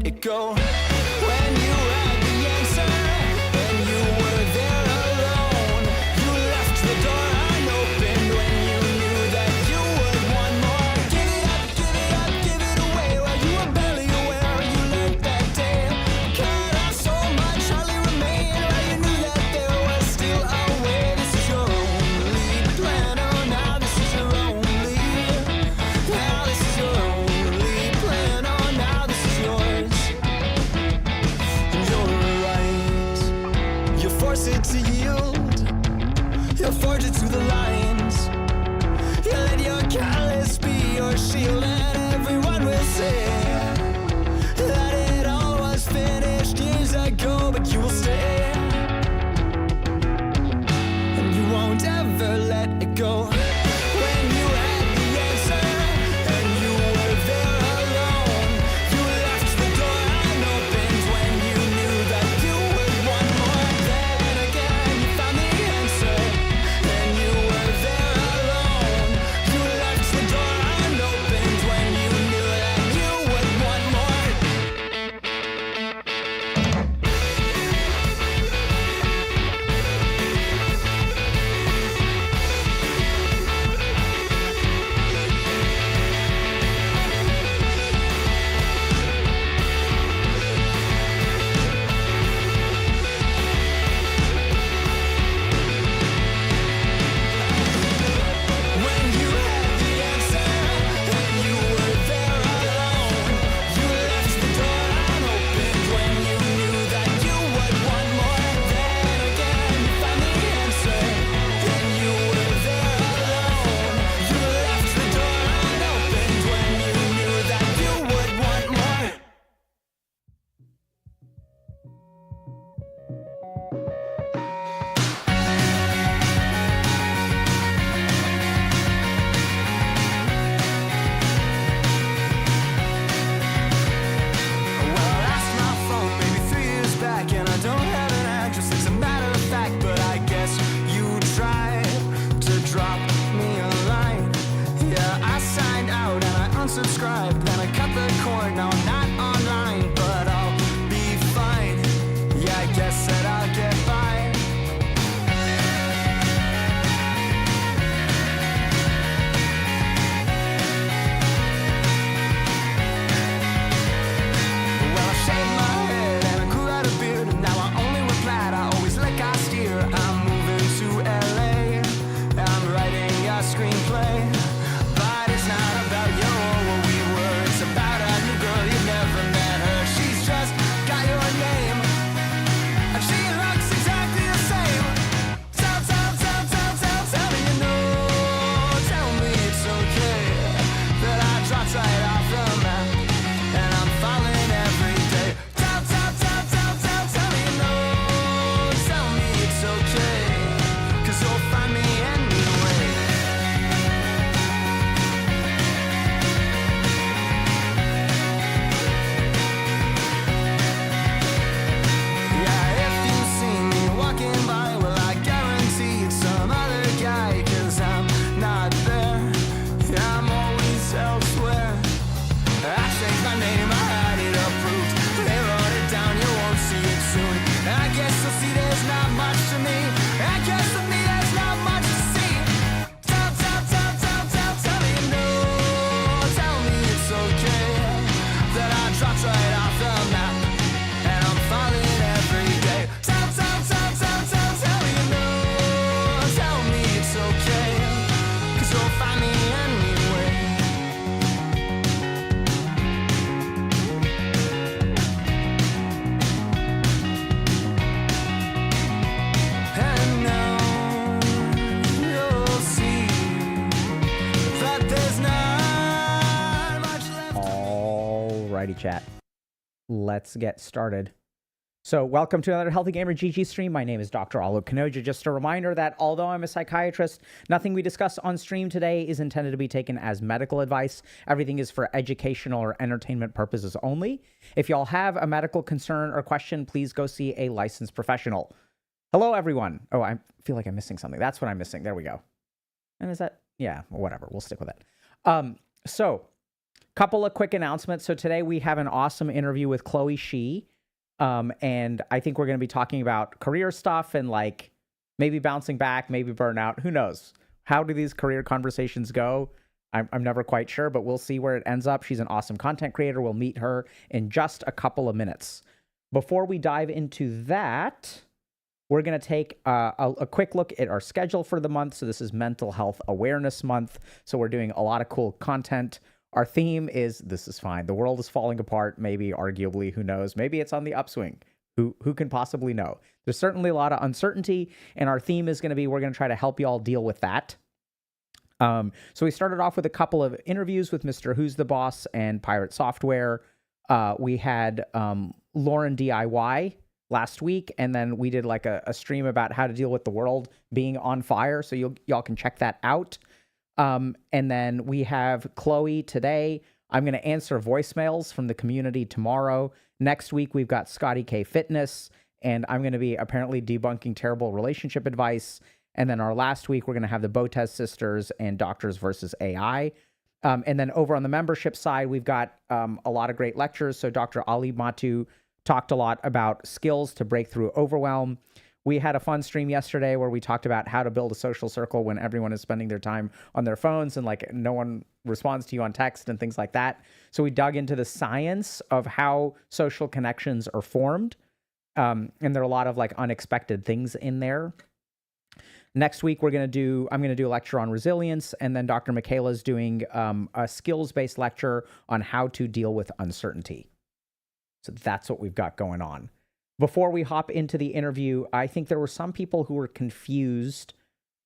it go. When you had the answer and you were there alone, you left the door unopened when you knew that you would want more. Give it up, give it up, give it away. While you were barely aware, you learned that day. Cut off so much, hardly remained. While you knew that there was still a way. This is your only plan. Oh, now this is your only. Now this is your only plan. Oh, now this is yours. And you're right. You force it to yield. You forge it to the lines. You let your callous be your shield, and everyone will say that it all was finished years ago, but you will stay, and you won't ever let it go. When you had the answer and you were there alone, you left the door unopened when you knew that you would want more. Then again you found the answer and you were there alone. You left the door unopened when you knew that you would want more. When you had the answer and you were there alone, you left the door unopened when you knew that you would want more. Then again you found the answer and you were there alone. You left the door unopened when you knew that you would want more. Well, I lost my phone maybe 3 years back, and I don't have an address, as a matter of fact. But I guess you tried to drop me a line. Yeah, I signed out and I unsubscribed, then I cut the cord. Now I'm not online, but I'll be fine. Yeah, I guess that I'll get by. Well, I shaved my head and I grew out a beard, and now I only wear plaid. I always lick, I steer. I'm moving to LA. I'm writing a screenplay, but it's not about you or what we were. It's about a new girl you've never met her. She's just got your name, and she looks exactly the same. Tell me you know. Tell me it's okay that I dropped right off the map, and I'm falling every day. Tell me you know. Tell me it's okay, 'cause you'll find me anyway. Yeah, if you see me walking by, well, I guarantee it's some other guy, 'cause I'm not there. Yeah, I'm always elsewhere. I changed my name, I had it approved. They wrote it down, you won't see it soon. I guess you'll see there's not much to me. I guess to me there's not much to see. Tell me you know. Tell me it's okay that I dropped right off the map, and I'm falling every day. Tell me you know. Tell me it's okay, 'cause you'll find me anyway. And now you'll see that there's not much left. Alrighty, chat. Let's get started. So, welcome to another Healthy Gamer GG stream. My name is Dr. Alok Kanoja. Just a reminder that although I'm a psychiatrist, nothing we discuss on stream today is intended to be taken as medical advice. Everything is for educational or entertainment purposes only. If y'all have a medical concern or question, please go see a licensed professional. Hello, everyone. Oh, I feel like I'm missing something. That's what I'm missing. There we go. And is that? Yeah, whatever. We'll stick with it. So, Couple of quick announcements. So today we have an awesome interview with Chloe Shi. And I think we're going to be talking about career stuff and like maybe bouncing back, maybe burnout. Who knows? How do these career conversations go? I'm never quite sure, but we'll see where it ends up. She's an awesome content creator. We'll meet her in just a couple of minutes. Before we dive into that, we're going to take a quick look at our schedule for the month. So this is Mental Health Awareness Month. So we're doing a lot of cool content. Our theme is, this is fine. The world is falling apart, maybe, arguably, who knows? Maybe it's on the upswing. Who can possibly know? There's certainly a lot of uncertainty, and our theme is going to be, we're going to try to help you all deal with that. So we started off with a couple of interviews with Mr. Who's the Boss and Pirate Software. We had Lauren DIY last week, and then we did like a stream about how to deal with the world being on fire. So y'all can check that out. And then we have Chloe today. I'm going to answer voicemails from the community tomorrow. Next week, we've got Scotty K Fitness, and I'm going to be apparently debunking terrible relationship advice. And then our last week, we're going to have the Botez sisters and Doctors versus AI. And then over on the membership side, we've got a lot of great lectures. So Dr. Ali Matu talked a lot about skills to break through overwhelm. We had a fun stream yesterday where we talked about how to build a social circle when everyone is spending their time on their phones and like no one responds to you on text and things like that. So we dug into the science of how social connections are formed. And there are a lot of like unexpected things in there. Next week, I'm going to do a lecture on resilience. And then Dr. Michaela's doing a skills-based lecture on how to deal with uncertainty. So that's what we've got going on. Before we hop into the interview, I think there were some people who were confused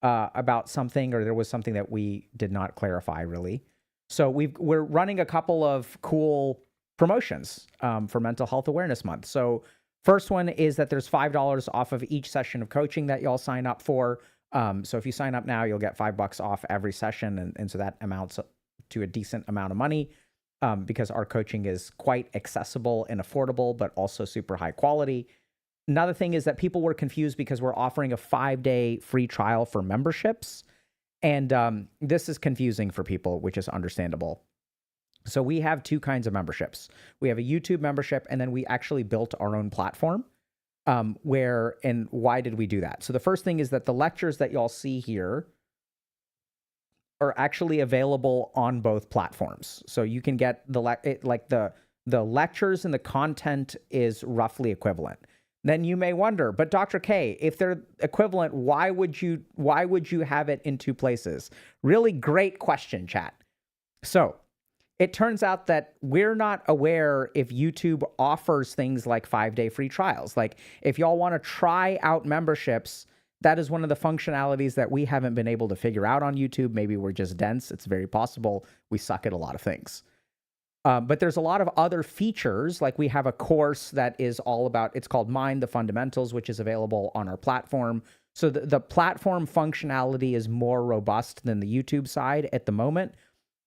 about something, or there was something that we did not clarify really. So we're running a couple of cool promotions for Mental Health Awareness Month. So first one is that there's $5 off of each session of coaching that y'all sign up for. So if you sign up now, you'll get $5 off every session. And so that amounts to a decent amount of money. Because our coaching is quite accessible and affordable, but also super high quality. Another thing is that people were confused because we're offering a 5-day free trial for memberships. And this is confusing for people, which is understandable. So we have two kinds of memberships. We have a YouTube membership, and then we actually built our own platform. And why did we do that? So the first thing is that the lectures that y'all see here are actually available on both platforms. So you can get the lectures and the content is roughly equivalent. Then you may wonder, but Dr. K, if they're equivalent, why would you have it in two places? Really great question, chat. So it turns out that we're not aware if YouTube offers things like 5-day free trials. Like if y'all want to try out memberships, that is one of the functionalities that we haven't been able to figure out on YouTube. Maybe we're just dense. It's very possible we suck at a lot of things. But there's a lot of other features. Like we have a course that is all about, it's called Mind the Fundamentals, which is available on our platform. So the platform functionality is more robust than the YouTube side at the moment.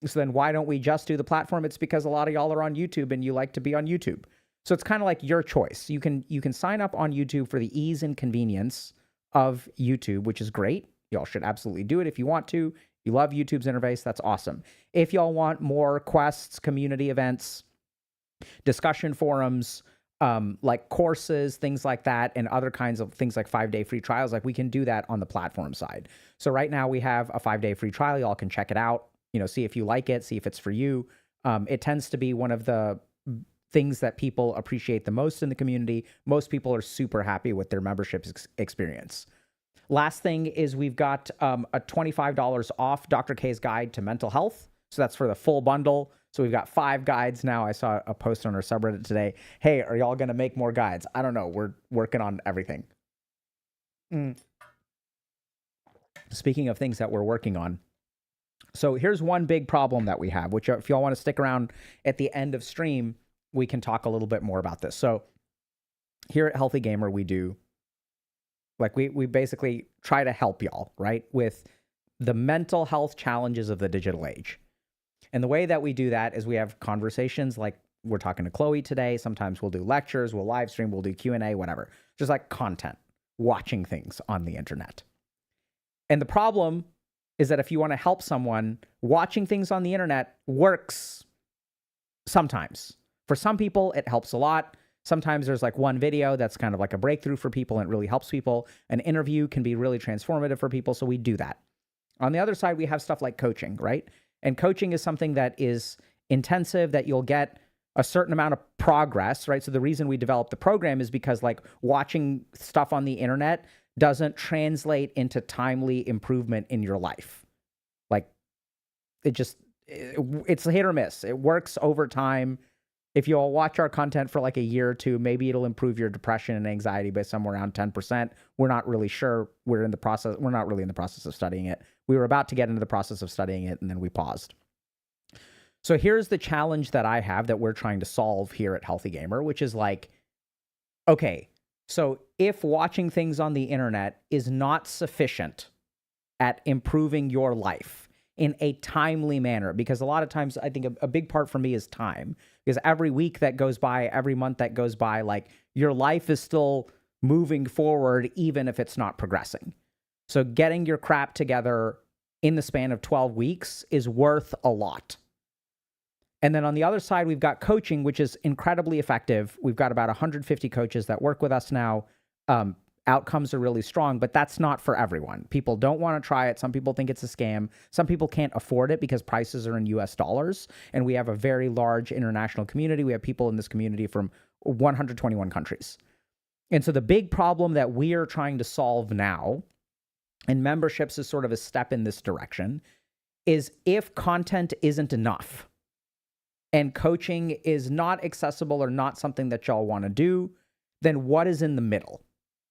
So then why don't we just do the platform? It's because a lot of y'all are on YouTube and you like to be on YouTube. So it's kind of like your choice. You can sign up on YouTube for the ease and convenience of YouTube, which is great. Y'all should absolutely do it if you want to. You love YouTube's interface, that's awesome. If y'all want more quests, community events, discussion forums, like courses, things like that, and other kinds of things like 5-day free trials, like we can do that on the platform side. So right now we have a 5-day free trial. Y'all can check it out, see if you like it, see if it's for you. It tends to be one of the things that people appreciate the most in the community. Most people are super happy with their membership experience. Last thing is we've got a $25 off Dr. K's Guide to Mental Health. So that's for the full bundle. So we've got 5 guides now. I saw a post on our subreddit today. Hey, are y'all going to make more guides? I don't know. We're working on everything. Speaking of things that we're working on. So here's one big problem that we have, which if y'all want to stick around at the end of stream, we can talk a little bit more about this. So here at Healthy Gamer, we do, like we basically try to help y'all, right, with the mental health challenges of the digital age. And the way that we do that is we have conversations like we're talking to Chloe today. Sometimes we'll do lectures, we'll live stream, we'll do Q&A, whatever. Just like content, watching things on the internet. And the problem is that if you want to help someone, watching things on the internet works Sometimes. For some people, it helps a lot. Sometimes there's like one video that's kind of like a breakthrough for people and it really helps people. An interview can be really transformative for people, so we do that. On the other side, we have stuff like coaching, right? And coaching is something that is intensive, that you'll get a certain amount of progress, right? So the reason we developed the program is because like watching stuff on the internet doesn't translate into timely improvement in your life. Like it's hit or miss. It works over time. If you'll watch our content for like a year or two, maybe it'll improve your depression and anxiety by somewhere around 10%. We're not really sure. We're not really in the process of studying it. We were about to get into the process of studying it and then we paused. So here's the challenge that I have that we're trying to solve here at Healthy Gamer, which is like, okay, so if watching things on the internet is not sufficient at improving your life in a timely manner, because a lot of times I think a big part for me is time, because every week that goes by, every month that goes by, like your life is still moving forward, even if it's not progressing. So getting your crap together in the span of 12 weeks is worth a lot. And then on the other side, we've got coaching, which is incredibly effective. We've got about 150 coaches that work with us now. Outcomes are really strong, but that's not for everyone. People don't want to try it. Some people think it's a scam. Some people can't afford it because prices are in US dollars. And we have a very large international community. We have people in this community from 121 countries. And so the big problem that we are trying to solve now, and memberships is sort of a step in this direction, is if content isn't enough and coaching is not accessible or not something that y'all want to do, then what is in the middle,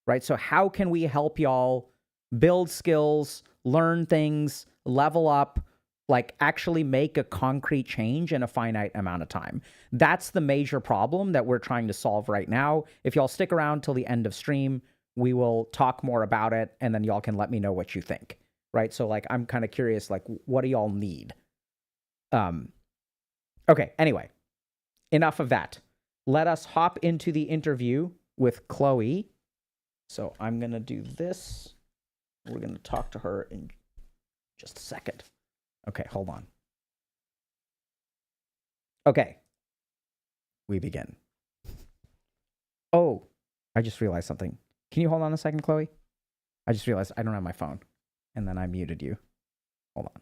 right? So how can we help y'all build skills, learn things, level up, like actually make a concrete change in a finite amount of time? That's the major problem that we're trying to solve right now. If y'all stick around till the end of stream, we will talk more about it and then y'all can let me know what you think, right? So like, I'm kind of curious, like, what do y'all need? Okay, anyway, enough of that. Let us hop into the interview with Chloe. So I'm going to do this. We're going to talk to her in just a second. Okay, hold on. Okay, we begin. Oh, I just realized something. Can you hold on a second, Chloe? I just realized I don't have my phone. And then I muted you. Hold on.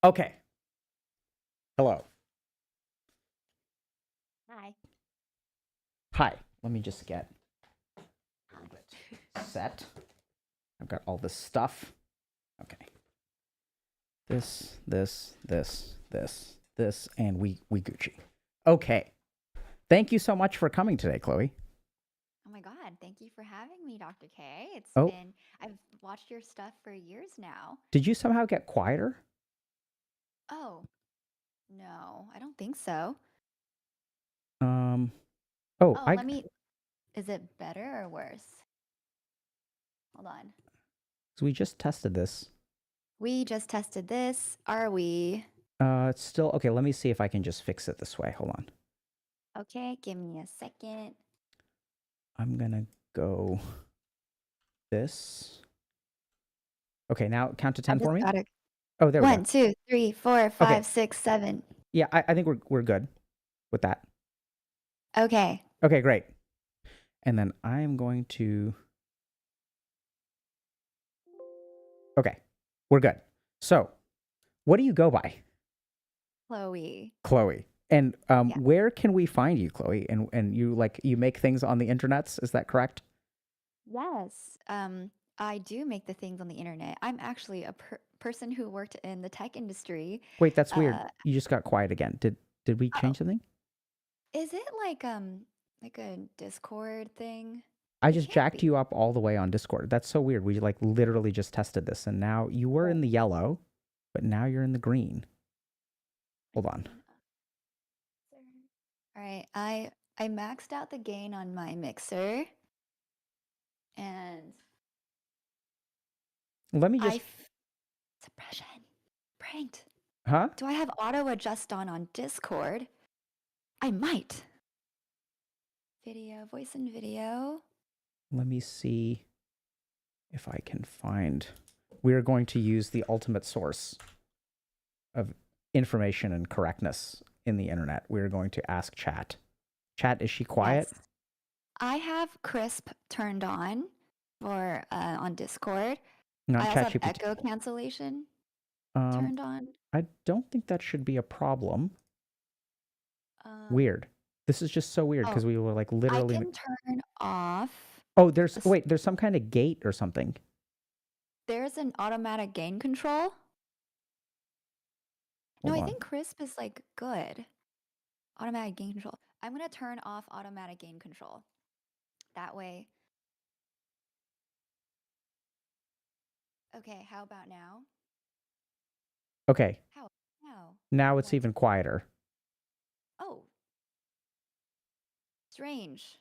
Okay. Hello. Hi. Hi. Let me just get a little bit set. I've got all this stuff. Okay. This, and we Gucci. Okay. Thank you so much for coming today, Chloe. Oh my God. Thank you for having me, Dr. K. Oh. I've watched your stuff for years now. Did you somehow get quieter? Oh, no, I don't think so. Is it better or worse? Hold on. So we just tested this. We just tested this. Are we? It's still, okay, let me see if I can just fix it this way. Hold on. Okay, give me a second. I'm gonna go this. Okay, now count to 10 for me. Oh, there we go. 1, 2, 3, 4, 5, 6, 7. Yeah, I think we're good with that. Okay. Okay, great. And then I'm going to... Okay, we're good. So, what do you go by? Chloe. Chloe. And Yeah. where can we find you, Chloe? And you make things on the internets, is that correct? Yes. I do make the things on the internet. I'm actually a person who worked in the tech industry. Wait, that's weird. You just got quiet again. Did we change something? Is it like a Discord thing? I just can't jacked be. you up all the way on Discord. That's so weird. We like literally just tested this, and now you were in the yellow, but now you're in the green. Hold on. All right, I maxed out the gain on my mixer, and Let me just. suppression pranked. Huh? Do I have auto adjust on Discord? I might. Video, voice and video. Let me see if I can find. We are going to use the ultimate source of information and correctness in the internet. We are going to ask chat. Chat, is she quiet? Yes. I have crisp turned on for on Discord. Not I also have ChatGPT. echo cancellation Um, turned on. I don't think that should be a problem. Um, Weird. This is just so weird because oh, we were like I literally. can turn off. Oh, there's a s- wait. There's some kind of gate or something. There's an automatic gain control. No, Hold I on. think crisp is like good. Automatic gain control. I'm gonna turn off automatic gain control. That way. Okay, how about now? Okay. How now? Now it's One- even quieter. Oh. Strange.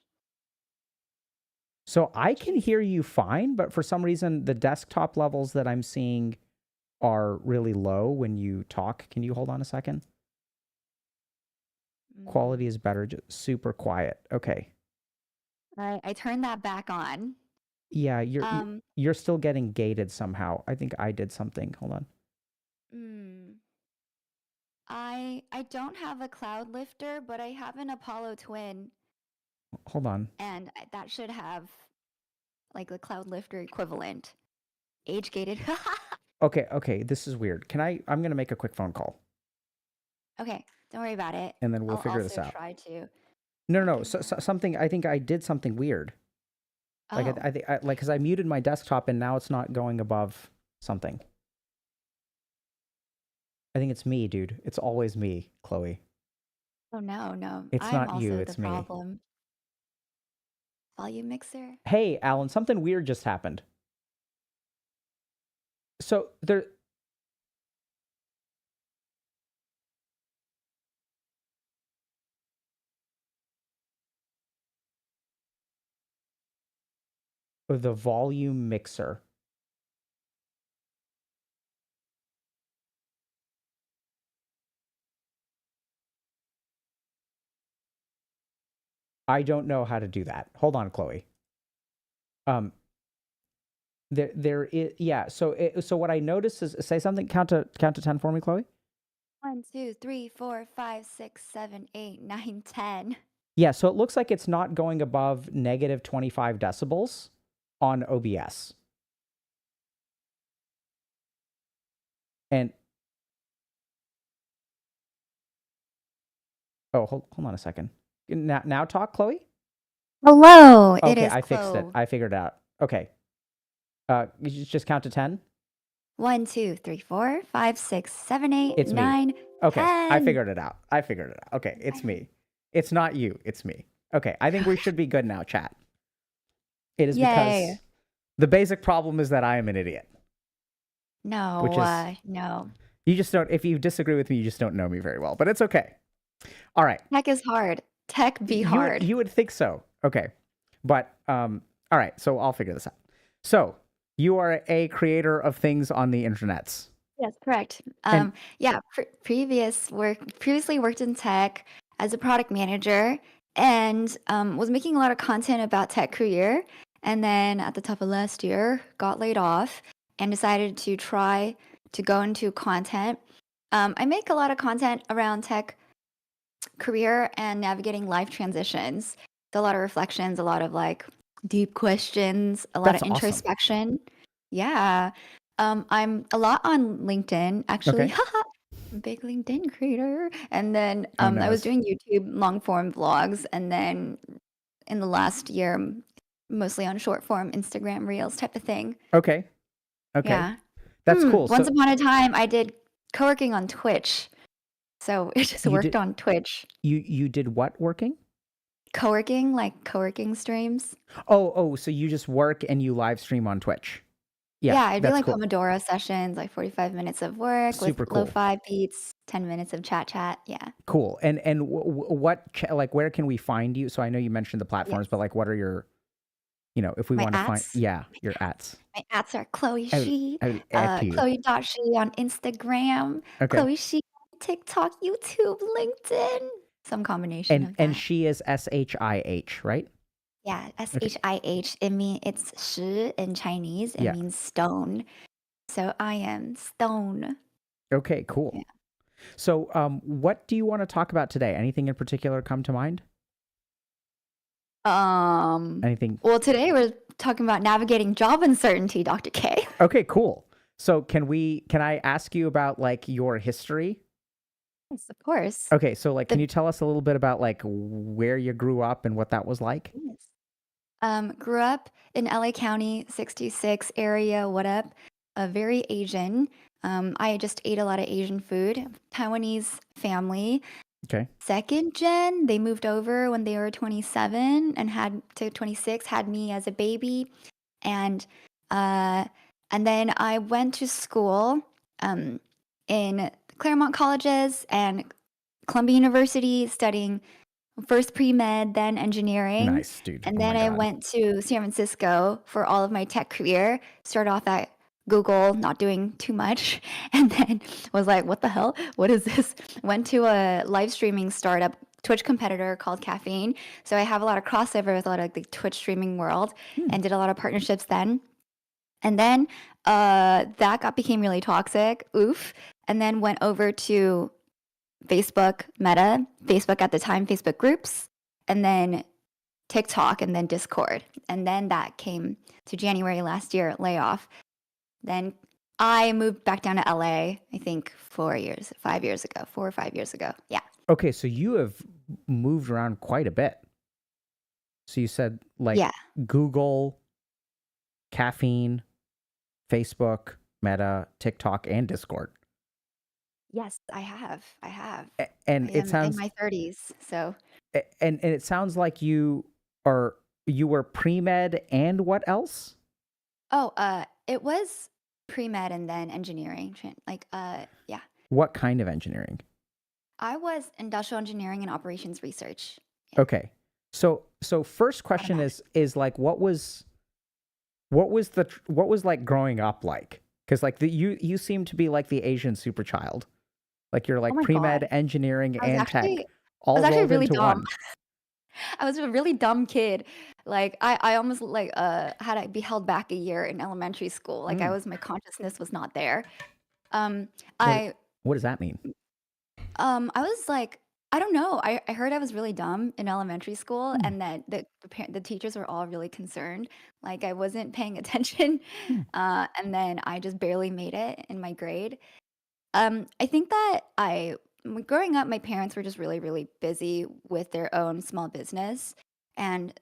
So I can hear you fine, but for some reason the desktop levels that I'm seeing are really low when you talk. Can you hold on a second? Quality is better, just super quiet. Okay. I turned that back on. Yeah, you're still getting gated somehow. I think I did something. Hold on. I don't have a cloud lifter, but I have an Apollo twin, Hold on. and that should have like the cloud lifter equivalent. Age gated. Okay, this is weird. I'm going to make a quick phone call Okay, don't worry about it. and then we'll I'll figure this also out. try to. No. Okay, Something, I think I did something weird. Like Oh, I think like cuz I muted my desktop and now it's not going above something. I think it's me, dude. It's always me, Chloe. oh no. It's I'm not also you, the it's me. problem. Volume mixer. Hey, Alan, something weird just happened. So there the volume mixer. I don't know how to do that. Hold on, Chloe. There is, yeah. So what I noticed is, say something. Count to 10 for me, Chloe. 1, 2, 3, 4, 5, 6, 7, 8, 9, 10. Yeah. So it looks like it's not going above negative 25 decibels on OBS. And oh, hold on a second. Now talk, Chloe. Hello, it Okay, is I fixed it. Chloe. I figured it out. Okay. You just count to 10. 1, 2, 3, 4, 5, 6, 7, 8, It's me. 9, Okay, 10. I figured it out. Okay, it's me. It's not you. It's me. Okay, I think we should be good now, chat. It is Yay. because the basic problem is that I am an idiot. No, Which is- no. You just don't, if you disagree with me, you just don't know me very well, but it's okay. All right. Tech is hard. Tech be hard. You would think so. Okay. But, all right, so I'll figure this out. So, you are a creator of things on the internets. Yes, correct. And- Yeah, previously worked in tech as a product manager and was making a lot of content about tech career. And then at the top of last year, got laid off and decided to try to go into content. I make a lot of content around tech career and navigating life transitions. So a lot of reflections, a lot of like deep questions, a lot That's of awesome. introspection. Yeah. I'm a lot on LinkedIn, actually. Okay. Big LinkedIn creator. And then Oh, I was nice. doing YouTube long form vlogs. And then in the last year, mostly on short form Instagram reels type of thing. Okay. Yeah. That's cool. Once So, upon a time, I did co-working on Twitch. So it just You worked did- on Twitch. you did what working? co-working, like co-working streams. Oh, so you just work and you live stream on Twitch. Yeah, Yeah, it'd be that's like cool. Pomodoro sessions, like 45 minutes of work with Super cool. lo-fi beats, 10 minutes of chat. Yeah. Cool. And like where can we find you? So I know you mentioned the platforms, Yes. but like what are your, if we My want to find, ats. your ats. My ats are Chloe I, She, at you. Chloe.she on Instagram, Okay. Chloe She on TikTok, YouTube, LinkedIn, some combination of And that. she is SHIH, right? Yeah, Okay. SHIH. It's shi in Chinese. It Yeah. means stone. So I am stone. Okay, cool. Yeah. So what do you want to talk about today? Anything in particular come to mind? Anything? Well, today we're talking about navigating job uncertainty, Dr. K. Okay, cool. So can I ask you about like your history? Yes, of course. Okay, so like can you tell us a little bit about like where you grew up and what that was like? Yes. Grew up in LA County, 66 area. What up? Very Asian. I just ate a lot of Asian food. Taiwanese family. Okay. Second gen, they moved over when they were 27 and had me as a baby, and then I went to school in Claremont colleges and Columbia University studying first pre-med, then engineering. Nice, dude. And Oh then my I God. went to San Francisco for all of my tech career. Started off at Google, not doing too much, and then was like, what the hell? What is this? Went to a live streaming startup, Twitch competitor called Caffeine. So I have a lot of crossover with a lot of the Twitch streaming world and did a lot of partnerships then. And then that became really toxic. Oof. And then went over to Facebook, Meta, Facebook at the time, Facebook groups, and then TikTok, and then Discord. And then that came to January last year, layoff. Then I moved back down to LA, I think 4 or 5 years ago. Yeah. Okay, so you have moved around quite a bit. So you said like Yeah. Google, Caffeine, Facebook, Meta, TikTok, and Discord. Yes, I have. And I it am sounds in my 30s. So, and it sounds like you were pre-med and what else? it was pre-med and then engineering. Yeah. What kind of engineering? I was industrial engineering and operations research. Okay. So first question is like what was like growing up like? Because like you seem to be like the Asian super child. Like you're like Oh my pre-med, God. engineering, I was and tech actually all rolled really into dumb. one. I was a really dumb kid. Like I almost had to be held back a year in elementary school. Like my consciousness was not there. I What does that mean? I was like, I don't know. I heard I was really dumb in elementary school, and that the teachers were all really concerned. Like I wasn't paying attention, and then I just barely made it in my grade. I think that growing up, my parents were just really, really busy with their own small business, and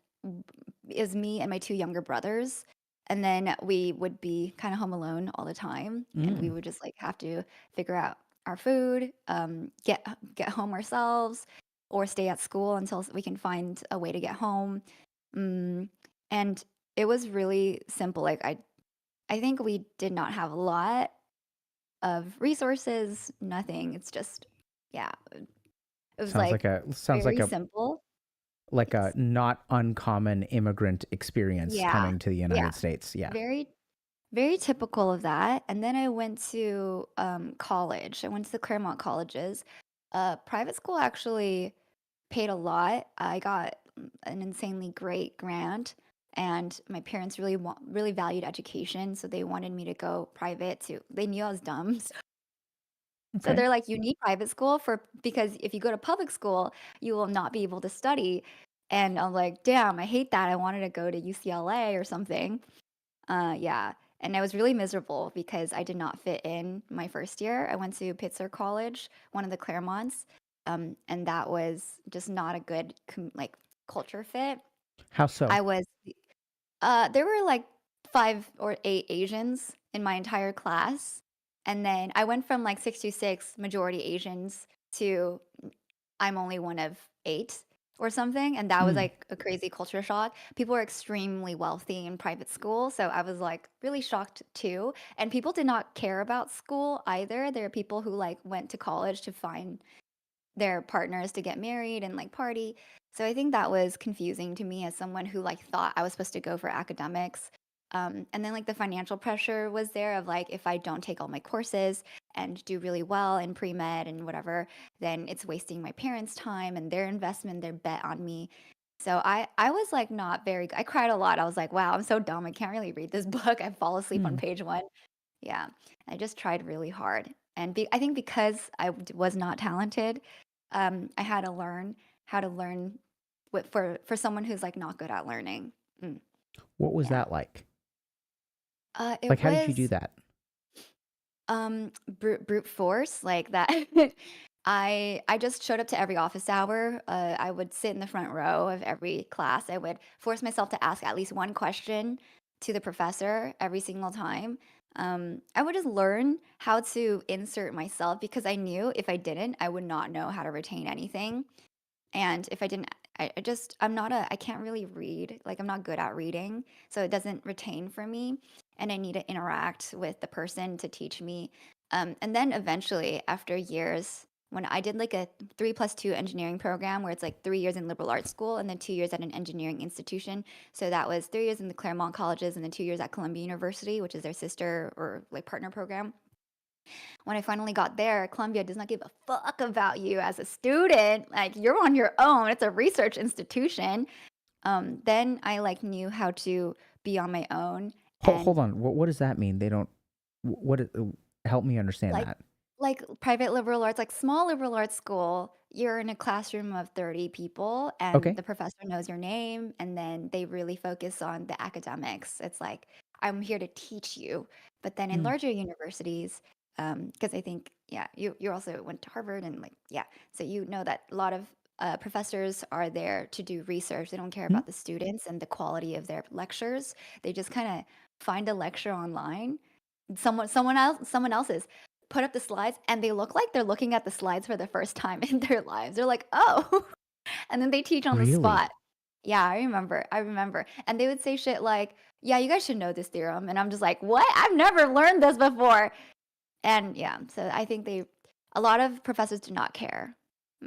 it was me and my two younger brothers. And then we would be kind of home alone all the time, and we would just like have to figure out our food, get home ourselves, or stay at school until we can find a way to get home. And it was really simple. Like I think we did not have a lot of resources, nothing. It's just, yeah, it was Sounds like very simple. like a not uncommon immigrant experience Yeah, coming to the yeah, United States. Yeah. very, very typical of that. And then I went to college. I went to the Claremont colleges. Private school actually paid a lot. I got an insanely great grant, and my parents really valued education, so they wanted me to go private too. They knew I was dumb, so Okay. they're like, you need private school because if you go to public school, you will not be able to study. And I'm like, damn, I hate that. I wanted to go to UCLA or something. Yeah. And I was really miserable because I did not fit in my first year. I went to Pitzer College, one of the Claremonts, and that was just not a good culture fit. How so? I was there were like 5 or 8 Asians in my entire class. And then I went from like 6 to 6 majority Asians to I'm only one of 8. or something, and that was Mm. like a crazy culture shock. People were extremely wealthy in private school, so I was like really shocked too. And people did not care about school either. There are people who like went to college to find their partners to get married and like party. So I think that was confusing to me as someone who like thought I was supposed to go for academics. And then like the financial pressure was there of like if I don't take all my courses and do really well in pre-med and whatever, then it's wasting my parents' time and their investment, their bet on me. So I was like not very I cried a lot. I was like, wow, I'm so dumb. I can't really read this book. I fall asleep on Mm. page one. Yeah. I just tried really hard. And I think because was not talented, I had to learn how to learn for someone who's like not good at learning. Mm, What was yeah. that like? It Like, how did you do was that? brute force like that. I just showed up to every office hour. I would sit in the front row of every class. I would force myself to ask at least one question to the professor every single time. I would just learn how to insert myself because I knew if I didn't, I would not know how to retain anything. And if I didn't, I can't really read. Like, I'm not good at reading. So it doesn't retain for me. And I need to interact with the person to teach me. And then eventually, after years, when I did like a 3+2 engineering program where it's like 3 years in liberal arts school and then 2 years at an engineering institution. So that was 3 years in the Claremont colleges and then 2 years at Columbia University, which is their sister or like partner program. When I finally got there, Columbia does not give a fuck about you as a student. Like you're on your own. It's a research institution. Then I like knew how to be on my own Hold and on. What does that mean? They don't. Help me understand like that. private liberal arts, like small liberal arts school, you're in a classroom of 30 people and Okay. the professor knows your name and then they really focus on the academics. It's like, I'm here to teach you. But then in Mm. larger universities, because I think, yeah, you also went to Harvard and like, yeah, so you know that a lot of professors are there to do research. They don't care Mm. about the students and the quality of their lectures. They just kind of find a lecture online, someone else's put up the slides and they look like they're looking at the slides for the first time in their lives. They're like, "Oh." And then they teach on the Really? spot. Yeah, I remember. I remember. And they would say shit like, "Yeah, you guys should know this theorem." And I'm just like, "What? I've never learned this before." And yeah, so I think a lot of professors do not care.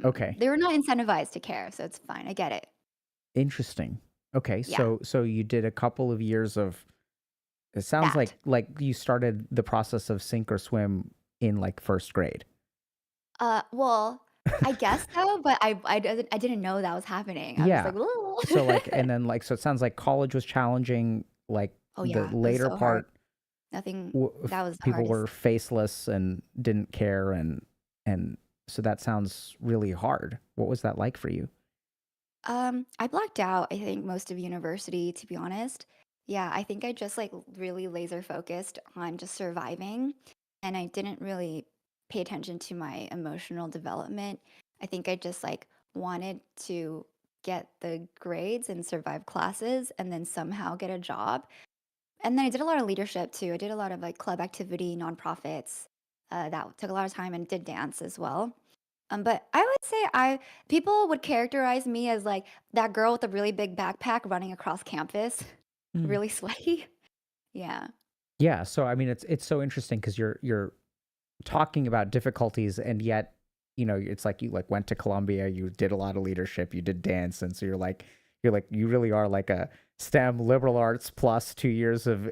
Okay. They were not incentivized to care, so it's fine. I get it. Interesting. Okay. Yeah, So you did a couple of years of. It sounds that. like you started the process of sink or swim in like first grade. Well, I guess so, but I didn't know that was happening. I was just Yeah. like, "Ooh." So like, and then like, so it sounds like college was challenging. Like Oh the yeah, it was later so hard. part, Nothing that was the people were hardest. faceless and didn't care, and so that sounds really hard. What was that like for you? I blacked out, I think, most of university, to be honest. Yeah, I think I just like really laser focused on just surviving, and I didn't really pay attention to my emotional development. I think I just like wanted to get the grades and survive classes and then somehow get a job. And then I did a lot of leadership too. I did a lot of like club activity, nonprofits. That took a lot of time and did dance as well. But I would say people would characterize me as like that girl with a really big backpack running across campus, Mm. really sweaty. Yeah. Yeah. So I mean, it's so interesting because you're talking about difficulties, and yet it's like you like went to Columbia, you did a lot of leadership, you did dance, and so you're like you really are like a STEM liberal arts plus 2 years of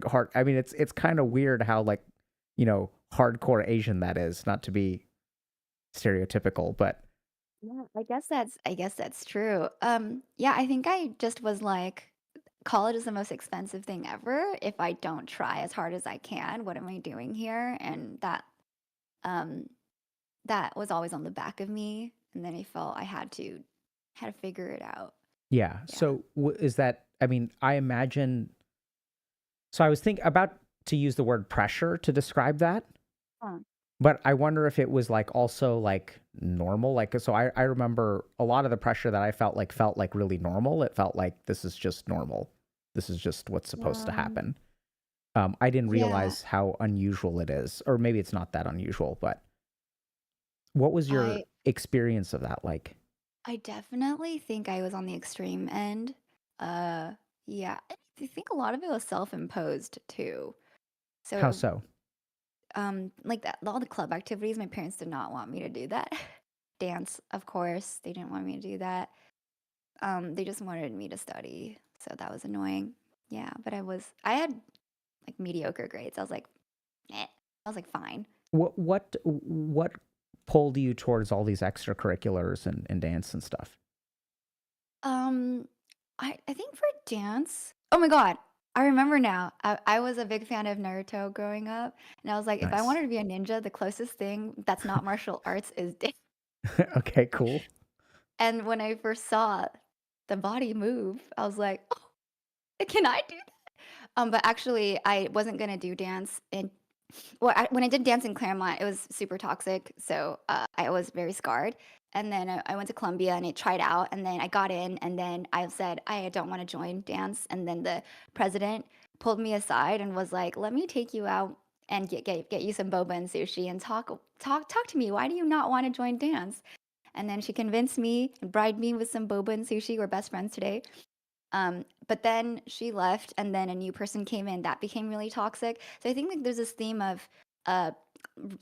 hard. I mean, it's kind of weird how like hardcore Asian that is, not to be stereotypical, but Yeah, I guess that's true. Yeah, I think I just was like, college is the most expensive thing ever. If I don't try as hard as I can, what am I doing here? And um that was always on the back of me. And then I felt I had to figure it out. yeah. Yeah. So is that? I mean, I imagine. So I was thinking about to use the word pressure to describe that. Huh. But I wonder if it was like also like normal. Like, so I remember a lot of the pressure that I felt like really normal. It felt like this is just normal. This is just what's supposed to Um, happen. I didn't yeah, realize how unusual it is, or maybe it's not that unusual, but what was your I experience of that like? I definitely think I was on the extreme end. Uh, yeah, I think a lot of it was self-imposed too. How So, so? like that, all the club activities, my parents did not want me to do that. Dance, of course, they didn't want me to do that. They just wanted me to study, so that was annoying. Yeah, but I had like mediocre grades. I was like, eh. I was like, fine. What pulled you towards all these extracurriculars and dance and stuff? Um, I think for dance, oh my God, I remember now. I was a big fan of Naruto growing up, and I was like, if I Nice. wanted to be a ninja, the closest thing that's not martial arts is dance. Okay, cool. And when I first saw the body move, I was like, oh, can I do that? But actually, I wasn't gonna do dance in well, when I did dance in Claremont, it was super toxic, so I was very scarred. And then I went to Columbia and I tried out, and then I got in, and then I said I don't want to join dance. And then the president pulled me aside and was like, "Let me take you out and get you some boba and sushi and talk to me. Why do you not want to join dance?" And then she convinced me and bribed me with some boba and sushi. We're best friends today. But then she left, and then a new person came in. That became really toxic. So I think like there's this theme of uh,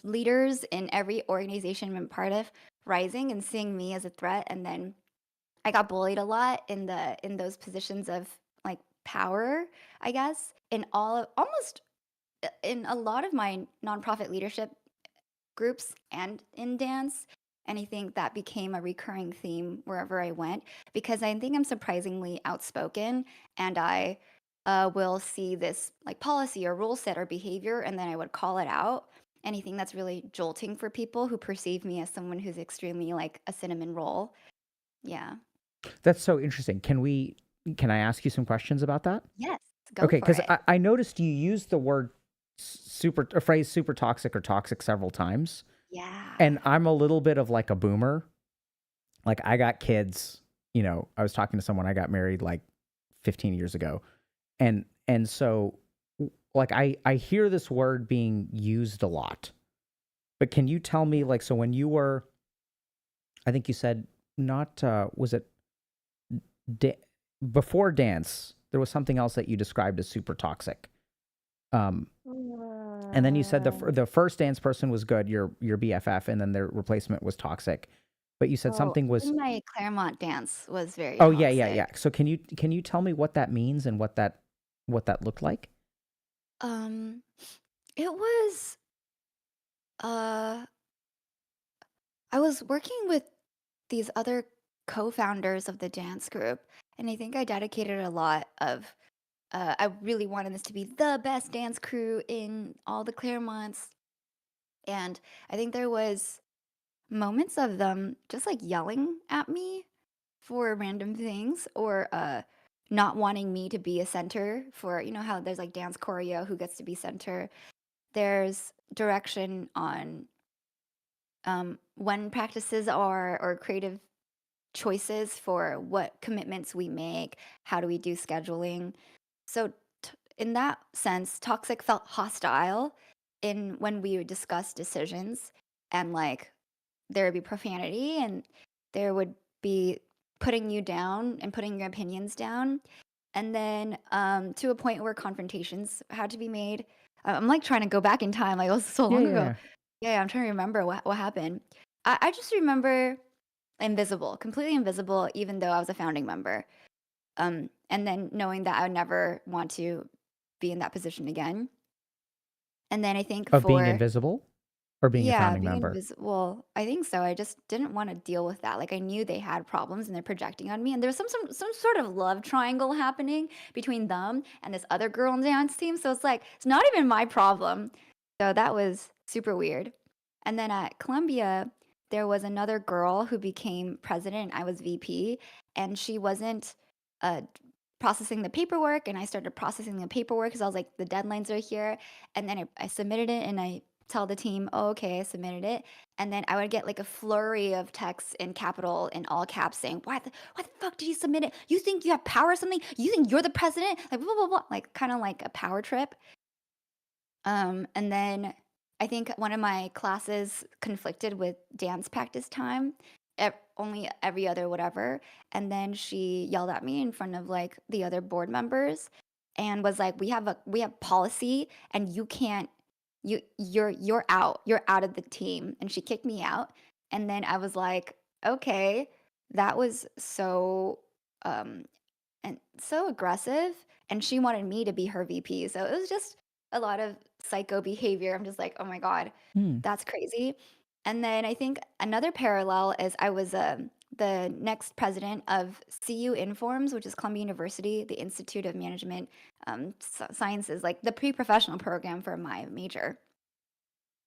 leaders in every organization I'm part of rising and seeing me as a threat. And then I got bullied a lot in those positions of like power, I guess, in almost in a lot of my nonprofit leadership groups and in dance. And I think that became a recurring theme wherever I went because I think I'm surprisingly outspoken and I will see this like policy or rule set or behavior and then I would call it out. Anything that's really jolting for people who perceive me as someone who's extremely like a cinnamon roll. Yeah. That's so interesting. Can I ask you some questions about that? Yes. Go Okay, for because it. I noticed you used the word a phrase super toxic or toxic several times. Yeah. And I'm a little bit of like a boomer. Like I got kids, I was talking to someone, I got married like 15 years ago. And so like I hear this word being used a lot. But can you tell me like so when you were I think you said not was it da- before dance, there was something else that you described as super toxic. Um and then you said the first dance person was good, your BFF, and then their replacement was toxic. But you said Oh, something was even my Claremont dance was very oh yeah, yeah, yeah. toxic. So can you tell me what that means and what that looked like? Um, it was uh I was working with these other co-founders of the dance group, and I think I dedicated a lot of I really wanted this to be the best dance crew in all the Claremonts, and I think there was moments of them just like yelling at me for random things or not wanting me to be a center for how there's like dance choreo who gets to be center. There's direction on when practices are or creative choices for what commitments we make, how do we do scheduling. So in that sense, toxic felt hostile in when we would discuss decisions and like there would be profanity and there would be putting you down and putting your opinions down. And then to a point where confrontations had to be made. I'm like trying to go back in time, like it was so Yeah, long yeah, ago. yeah. Yeah, I'm trying to remember what happened. I just remember invisible, completely invisible, even though I was a founding member. And then knowing that I would never want to be in that position again. And then I think Of being for invisible or being a yeah, founding being member? invisible, I think so. I just didn't want to deal with that. Like I knew they had problems and they're projecting on me, and there was some sort of love triangle happening between them and this other girl on the dance team. So it's like it's not even my problem. So that was super weird. And then at Columbia, there was another girl who became president. I was VP, and she wasn't uh, processing the paperwork. And I started processing the paperwork because I was like, the deadlines are here. And then I submitted it, and I tell the team, oh, okay, I submitted it. And then I would get like a flurry of texts in capital in all caps saying, why the fuck did you submit it? You think you have power or something? You think you're the president? Like blah blah blah. Like kind of like a power trip. And then I think one of my classes conflicted with dance practice time. only every other whatever. And then she yelled at me in front of like the other board members and was like, we have policy and you can't you're out. You're out of the team. And she kicked me out. And then I was like, okay, that was so um and so aggressive. And she wanted me to be her VP. So it was just a lot of psycho behavior. I'm just like, oh my God, Hmm. that's crazy. And then I think another parallel is I was the next president of CU Informs, which is Columbia University, the Institute of Management Sciences, like the pre-professional program for my major.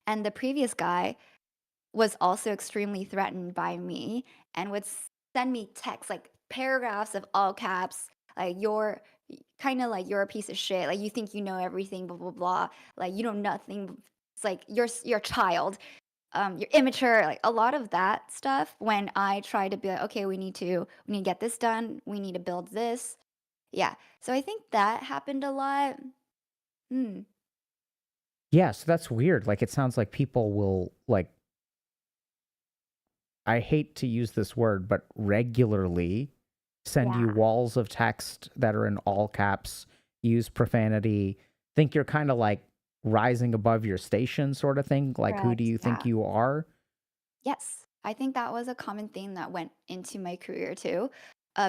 And the previous guy was also extremely threatened by me and would send me texts, like paragraphs of all caps, like you're kind of like you're a piece of shit, like you think you know everything, blah blah blah, like you know nothing. It's like you're a child, you're immature, like a lot of that stuff. When I try to be like, okay, we need to get this done, we need to build this, yeah. So I think that happened a lot. Hmm. Yeah, so that's weird. Like, it sounds like people will, like, I hate to use this word, but regularly send you Yeah. walls of text that are in all caps, use profanity, think you're kind of like rising above your station sort of thing. Like, who do Correct. you think Yeah. you are? Yes, I think that was a common theme that went into my career too.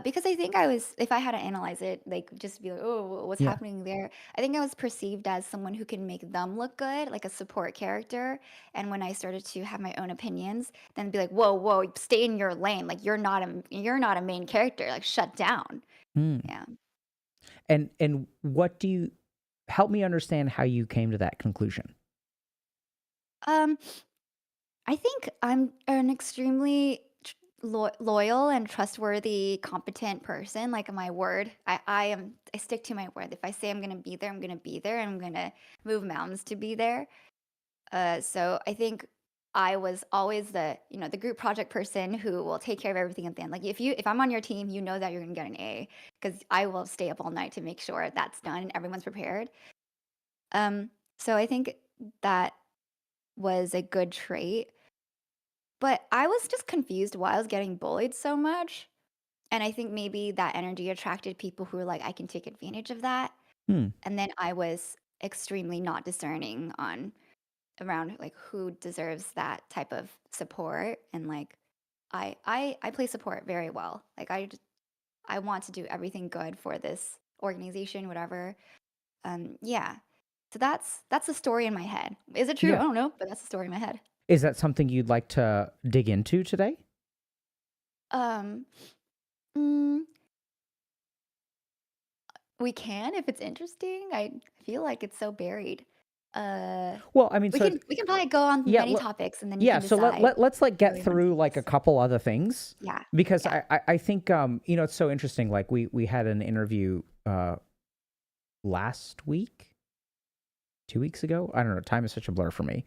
Because I think if I had to analyze it, like just be like, oh, what's Yeah. happening there? I think I was perceived as someone who can make them look good, like a support character. And when I started to have my own opinions, then be like, whoa, whoa, stay in your lane. Like you're not a main character. Like shut down. Hmm. Yeah. And what do you help me understand how you came to that conclusion? Um, I think I'm an extremely loyal and trustworthy, competent person. Like my word, I stick to my word. If I say I'm gonna be there, I'm gonna be there, and I'm gonna move mountains to be there. So I think I was always the group project person who will take care of everything at the end. Like if I'm on your team, you know that you're gonna get an A because I will stay up all night to make sure that's done and everyone's prepared. So I think that was a good trait. But I was just confused why I was getting bullied so much. And I think maybe that energy attracted people who were like, I can take advantage of that. Hmm. And then I was extremely not discerning on around like who deserves that type of support. And like I play support very well. Like I want to do everything good for this organization, whatever. Yeah. So that's the story in my head. Is it true? I Yeah. don't know, but that's the story in my head. Is that something you'd like to dig into today? Um, mm, we can if it's interesting. I feel like it's so buried. Uh, Well, I mean, we so can probably go on yeah, many topics and then you yeah. can So decide let's like where get we want to through take like a this. couple other things Yeah, because yeah, I think it's so interesting. Like we had an interview last week, 2 weeks ago. I don't know. Time is such a blur for me.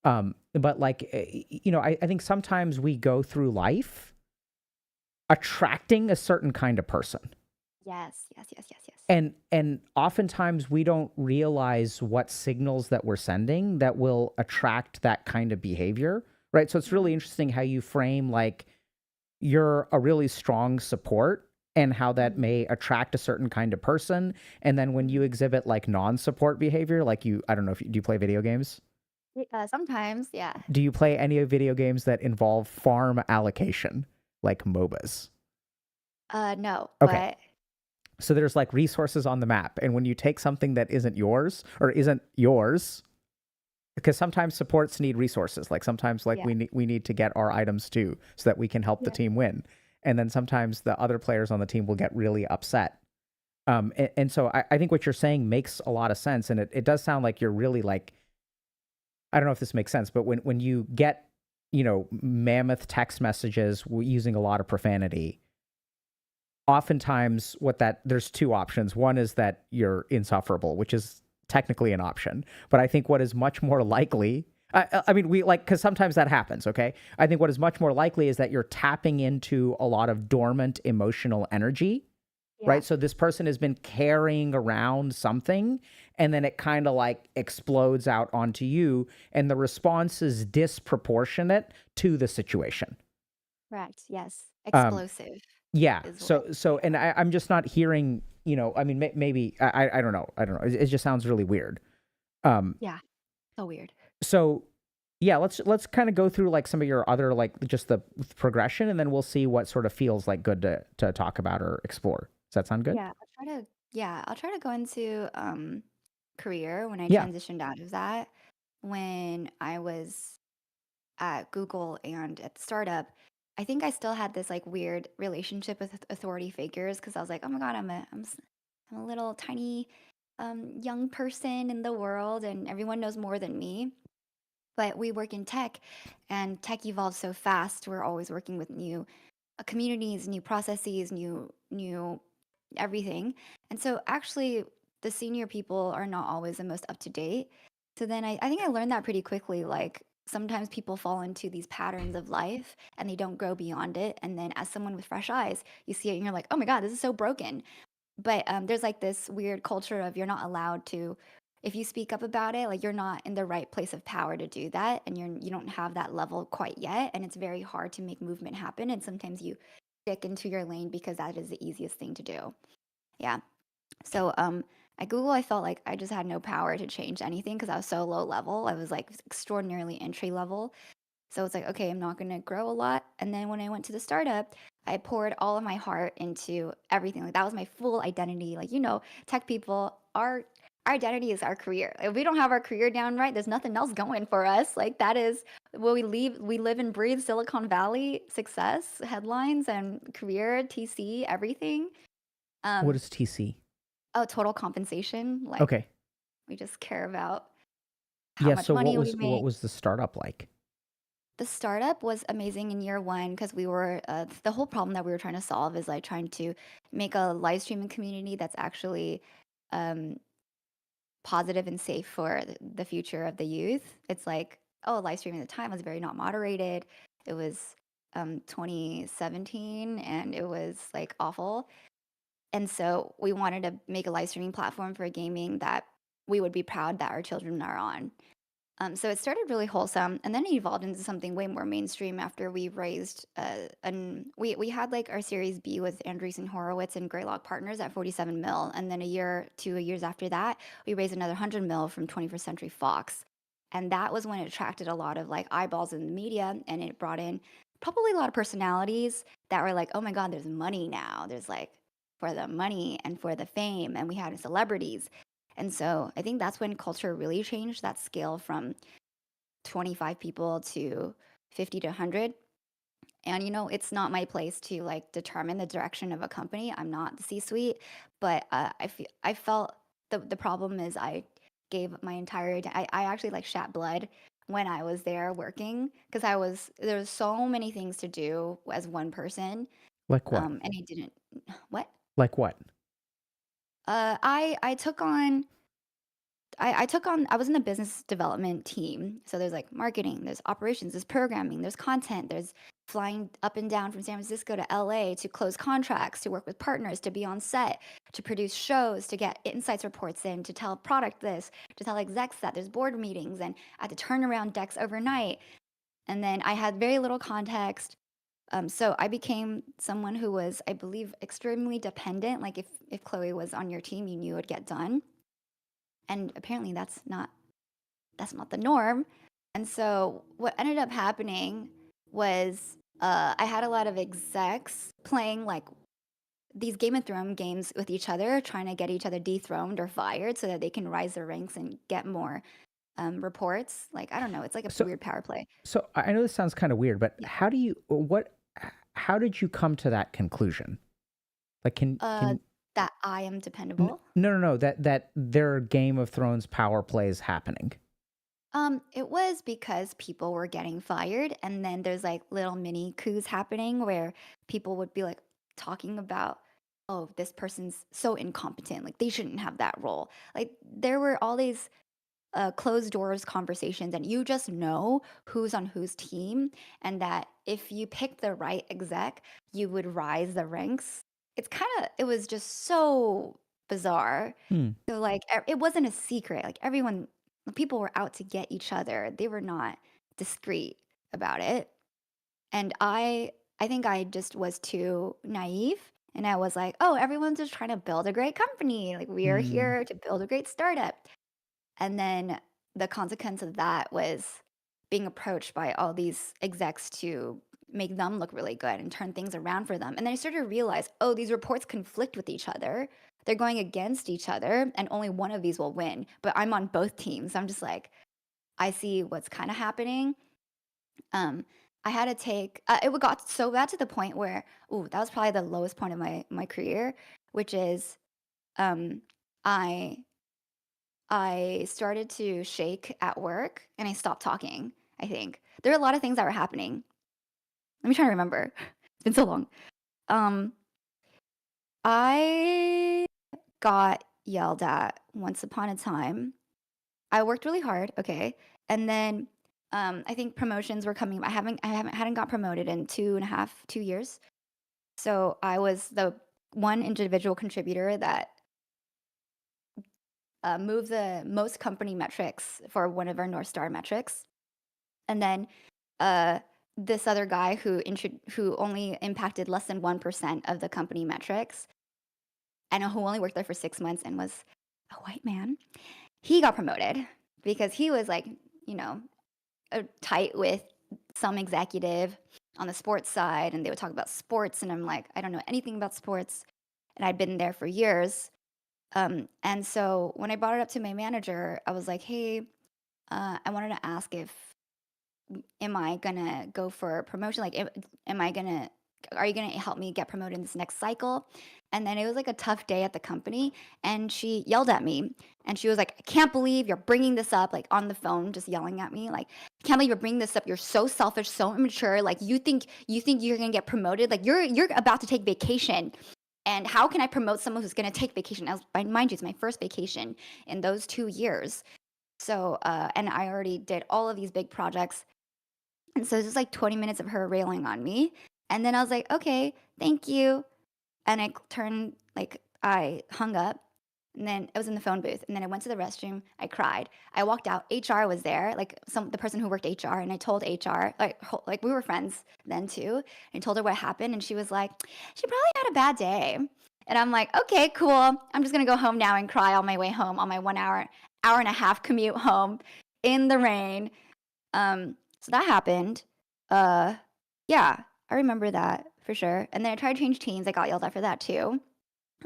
But like I think sometimes we go through life attracting a certain kind of person. yes, yes, yes, yes, yes. And oftentimes we don't realize what signals that we're sending that will attract that kind of behavior, right? So it's really interesting how you frame like you're a really strong support and how that Mhm. may attract a certain kind of person. And then when you exhibit like non-support behavior, like I don't know if do you play video games? Sometimes, yeah. Do you play any of video games that involve farm allocation, like MOBAs? No, Okay. but So there's like resources on the map. And when you take something that isn't yours, because sometimes supports need resources. Like sometimes like yeah, we need to get our items too so that we can help the yeah, team win. And then sometimes the other players on the team will get really upset. And so I think what you're saying makes a lot of sense. And it does sound like you're really like, I don't know if this makes sense, but when you get, mammoth text messages using a lot of profanity, oftentimes there's two options. One is that you're insufferable, which is technically an option. But I think what is much more likely, I mean, because sometimes that happens, okay? I think what is much more likely is that you're tapping into a lot of dormant emotional energy, yeah, right? So this person has been carrying around something and then it kind of like explodes out onto you and the response is disproportionate to the situation. Correct. Yes. Um, Explosive yeah. is what. So, and I'm just not hearing. I mean, maybe I don't know. I don't know. It just sounds really weird. Um, Yeah. So weird. so yeah, let's kind of go through like some of your other like just the progression, and then we'll see what sort of feels like good to talk about or explore. Does that sound good? Yeah. I'll try to go into career when I Yeah. transitioned out of that. When I was at Google and at the startup, I think I still had this like weird relationship with authority figures because I was like, oh my God, I'm a little tiny young person in the world and everyone knows more than me. But we work in tech and tech evolves so fast. We're always working with new communities, new processes, new everything. And so actually the senior people are not always the most up to date. So then I think I learned that pretty quickly. Like sometimes people fall into these patterns of life and they don't grow beyond it. And then as someone with fresh eyes, you see it and you're like, oh my God, this is so broken. But there's like this weird culture of you're not allowed to, if you speak up about it, like you're not in the right place of power to do that, and you don't have that level quite yet, and it's very hard to make movement happen. And sometimes you stick into your lane because that is the easiest thing to do. Yeah. So at Google, I felt like I just had no power to change anything because I was so low level. I was like extraordinarily entry level. So it's like, okay, I'm not going to grow a lot. And then when I went to the startup, I poured all of my heart into everything. Like that was my full identity. Like, tech people, our identity is our career. If we don't have our career down right, there's nothing else going for us. Like that is what we live and breathe Silicon Valley success, headlines and career, TC, everything. What Um, is TC? oh, total compensation. Like Okay. we just care about how Yeah. much So money we what make. was the startup like? The startup was amazing in year one because we were the whole problem that we were trying to solve is like trying to make a live streaming community that's actually um, positive and safe for the future of the youth. It's like, oh, live streaming at the time was very not moderated. It was 2017 and it was like awful. And so we wanted to make a live streaming platform for gaming that we would be proud that our children are on. So it started really wholesome, and then it evolved into something way more mainstream after we raised, and we had like our Series B with Andreessen Horowitz and Greylock Partners at 47 mil, and then 2 years after that, we raised another 100 mil from 21st Century Fox, and that was when it attracted a lot of like eyeballs in the media, and it brought in probably a lot of personalities that were like, oh my God, there's money now. There's like for the money and for the fame, and we had celebrities. And so I think that's when culture really changed that scale from 25 people to 50 to 100. And it's not my place to like determine the direction of a company. I'm not the C-suite, but I felt the problem is I gave my entire I actually like shat blood when I was there working because there was so many things to do as one person. Like what? And I didn't what? Like what? I took on I was in the business development team. So there's like marketing, there's operations, there's programming, there's content, there's flying up and down from San Francisco to LA to close contracts, to work with partners, to be on set, to produce shows, to get insights reports in, to tell product this, to tell execs that there's board meetings, and I had to turn around decks overnight. And then I had very little context. So I became someone who was, I believe, extremely dependent. Like if Chloe was on your team, you knew it would get done. And apparently that's not the norm. And so what ended up happening was I had a lot of execs playing like these Game of Thrones games with each other, trying to get each other dethroned or fired so that they can rise their ranks and get more reports. Like, I don't know, it's like a So weird power play. so I know this sounds kind of weird, but Yeah. how did you come to that conclusion? Like Uh, can that I am dependable. no, that there are Game of Thrones power plays happening. It was because people were getting fired, and then there's like little mini coups happening where people would be like talking about, oh, this person's so incompetent, like they shouldn't have that role. Like there were all these closed doors conversations, and you just know who's on whose team, and that if you picked the right exec, you would rise the ranks. It was just so bizarre. Hmm. So like it wasn't a secret. Like people were out to get each other. They were not discreet about it. And I I think I just was too naive. And I was like, oh, everyone's just trying to build a great company. Like, we are here to build a great startup. And then the consequence of that was being approached by all these execs to make them look really good and turn things around for them. And then I started to realize, oh, these reports conflict with each other. They're going against each other, and only one of these will win. But I'm on both teams. I'm just like, I see what's kind of happening. I had to take it got so bad to the point where, that was probably the lowest point of my career, which is I I started to shake at work and I stopped talking. I think there are a lot of things that were happening. Let me try to remember. It's been so long. Um, I got yelled at once upon a time. I worked really hard, okay, and then I think promotions were coming. I hadn't got promoted in 2 years. So I was the one individual contributor that moved the most company metrics for one of our North Star metrics. And then this other guy who only impacted less than 1% of the company metrics, and who only worked there for 6 months and was a white man, he got promoted because he was like, you know, tight with some executive on the sports side, and they would talk about sports, and I'm like, I don't know anything about sports, and I'd been there for years. And so when I brought it up to my manager, I was like, hey, I wanted to ask if am I gonna go for a promotion? Like, are you gonna help me get promoted in this next cycle? And then it was like a tough day at the company, and she yelled at me, and she was like, I can't believe you're bringing this up, like on the phone, just yelling at me, like, I can't believe you're bringing this up. You're so selfish, so immature. Like, you think you're gonna get promoted? Like, you're about to take vacation. And how can I promote someone who's going to take vacation? Mind you, it's my first vacation in those 2 years. So, and I already did all of these big projects. And so it's just like 20 minutes of her railing on me. And then I was like, okay, thank you. And I hung up. And then I was in the phone booth. And then I went to the restroom. I cried. I walked out. HR was there, like the person who worked HR. And I told HR, like we were friends then too. And I told her what happened. And she was like, she probably had a bad day. And I'm like, okay, cool. I'm just going to go home now and cry on my way home on my 1 hour and a half commute home in the rain. So that happened. Yeah, I remember that for sure. And then I tried to change teams. I got yelled at for that too.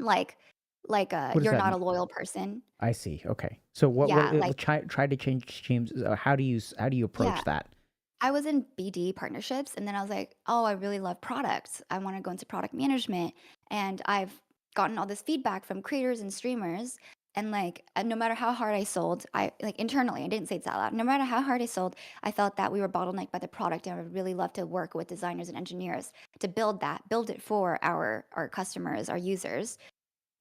Like What does you're that not a mean? loyal person. I see. Okay. So Yeah, like try to change teams. How do you approach yeah. that? I was in BD partnerships, and then I was like, oh, I really love products. I want to go into product management. And I've gotten all this feedback from creators and streamers. And like, no matter how hard I sold, I like internally, I didn't say it out loud. No matter how hard I sold, I felt that we were bottlenecked by the product, and I would really love to work with designers and engineers to build it for our customers, our users.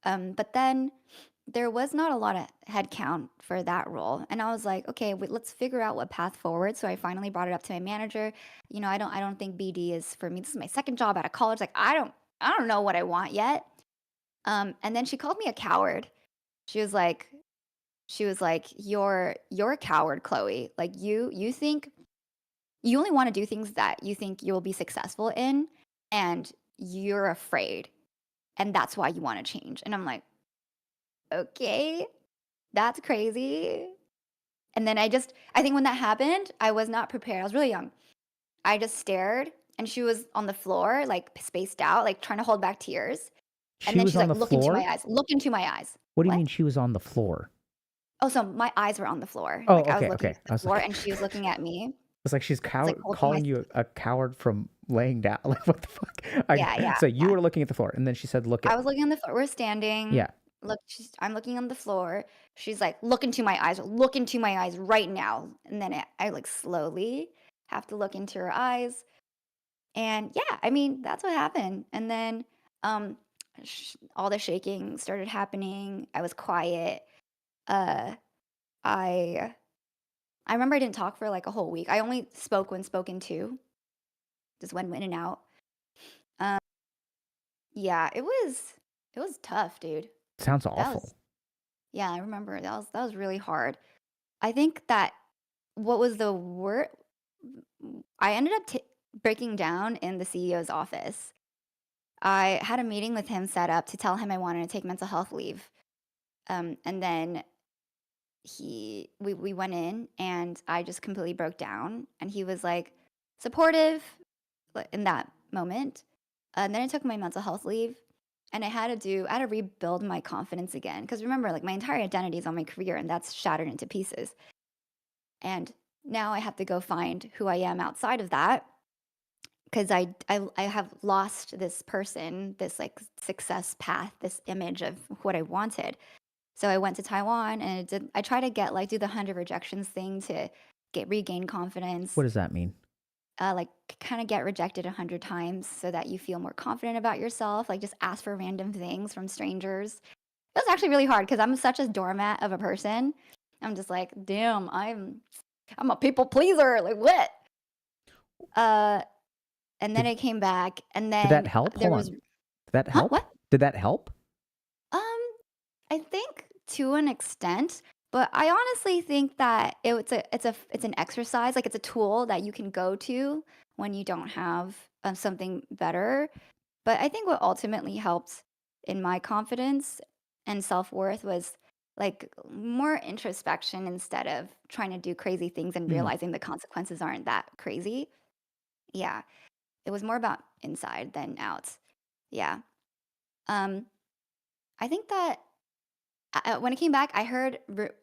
But then there was not a lot of headcount for that role, and I was like, okay, let's figure out what path forward. So I finally brought it up to my manager. I don't think BD is for me. This is my second job out of college. Like, I don't know what I want yet. And then she called me a coward. She was like, you're a coward, Chloe. Like, you think you only want to do things that you think you'll be successful in, and you're afraid, and that's why you want to change. And I'm like, okay, that's crazy. And then I think when that happened, I was not prepared. I was really young. I just stared, and she was on the floor, like spaced out, like trying to hold back tears. And She then was she's on like, the look into my floor? eyes, look into my eyes. What do you What? mean she was on the floor? Oh, so my eyes were on the floor. Oh, Like, I was okay, looking okay. at the floor, and she was looking at me. It's like she's It's like holding my calling you a coward from laying down. Like, what the fuck? yeah, So you yeah. were looking at the floor, and then she said, "Look I at." was looking on the floor. We're standing. Yeah. I'm looking on the floor. She's like, look into my eyes. Look into my eyes right now. And then I like slowly have to look into her eyes. And yeah, I mean, that's what happened. And then um, all the shaking started happening. I was quiet. Uh, I I remember I didn't talk for like a whole week. I only spoke when spoken to, just went in and out. Um, yeah, it was tough, dude. Sounds That awful. was Yeah, I remember that was really hard. I think that what was the word I ended up breaking down in the CEO's office. I had a meeting with him set up to tell him I wanted to take mental health leave. And then we went in and I just completely broke down and he was like supportive in that moment. And then I took my mental health leave and I had to rebuild my confidence again. Because remember, like my entire identity is on my career and that's shattered into pieces. And now I have to go find who I am outside of that because I have lost this person, this like success path, this image of what I wanted. So I went to Taiwan and I tried to do the 100 rejections thing to regain confidence. What does that mean? Like kind of get rejected 100 times so that you feel more confident about yourself. Like just ask for random things from strangers. It was actually really hard because I'm such a doormat of a person. I'm just like, damn, I'm a people pleaser. Like what? And then I came back, and Did then that help? there Hold was on. Did that help? What? Did that help? I think to an extent, but I honestly think that it's an exercise, like it's a tool that you can go to when you don't have something better. But I think what ultimately helped in my confidence and self-worth was like more introspection instead of trying to do crazy things and Mhm. realizing the consequences aren't that crazy. Yeah. It was more about inside than out. Yeah. Um, I think that when I came back, I heard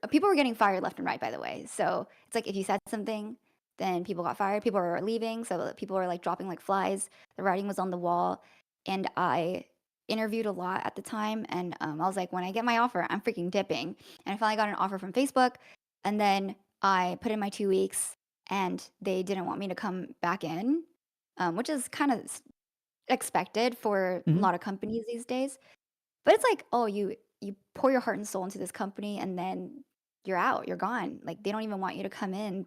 people were getting fired left and right, by the way. So it's like if you said something, then people got fired. People were leaving. So people were like dropping like flies. The writing was on the wall. And I interviewed a lot at the time. And I was like, when I get my offer, I'm freaking dipping. And I finally got an offer from Facebook. And then I put in my 2 weeks and they didn't want me to come back in, which is kind of expected for a Mhm. lot of companies these days. But it's like, oh, you pour your heart and soul into this company and then you're out, you're gone. Like they don't even want you to come in.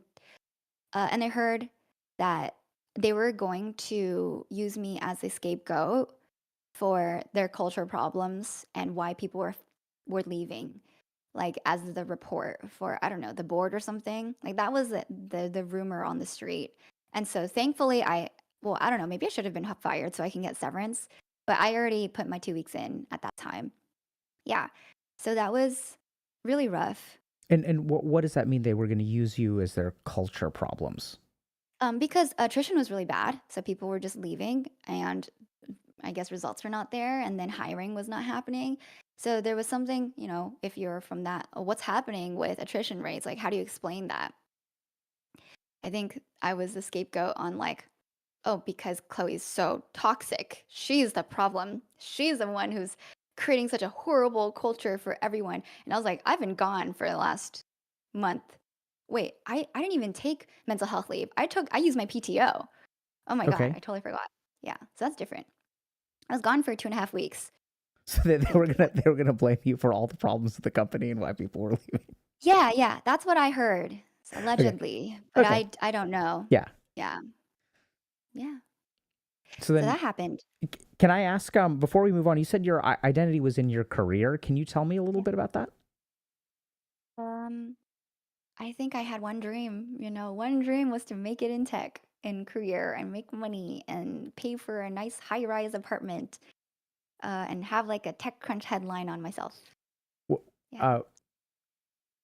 And I heard that they were going to use me as a scapegoat for their culture problems and why people were leaving, like as the report for I don't know the board or something. Like that was the rumor on the street. And so thankfully I don't know, maybe I should have been fired so I can get severance, but I already put my 2 weeks in at that time. Yeah. So that was really rough. And what does that mean? They were going to use you as their culture problems? Because attrition was really bad. So people were just leaving and I guess results were not there and then hiring was not happening. So there was something, if you're from that, what's happening with attrition rates? Like, how do you explain that? I think I was the scapegoat on like, oh, because Chloe's so toxic. She's the problem. She's the one who's creating such a horrible culture for everyone. And I was like, I've been gone for the last month. Wait, I didn't even take mental health leave. I used my PTO. Oh my God, I Okay. totally forgot. Yeah, so that's different. I was gone for 2.5 weeks. So they were gonna blame you for all the problems with the company and why people were leaving. Yeah, that's what I heard. So Okay. allegedly, but Okay. I don't know. Yeah. Yeah. So So then, that happened. can I ask? Before we move on, you said your identity was in your career. Can you tell me a little Yeah. bit about that? I think I had one dream. One dream was to make it in tech and career and make money and pay for a nice high-rise apartment and have like a TechCrunch headline on myself. Wh- Yeah. Uh,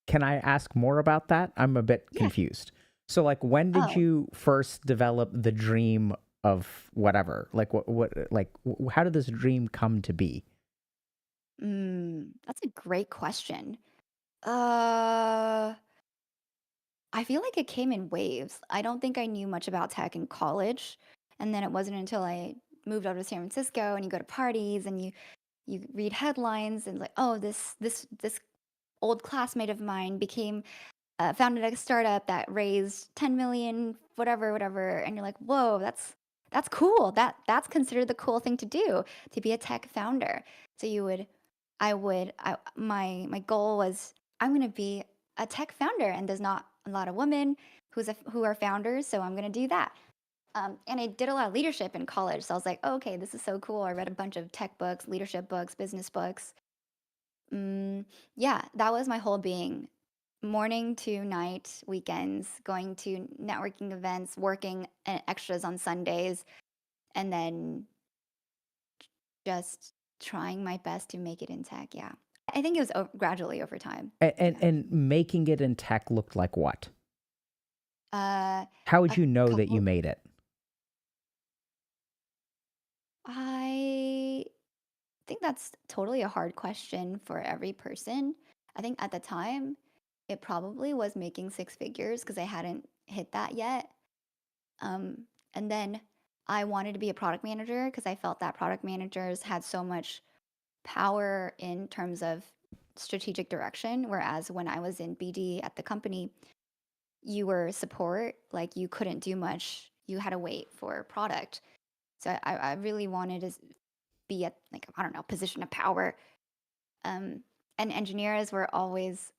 can I ask more about that? I'm a bit Yeah. confused. So, like, when did Oh. you first develop the dream of whatever? Like, how did this dream come to be? That's a great question. Uh, I feel like it came in waves. I don't think I knew much about tech in college, and then it wasn't until I moved out to San Francisco and you go to parties and you read headlines and like, oh, this old classmate of mine became founded a startup that raised 10 million, whatever, and you're like, whoa, that's cool. That's considered the cool thing to do, to be a tech founder. So my goal was I'm going to be a tech founder, and there's not a lot of women who are founders, so I'm going to do that. And I did a lot of leadership in college, so I was like, oh, okay, this is so cool. I read a bunch of tech books, leadership books, business books. Yeah, that was my whole being. morning to night, weekends, going to networking events, working extras on Sundays, and then just trying my best to make it in tech. Yeah. I think it was gradually over time. And making it in tech looked like what? Uh, How would a you know that you couple, made it? I think that's totally a hard question for every person. I think at the time, it probably was making six figures because I hadn't hit that yet. And then I wanted to be a product manager because I felt that product managers had so much power in terms of strategic direction. Whereas when I was in BD at the company, you were support, like you couldn't do much. You had to wait for product. So I really wanted to be at like, I don't know, position of power. And engineers were always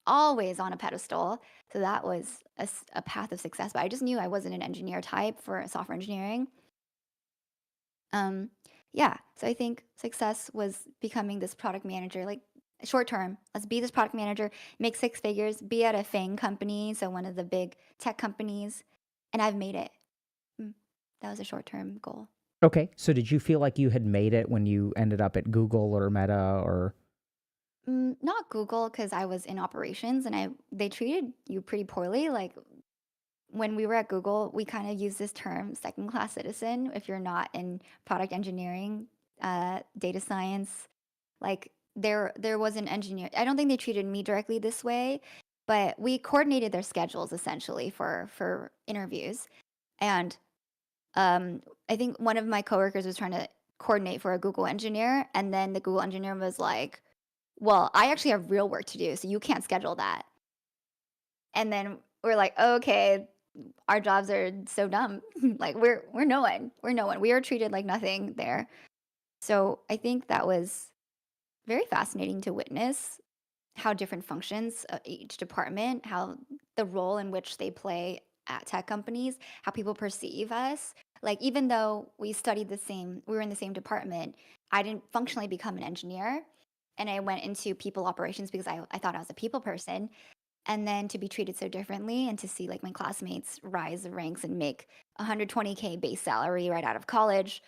on a pedestal. So that was a path of success. But I just knew I wasn't an engineer type for software engineering. Um, yeah. So I think success was becoming this product manager, like short term. Let's be this product manager, make six figures, be at a FANG company, so one of the big tech companies, and I've made it. That was a short term goal. Okay, so did you feel like you had made it when you ended up at Google or Meta or? Not Google because I was in operations and they treated you pretty poorly. Like when we were at Google, we kind of use this term second class citizen if you're not in product engineering, data science. Like there was an engineer. I don't think they treated me directly this way, but we coordinated their schedules essentially for interviews. And I think one of my coworkers was trying to coordinate for a Google engineer, and then the Google engineer was like, "Well, I actually have real work to do, so you can't schedule that." And then we're like, "Okay, our jobs are so dumb. Like we're no one. We're no one. We are treated like nothing there." So I think that was very fascinating to witness how different functions each department, how the role in which they play at tech companies, how people perceive us. Like even though we studied the same, we were in the same department, I didn't functionally become an engineer. And I went into people operations because I thought I was a people person. And then to be treated so differently and to see like my classmates rise the ranks and make 120K base salary right out of college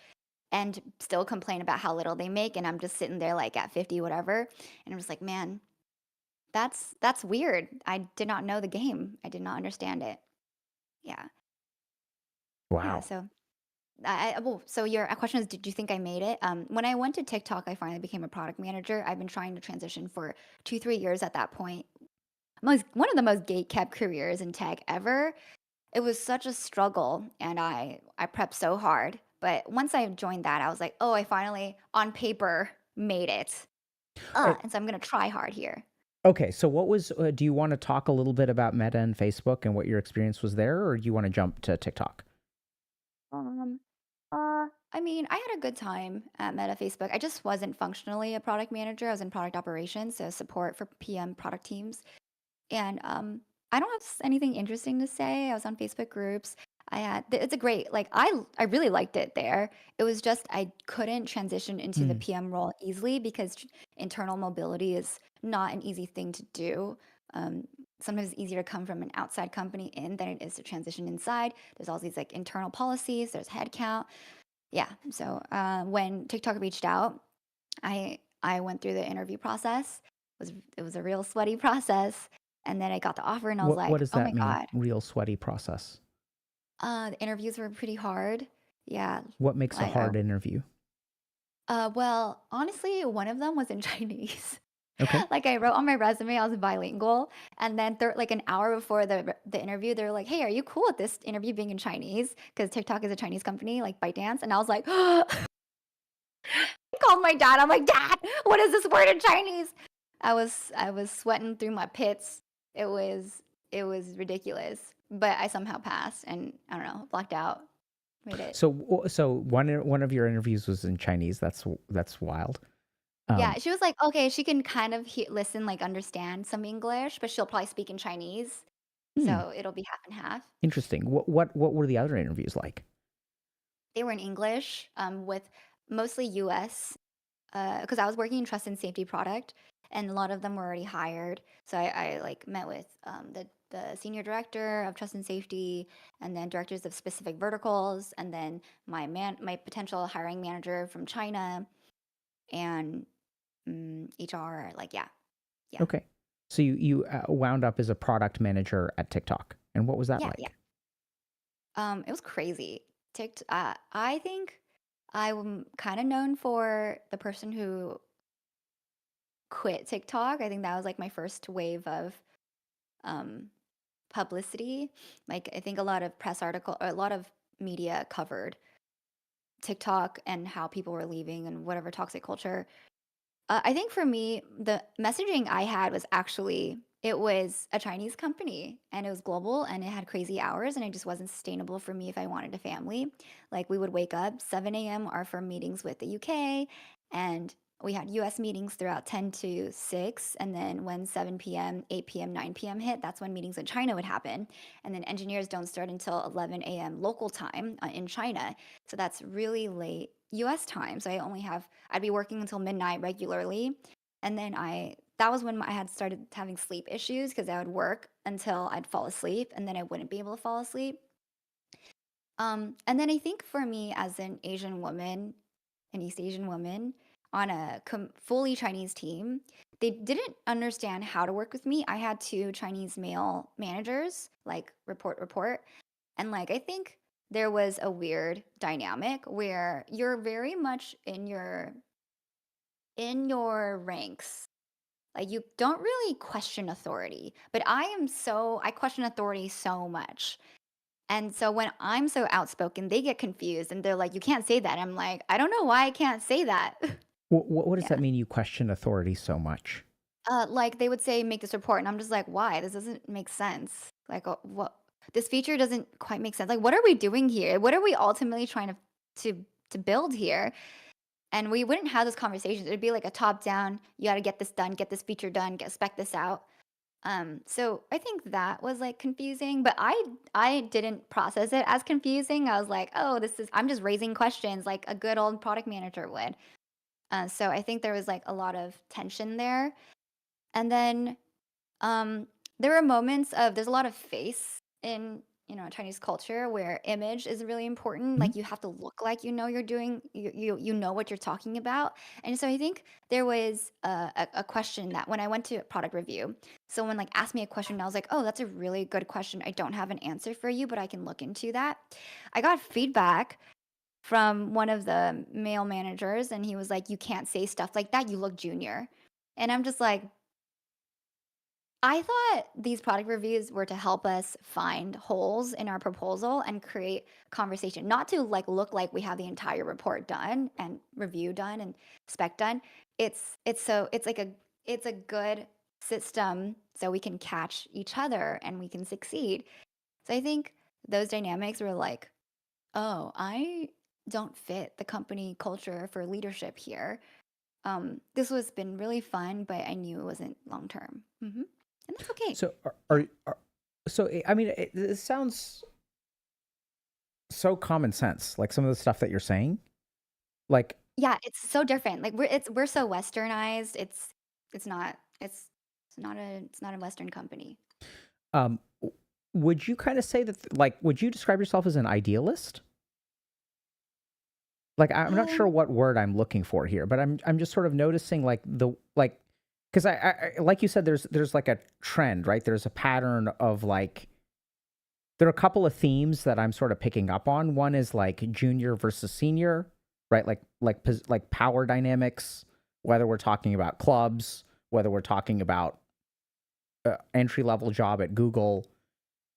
and still complain about how little they make. And I'm just sitting there like at 50, whatever. And I'm just like, man, that's weird. I did not know the game. I did not understand it. Yeah. Yeah. Wow. So so your question is, did you think I made it? When I went to TikTok, I finally became a product manager. I've been trying to transition for 2-3 years at that point. One of the most gate-kept careers in tech ever. It was such a struggle, and I prepped so hard. But once I joined that, I was like, oh, I finally, on paper, made it. And so I'm gonna try hard here. Okay, so what was, do you want to talk a little bit about Meta and Facebook and what your experience was there, or do you want to jump to TikTok? I mean, I had a good time at Meta Facebook. I just wasn't functionally a product manager. I was in product operations, so support for PM product teams. And I don't have anything interesting to say. I was on Facebook groups. It's a great, like, I really liked it there. It was just I couldn't transition into the PM role easily because internal mobility is not an easy thing to do. Sometimes it's easier to come from an outside company in than it is to transition inside. There's all these like internal policies, there's headcount. Yeah. So when TikTok reached out, I went through the interview process. It was a real sweaty process. And then I got the offer and I was What like, does oh that my mean? God. Real sweaty process. The interviews were pretty hard. Yeah. What makes a hard interview? Well, honestly, one of them was in Chinese. Okay. Like I wrote on my resume, I was bilingual, and then like an hour before the interview, they were like, "Hey, are you cool with this interview being in Chinese? Because TikTok is a Chinese company, like ByteDance." And I was like, I called my dad. I'm like, "Dad, what is this word in Chinese?" I was sweating through my pits. It was ridiculous, but I somehow passed, and I don't know, blocked out. Made it. So one of your interviews was in Chinese. That's wild. Yeah, she was like, okay, she can kind of listen, like understand some English, but she'll probably speak in Chinese. So it'll be half and half. Interesting. What were the other interviews like? They were in English, with mostly US, because I was working in trust and safety product. and a lot of them were already hired. So I like met with the senior director of trust and safety, and then directors of specific verticals, and then my potential hiring manager from China, and HR. Like yeah, Okay. So you wound up as a product manager at TikTok. And what was that yeah, like? yeah. It was crazy. I think I'm kind of known for the person who quit TikTok. I think that was like my first wave of um, publicity. Like I think a lot of press article or a lot of media covered TikTok and how people were leaving and whatever toxic culture. I think for me, the messaging I had was actually it was a Chinese company and it was global and it had crazy hours and it just wasn't sustainable for me if I wanted a family. Like we would wake up 7 a.m. our firm meetings with the UK, and we had US meetings throughout 10 to 6, and then when 7 p.m., 8 p.m., 9 p.m. hit, that's when meetings with China would happen. And then engineers don't start until 11 a.m. local time in China. So that's really late US time. So I'd be working until midnight regularly. And then that was when I had started having sleep issues because I would work until I'd fall asleep and then I wouldn't be able to fall asleep. And then I think for me as an Asian woman, an East Asian woman on a fully Chinese team, they didn't understand how to work with me. I had two Chinese male managers, like report. And like, I think there was a weird dynamic where you're very much in your ranks. Like you don't really question authority, but I question authority so much. And so when I'm so outspoken, they get confused and they're like, you can't say that. I'm like, I don't know why I can't say that. What does Yeah. that mean you question authority so much? Like they would say, make this report. And I'm just like, why? This doesn't make sense. Like, what? This feature doesn't quite make sense. Like, what are we doing here? What are we ultimately trying to build here? And we wouldn't have those conversations. It'd be like a top down, you got to get this done, get this feature done, spec this out. So I think that was like confusing, but I didn't process it as confusing. I was like, oh, I'm just raising questions like a good old product manager would. So I think there was like a lot of tension there. And then um, there were moments of there's a lot of face in Chinese culture where image is really important. Mhm. Like you have to look like you know what you're talking about. And so I think there was a question that when I went to product review, someone like asked me a question and I was like, oh, that's a really good question. I don't have an answer for you, but I can look into that. I got feedback from one of the male managers and he was like, you can't say stuff like that. You look junior. And I'm just like, I thought these product reviews were to help us find holes in our proposal and create conversation, not to like look like we have the entire report done and review done and spec done. It's a good system so we can catch each other and we can succeed. So I think those dynamics were like, oh, I don't fit the company culture for leadership here. This was been really fun, but I knew it wasn't long term. And that's okay. So Yeah. I mean, it sounds so common sense, like some of the stuff that you're saying. Like, Yeah, it's so different. Like we're so westernized. It's not a Western company. um, would you kind of say that, like, would you describe yourself as an idealist? Like, I'm not sure Um, what word I'm looking for here, but I'm just sort of noticing because I like you said, there's like a trend, right? There's a pattern of like there are a couple of themes that I'm sort of picking up on. One is like junior versus senior, right? Like power dynamics, whether we're talking about clubs, whether we're talking about entry level job at Google.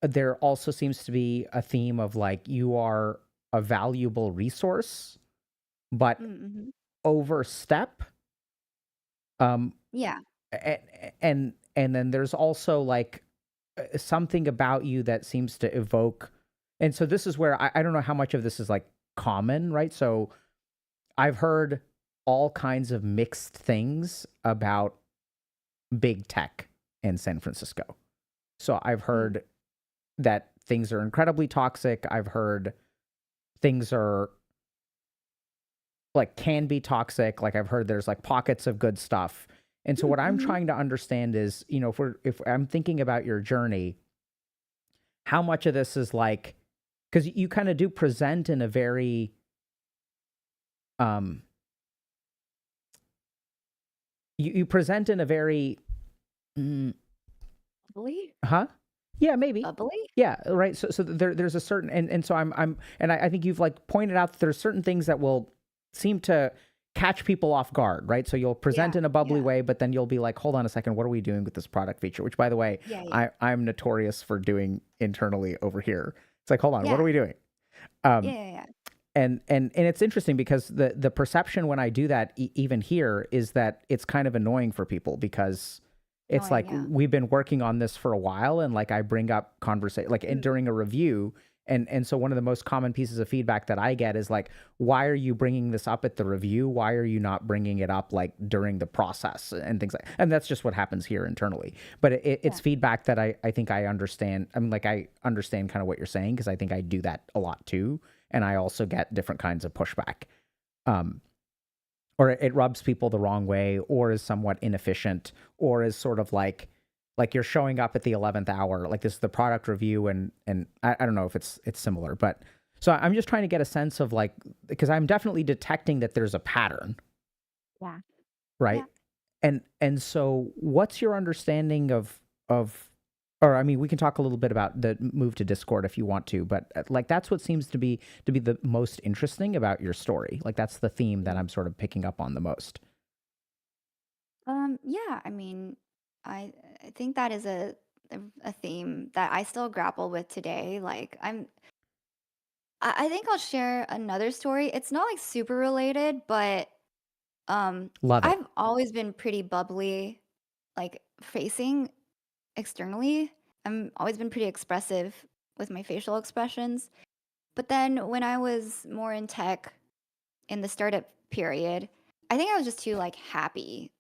There also seems to be a theme of like you are a valuable resource, but mm-hmm. overstep. Um, Yeah. and then there's also like something about you that seems to evoke. And so this is where I don't know how much of this is like common, right? So I've heard all kinds of mixed things about big tech in San Francisco. So I've Mm. heard that things are incredibly toxic. I've heard things are like can be toxic. Like I've heard there's like pockets of good stuff. And so what I'm Mm-hmm. trying to understand is, if I'm thinking about your journey, how much of this is like, because you kind of do present in a very, um, you present in a very, mm, Bubbly? huh? Yeah, maybe. Bubbly? Yeah, right. So there's a certain, and so I think you've like pointed out that there's certain things that will seem to catch people off guard, right? So you'll present Yeah. in a bubbly Yeah. way, but then you'll be like, hold on a second, what are we doing with this product feature? Which, by the way, Yeah. Yeah. I'm notorious for doing internally over here. It's like, hold on, what Yeah. are we doing? Yeah. Um, Yeah. and it's interesting because the perception when I do that, even here, is that it's kind of annoying for people because it's Annoying. like Yeah. we've been working on this for a while, and like I bring up conversation like during a review, and so one of the most common pieces of feedback that I get is like, why are you bringing this up at the review? Why are you not bringing it up like during the process and things like? And that's just what happens here internally. But it's feedback that I think I understand. I mean, like I understand kind of what you're saying because I think I do that a lot too, and I also get different kinds of pushback. Or it rubs people the wrong way, or is somewhat inefficient, or is sort of like you're showing up at the 11th hour, like this is the product review, and I don't know if it's similar, but so I'm just trying to get a sense of like, because I'm definitely detecting that there's a pattern, Yeah. right? Yeah. And so what's your understanding of or I mean, we can talk a little bit about the move to Discord if you want to, but like that's what seems to be the most interesting about your story. Like that's the theme that I'm sort of picking up on the most. Yeah, I mean, I think that is a theme that I still grapple with today. Like I think I'll share another story. It's not like super related, but Love it. I've always been pretty bubbly, like facing externally. I'm always been pretty expressive with my facial expressions. But then when I was more in tech in the startup period, I think I was just too like happy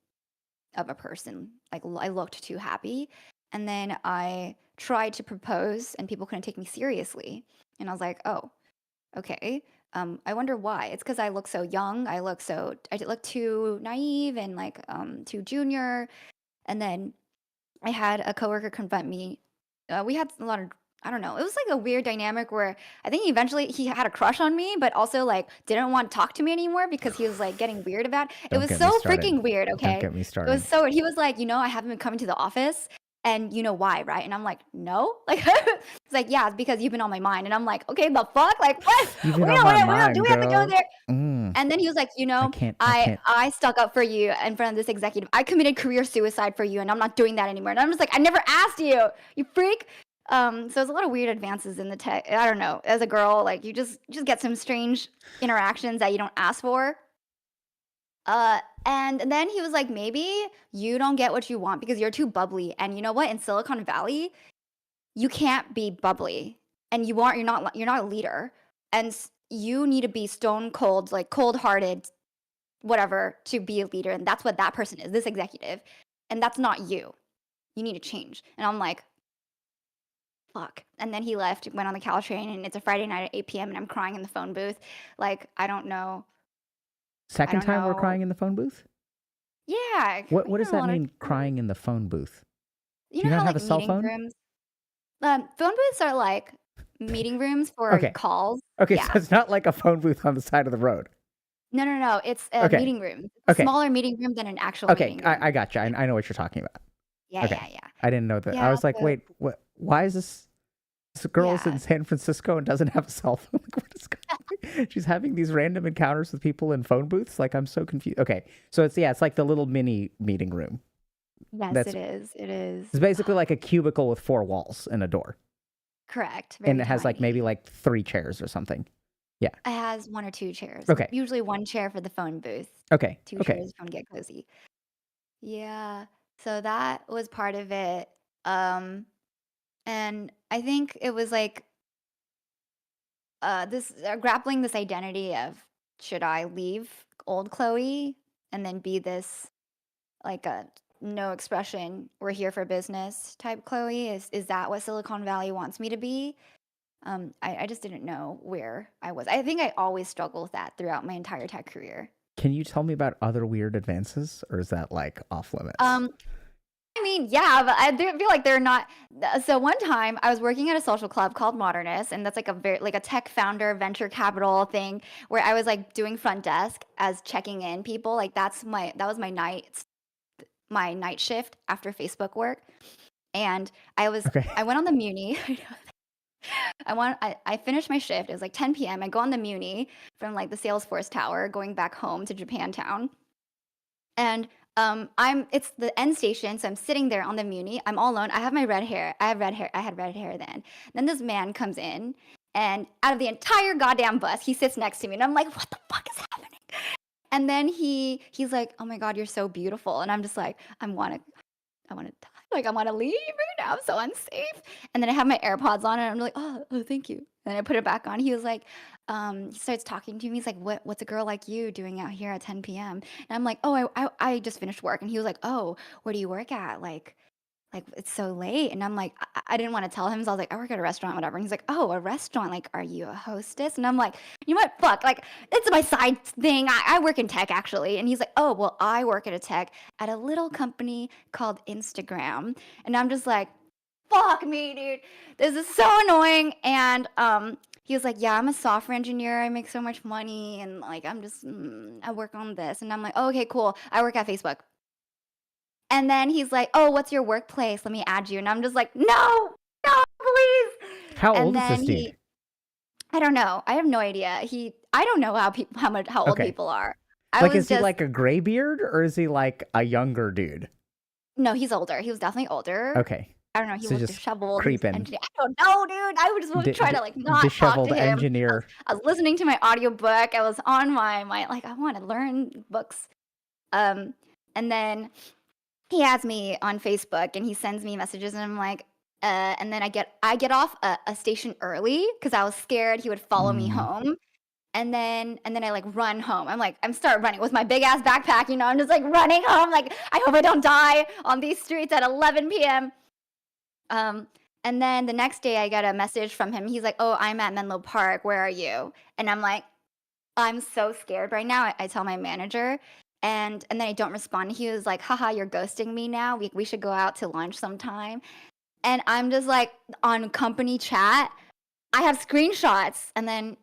of a person. Like I looked too happy. And then I tried to propose and people couldn't take me seriously. And I was like, oh, okay. I wonder why. It's because I look so young. I look too naive and like too junior. And then I had a coworker confront me. We had a lot of, I don't know. It was like a weird dynamic where I think eventually he had a crush on me, but also like didn't want to talk to me anymore because he was like getting weird about it. It Don't was get me so started. freaking weird. Don't Okay, get me it was started. so weird. He was like, I haven't been coming to the office, and you know why, right? And I'm like, no, like it's like, yeah, it's because you've been on my mind, and I'm like, okay, the fuck, like what? You've been on my mind, Do we have to go girl. there? Mm, And then he was like, I can't. I stuck up for you in front of this executive. I committed career suicide for you, and I'm not doing that anymore. And I'm just like, I never asked you, you freak. So there's a lot of weird advances in the tech. I don't know. As a girl, like you just get some strange interactions that you don't ask for. And then he was like, maybe you don't get what you want because you're too bubbly. And you know what? In Silicon Valley, you can't be bubbly, and you're not a leader, and you need to be stone cold, like cold hearted, whatever, to be a leader. And that's what that person is, this executive, and that's not you. You need to change. And I'm like, fuck. And then he left, went on the Caltrain, and it's a Friday night at 8 p.m. and I'm crying in the phone booth. Like I don't know. Second time we're crying in the phone booth? Yeah. What does that mean, crying in the phone booth? You Do you know not how have like a cell meeting phone? rooms. Phone booths are like meeting rooms for Okay. calls. Okay, Yeah. so it's not like a phone booth on the side of the road. No. It's a Okay. meeting room. It's a Okay. smaller meeting room than an actual Okay, meeting room. I got you. I know what you're talking about. Yeah, Okay. yeah. I didn't know that. I Yeah, was like, so wait, what? Why is this girl's yeah. in San Francisco and doesn't have a cell phone? Like, what is going on? She's having these random encounters with people in phone booths. Like, I'm so confused. Okay, so it's like the little mini meeting room. Yes, it is. It is. It's basically like a cubicle with 4 walls and a door, Correct. Very and it has like tiny. maybe like 3 chairs or something. Yeah. It has 1 or 2 chairs. Okay. Usually 1 chair for the phone booth. Okay. 2 Okay. chairs if you want to get cozy. Yeah. So that was part of it. Um, and I think it was like this grappling this identity of should I leave old Chloe and then be this like a no expression, we're here for business type Chloe? Is that what Silicon Valley wants me to be? I just didn't know where I was. I think I always struggle with that throughout my entire tech career. Can you tell me about other weird advances, or is that like off limits? I mean, yeah, but I do feel like they're not. So one time I was working at a social club called Modernist, and that's like a very like a tech founder venture capital thing where I was like doing front desk as checking in people. Like that was my night shift after Facebook work, and Okay. I went on the Muni. I finished my shift. It was like 10 p.m. I go on the Muni from like the Salesforce Tower going back home to Japantown. And it's the end station, so I'm sitting there on the Muni. I'm all alone. I have my red hair. I have red hair. I had red hair then. Then this man comes in, and out of the entire goddamn bus, he sits next to me, and I'm like, what the fuck is happening? And then he's like, oh my god, you're so beautiful, and I'm just like, I want to die. Like I want to leave right now. I'm so unsafe. And then I have my AirPods on, and I'm like, oh, thank you. And then I put it back on. He was like, he starts talking to me. He's like, what's a girl like you doing out here at 10 p.m.? And I'm like, oh, I just finished work. And he was like, oh, where do you work at? Like it's so late. And I'm like, I didn't want to tell him. So I was like, I work at a restaurant, whatever. And he's like, oh, a restaurant. Like, are you a hostess? And I'm like, you know what? Fuck. Like, it's my side thing. I work in tech actually. And he's like, oh, well, I work at a tech at a little company called Instagram. And I'm just like, fuck me, dude. This is so annoying. And he was like, yeah, I'm a software engineer. I make so much money. And like, I'm just, I work on this. And I'm like, oh, okay, cool. I work at Facebook. And then he's like, oh, what's your workplace? Let me add you. And I'm just like, no, please. How And old is then this dude? I don't know. I have no idea. I don't know how old Okay. people are. I Like, was is he just, like a gray beard, or is he like a younger dude? no, he's older. He was definitely older. Okay. I don't know. He So looked just disheveled. creeping. I don't know, dude. I would just want to try to like not talk disheveled to him. engineer. I was listening to my audiobook. I was on my like I want to learn books. And then he adds me on Facebook and he sends me messages and I'm like, and then I get off a station early because I was scared he would follow me home. And then I like run home. I'm start running with my big ass backpack, you know, I'm just like running home. Like, I hope I don't die on these streets at 11 p.m. And then the next day I get a message from him. He's like, oh, I'm at Menlo Park. Where are you? And I'm like, I'm so scared right now. I tell my manager and then I don't respond. He was like, haha, you're ghosting me now. We should go out to lunch sometime. And I'm just like on company chat. I have screenshots. And then,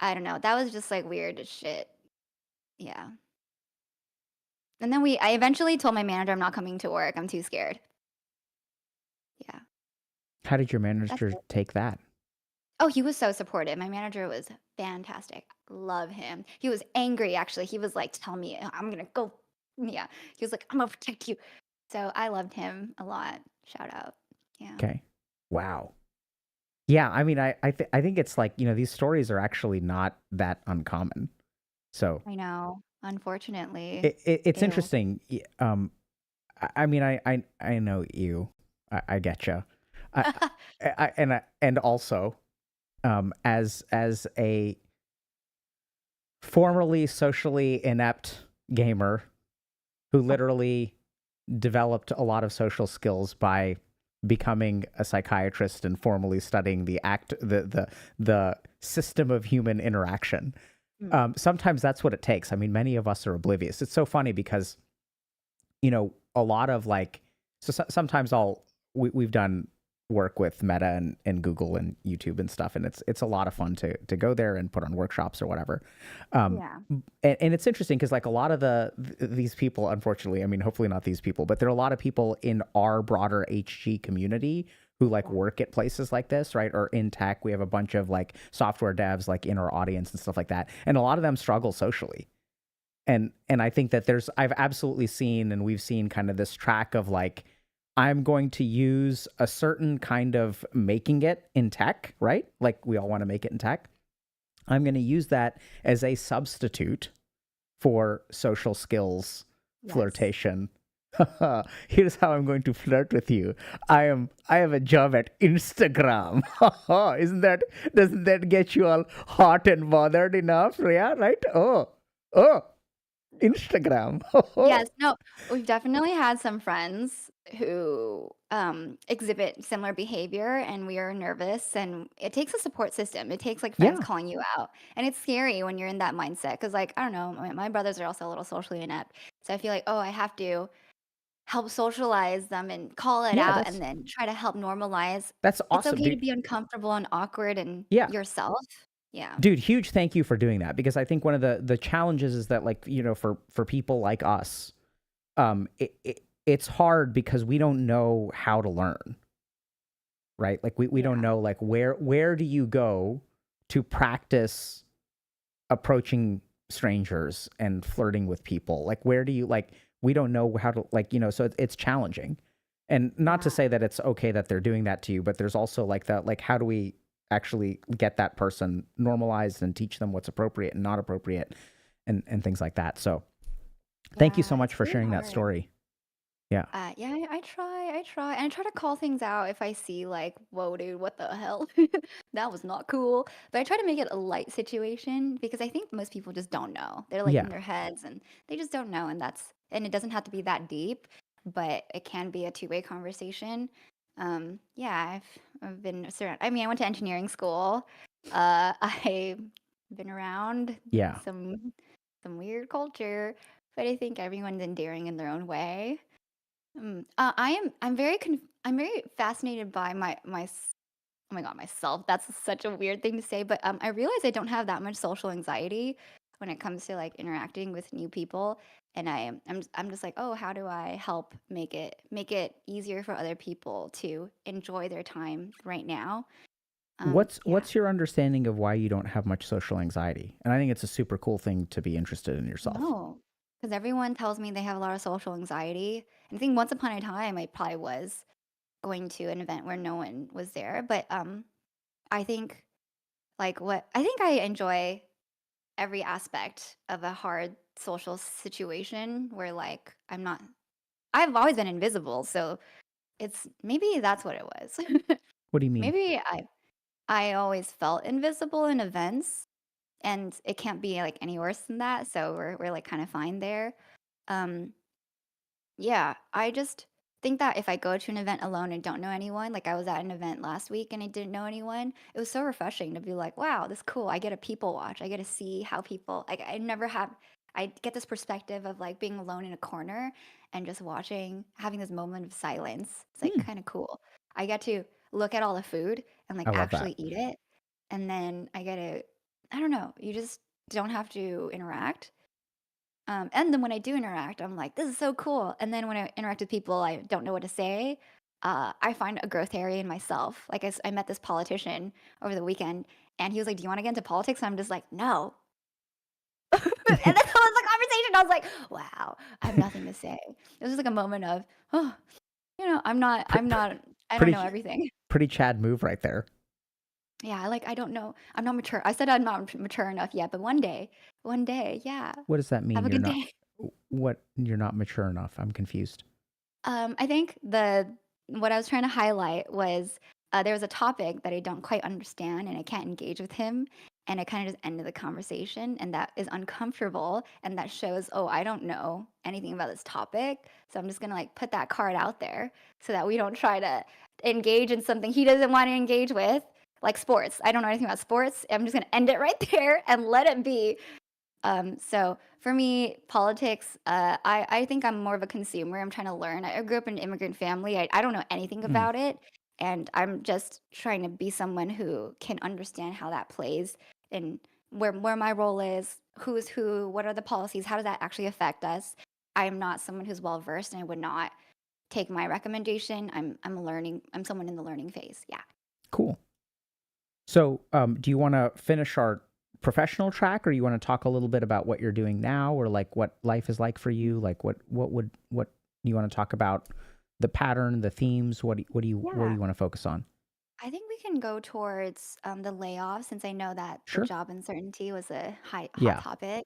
I don't know. That was just like weird as shit. Yeah. And then I eventually told my manager I'm not coming to work. I'm too scared. Yeah. How did your That's manager it. take that? Oh, he was so supportive. My manager was fantastic. Love him. He was angry, actually. He was like, tell me, I'm going to go. Yeah. He was like, I'm going to protect you. So I loved him a lot. Shout out. Yeah. Okay. Wow. Yeah, I mean, I think it's like, you know, these stories are actually not that uncommon. So I know. Unfortunately. it's Ew. interesting. I mean, I know you. I get you. And also, as a formerly socially inept gamer who literally developed a lot of social skills by becoming a psychiatrist and formally studying the system of human interaction. Sometimes that's what it takes. I mean, many of us are oblivious. It's so funny because, you know, a lot of like, sometimes we've done work with Meta and Google and YouTube and stuff, and it's a lot of fun to go there and put on workshops or whatever. Yeah. And it's interesting because like a lot of these people, unfortunately, I mean, hopefully not these people, but there are a lot of people in our broader HG community who like work at places like this, right? Or in tech. We have a bunch of like software devs like in our audience and stuff like that, and a lot of them struggle socially. And I think that I've absolutely seen, and we've seen kind of this track of like, I'm going to use a certain kind of making it in tech, right? Like we all want to make it in tech. I'm going to use that as a substitute for social skills, flirtation. Here's how I'm going to flirt with you. I have a job at Instagram. Doesn't that get you all hot and bothered enough? Yeah, right? Oh, Instagram. Yes, no, we've definitely had some friends who exhibit similar behavior, and we are nervous, and it takes a support system. It takes like friends Yeah, calling you out, and it's scary when you're in that mindset because, like, I don't know, my brothers are also a little socially inept, so I feel like, oh, I have to help socialize them and call it yeah, out, and then try to help normalize. that's It's awesome, okay to dude. be uncomfortable and awkward and Yeah, yourself. Yeah. dude, huge thank you for doing that, because I think one of the challenges is that, like, for people like us, it's hard because we don't know how to learn, right? Like we don't Yeah. know, like, where do you go to practice approaching strangers and flirting with people? Like, where do you, like, we don't know how to, like, so it's challenging. And not to Yeah. say that it's okay that they're doing that to you, but there's also like that, like, how do we actually get that person normalized and teach them what's appropriate and not appropriate, and things like that. So thank you so Yeah, much it's for really sharing that hard. story. Yeah. Yeah, I try, and I try to call things out if I see like, whoa, dude, what the hell? That was not cool. But I try to make it a light situation because I think most people just don't know. They're like in Yeah. their heads and they just don't know, and it doesn't have to be that deep, but it can be a two-way conversation. Yeah, I've been surrounded. I mean, I went to engineering school. I've been around Yeah. some weird culture, but I think everyone's endearing in their own way. I'm very fascinated by oh my God, myself. That's such a weird thing to say, but I realize I don't have that much social anxiety when it comes to like interacting with new people, and I'm just like, oh, how do I help make it easier for other people to enjoy their time right now? Yeah. What's your understanding of why you don't have much social anxiety? And I think it's a super cool thing to be interested in yourself. No, because everyone tells me they have a lot of social anxiety, and I think once upon a time I probably was going to an event where no one was there. But I think I think I enjoy every aspect of a hard social situation where like I've always been invisible, so it's maybe that's what it was. What do you mean? Maybe I always felt invisible in events, and it can't be like any worse than that, so we're like kind of fine there. Um Yeah, I just think that if I go to an event alone and don't know anyone, like I was at an event last week and I didn't know anyone, it was so refreshing to be like, wow, this is cool. I get a people watch. I get to see how people, like, I get this perspective of like being alone in a corner and just watching, having this moment of silence. It's like Hmm, kind of cool. I get to look at all the food and like I love that. actually eat it. And then I don't know, you just don't have to interact. And then when I do interact, I'm like, this is so cool. And then when I interact with people, I don't know what to say. I find a growth area in myself. Like I met this politician over the weekend, and he was like, "Do you want to get into politics?" And I'm just like, "No." And then that was the conversation. I was like, "Wow, I have nothing to say." It was just like a moment of, oh, Pr- pr- I don't know pretty everything. pretty Chad move right there. Yeah, like I don't know. I'm not mature. I said I'm not mature enough yet, but one day, yeah. What does that Have mean? a good day. You're not mature enough? I'm confused. I think the what I was trying to highlight was there was a topic that I don't quite understand and I can't engage with him, and I kind of just ended the conversation, and that is uncomfortable, and that shows, oh, I don't know anything about this topic, so I'm just gonna like put that card out there so that we don't try to engage in something he doesn't want to engage with, like sports. I don't know anything about sports. I'm just gonna end it right there and let it be. So for me, politics, I think I'm more of a consumer. I'm trying to learn. I grew up in an immigrant family. I don't know anything Hmm. about it. And I'm just trying to be someone who can understand how that plays and where my role is, who is who, what are the policies, how does that actually affect us. I'm not someone who's well versed and I would not take my recommendation. I'm someone in the learning phase. Yeah. Cool. So, do you want to finish our professional track, or you want to talk a little bit about what you're doing now, or like what life is like for you? Like, what you want to talk about? The pattern, the themes. What do Yeah. you want to focus on? I think we can go towards the layoff since I know that the Sure. job uncertainty was a hot Yeah. topic.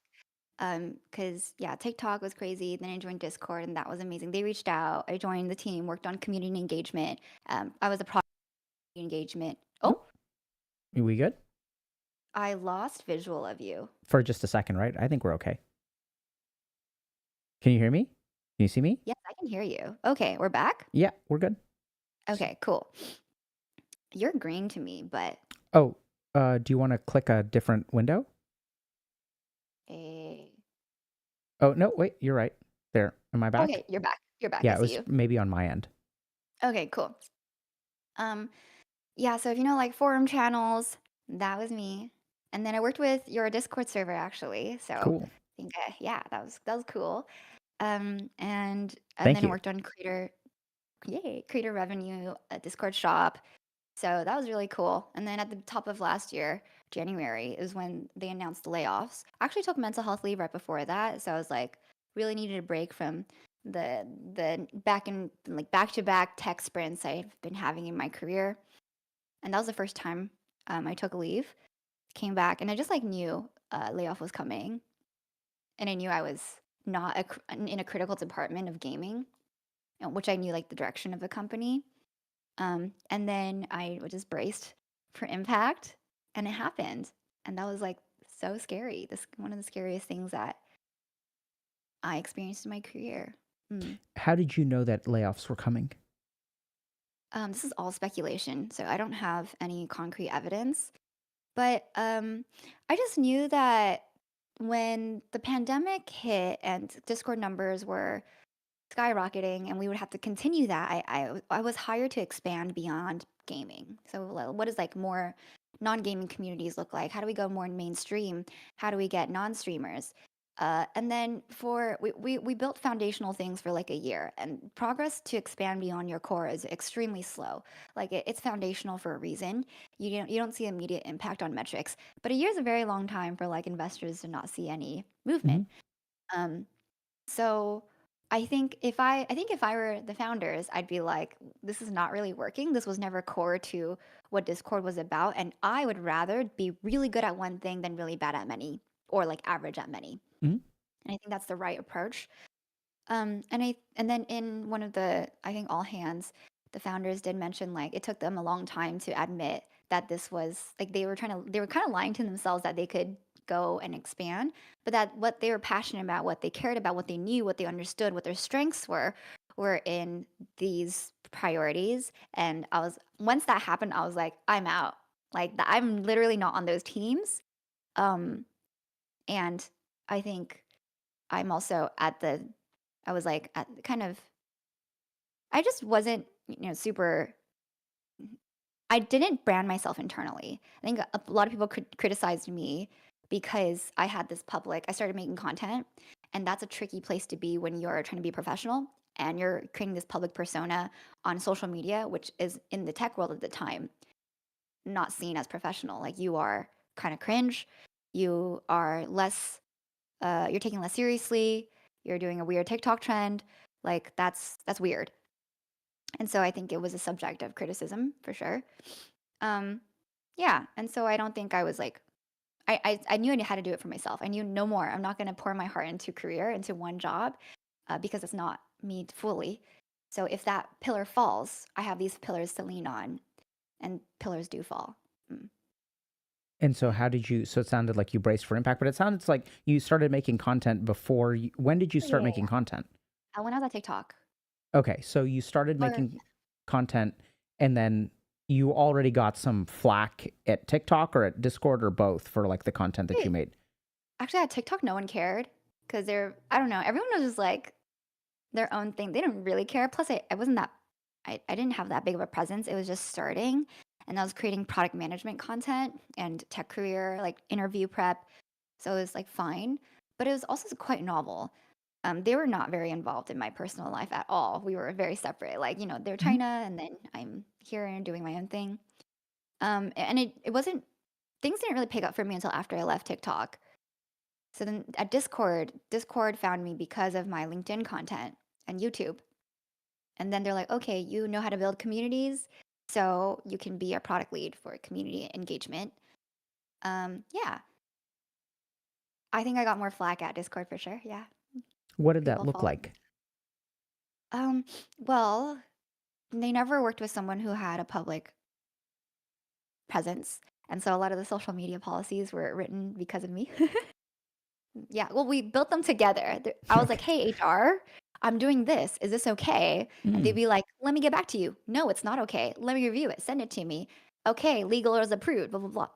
Because yeah, TikTok was crazy. Then I joined Discord, and that was amazing. They reached out. I joined the team, worked on community engagement. I was a product engagement. Oh, Oh, are we good I lost visual of you. for just a second, right? I think we're okay. Can you hear me? Can you see me? Yes, I can hear you. Okay, we're back? Yeah, we're good. Okay, cool. You're green to me, but Oh, do you want to click a different window? eh, Oh, no, wait, you're right. There. Am I back? okay, you're back. You're back. I Yeah, it see was you. maybe on my end. Okay, cool. Um, yeah, so if you know like forum channels, that was me. And then I worked with your Discord server actually. So I Cool. think yeah, that was cool. And Thank then I you. worked on creator revenue, Discord shop. So that was really cool. And then at the top of last year, January, is when they announced the layoffs. I actually took mental health leave right before that. So I was like, really needed a break from back to back tech sprints I've been having in my career. And that was the first time I took a leave, came back, and I just like knew layoff was coming. And I knew I was not in a critical department of gaming, which I knew like the direction of the company. And then I was just braced for impact, and it happened. And that was like so scary. This one of the scariest things that I experienced in my career. Mm. How did you know that layoffs were coming? This is all speculation, so I don't have any concrete evidence. But I just knew that when the pandemic hit and Discord numbers were skyrocketing and we would have to continue that, I was hired to expand beyond gaming. So what does like more non-gaming communities look like? How do we go more mainstream? How do we get non-streamers? And then we built foundational things for like a year, and progress to expand beyond your core is extremely slow. Like it's foundational for a reason. You don't see immediate impact on metrics, but a year is a very long time for like investors to not see any movement. Um, so I think if I were the founders, I'd be like, this is not really working. This was never core to what Discord was about, and I would rather be really good at one thing than really bad at many, or like average at many. Mhm. And I think that's the right approach. And then in one of the, I think, all hands, the founders did mention like it took them a long time to admit that this was like they were kind of lying to themselves that they could go and expand, but that what they were passionate about, what they cared about, what they knew, what they understood, what their strengths were in these priorities. And once that happened, I was like, I'm out. Like I'm literally not on those teams. Um, and I think I'm also I was like at kind of, I just wasn't, super, I didn't brand myself internally. I think a lot of people criticized me because I started making content, and that's a tricky place to be when you're trying to be professional and you're creating this public persona on social media, which is in the tech world at the time not seen as professional. Like you are kind of cringe, you are less, you're taking less seriously, you're doing a weird TikTok trend. Like that's weird. And so I think it was a subject of criticism for sure. Um, yeah, and so I don't think I was like, I knew I had to do it for myself. I knew no more. I'm not going to pour my heart into career, into one job, because it's not me fully. So if that pillar falls, I have these pillars to lean on, and pillars do fall. Mm. And so so it sounded like you braced for impact, but it sounds like you started making content before when did you start Yeah. making content? When I was at TikTok, Okay, so you started or making content and then you already got some flack at TikTok or at Discord or both for like the content that you wait, made. actually at TikTok, no one cared because I don't know, everyone was just like their own thing. They didn't really care. Plus, I wasn't that, I didn't have that big of a presence. It was just starting, and I was creating product management content and tech career, like interview prep. So it was like fine, but it was also quite novel. They were not very involved in my personal life at all. We were very separate. Like, they're Mhm. China, and then I'm here and doing my own thing. And it wasn't, things didn't really pick up for me until after I left TikTok. So then at Discord found me because of my LinkedIn content and YouTube. And then they're like, okay, you know how to build communities, so you can be a product lead for community engagement. Yeah, I think I got more flack at Discord for sure. Yeah, What did that people look follow. like? Well, they never worked with someone who had a public presence, and so a lot of the social media policies were written because of me. Yeah, well, we built them together. I was like, Okay. hey, HR, I'm doing this. Is this okay? And they'd Mm. be like, let me get back to you. No, it's not okay. Let me review it. Send it to me. Okay, legal is approved, blah, blah, blah.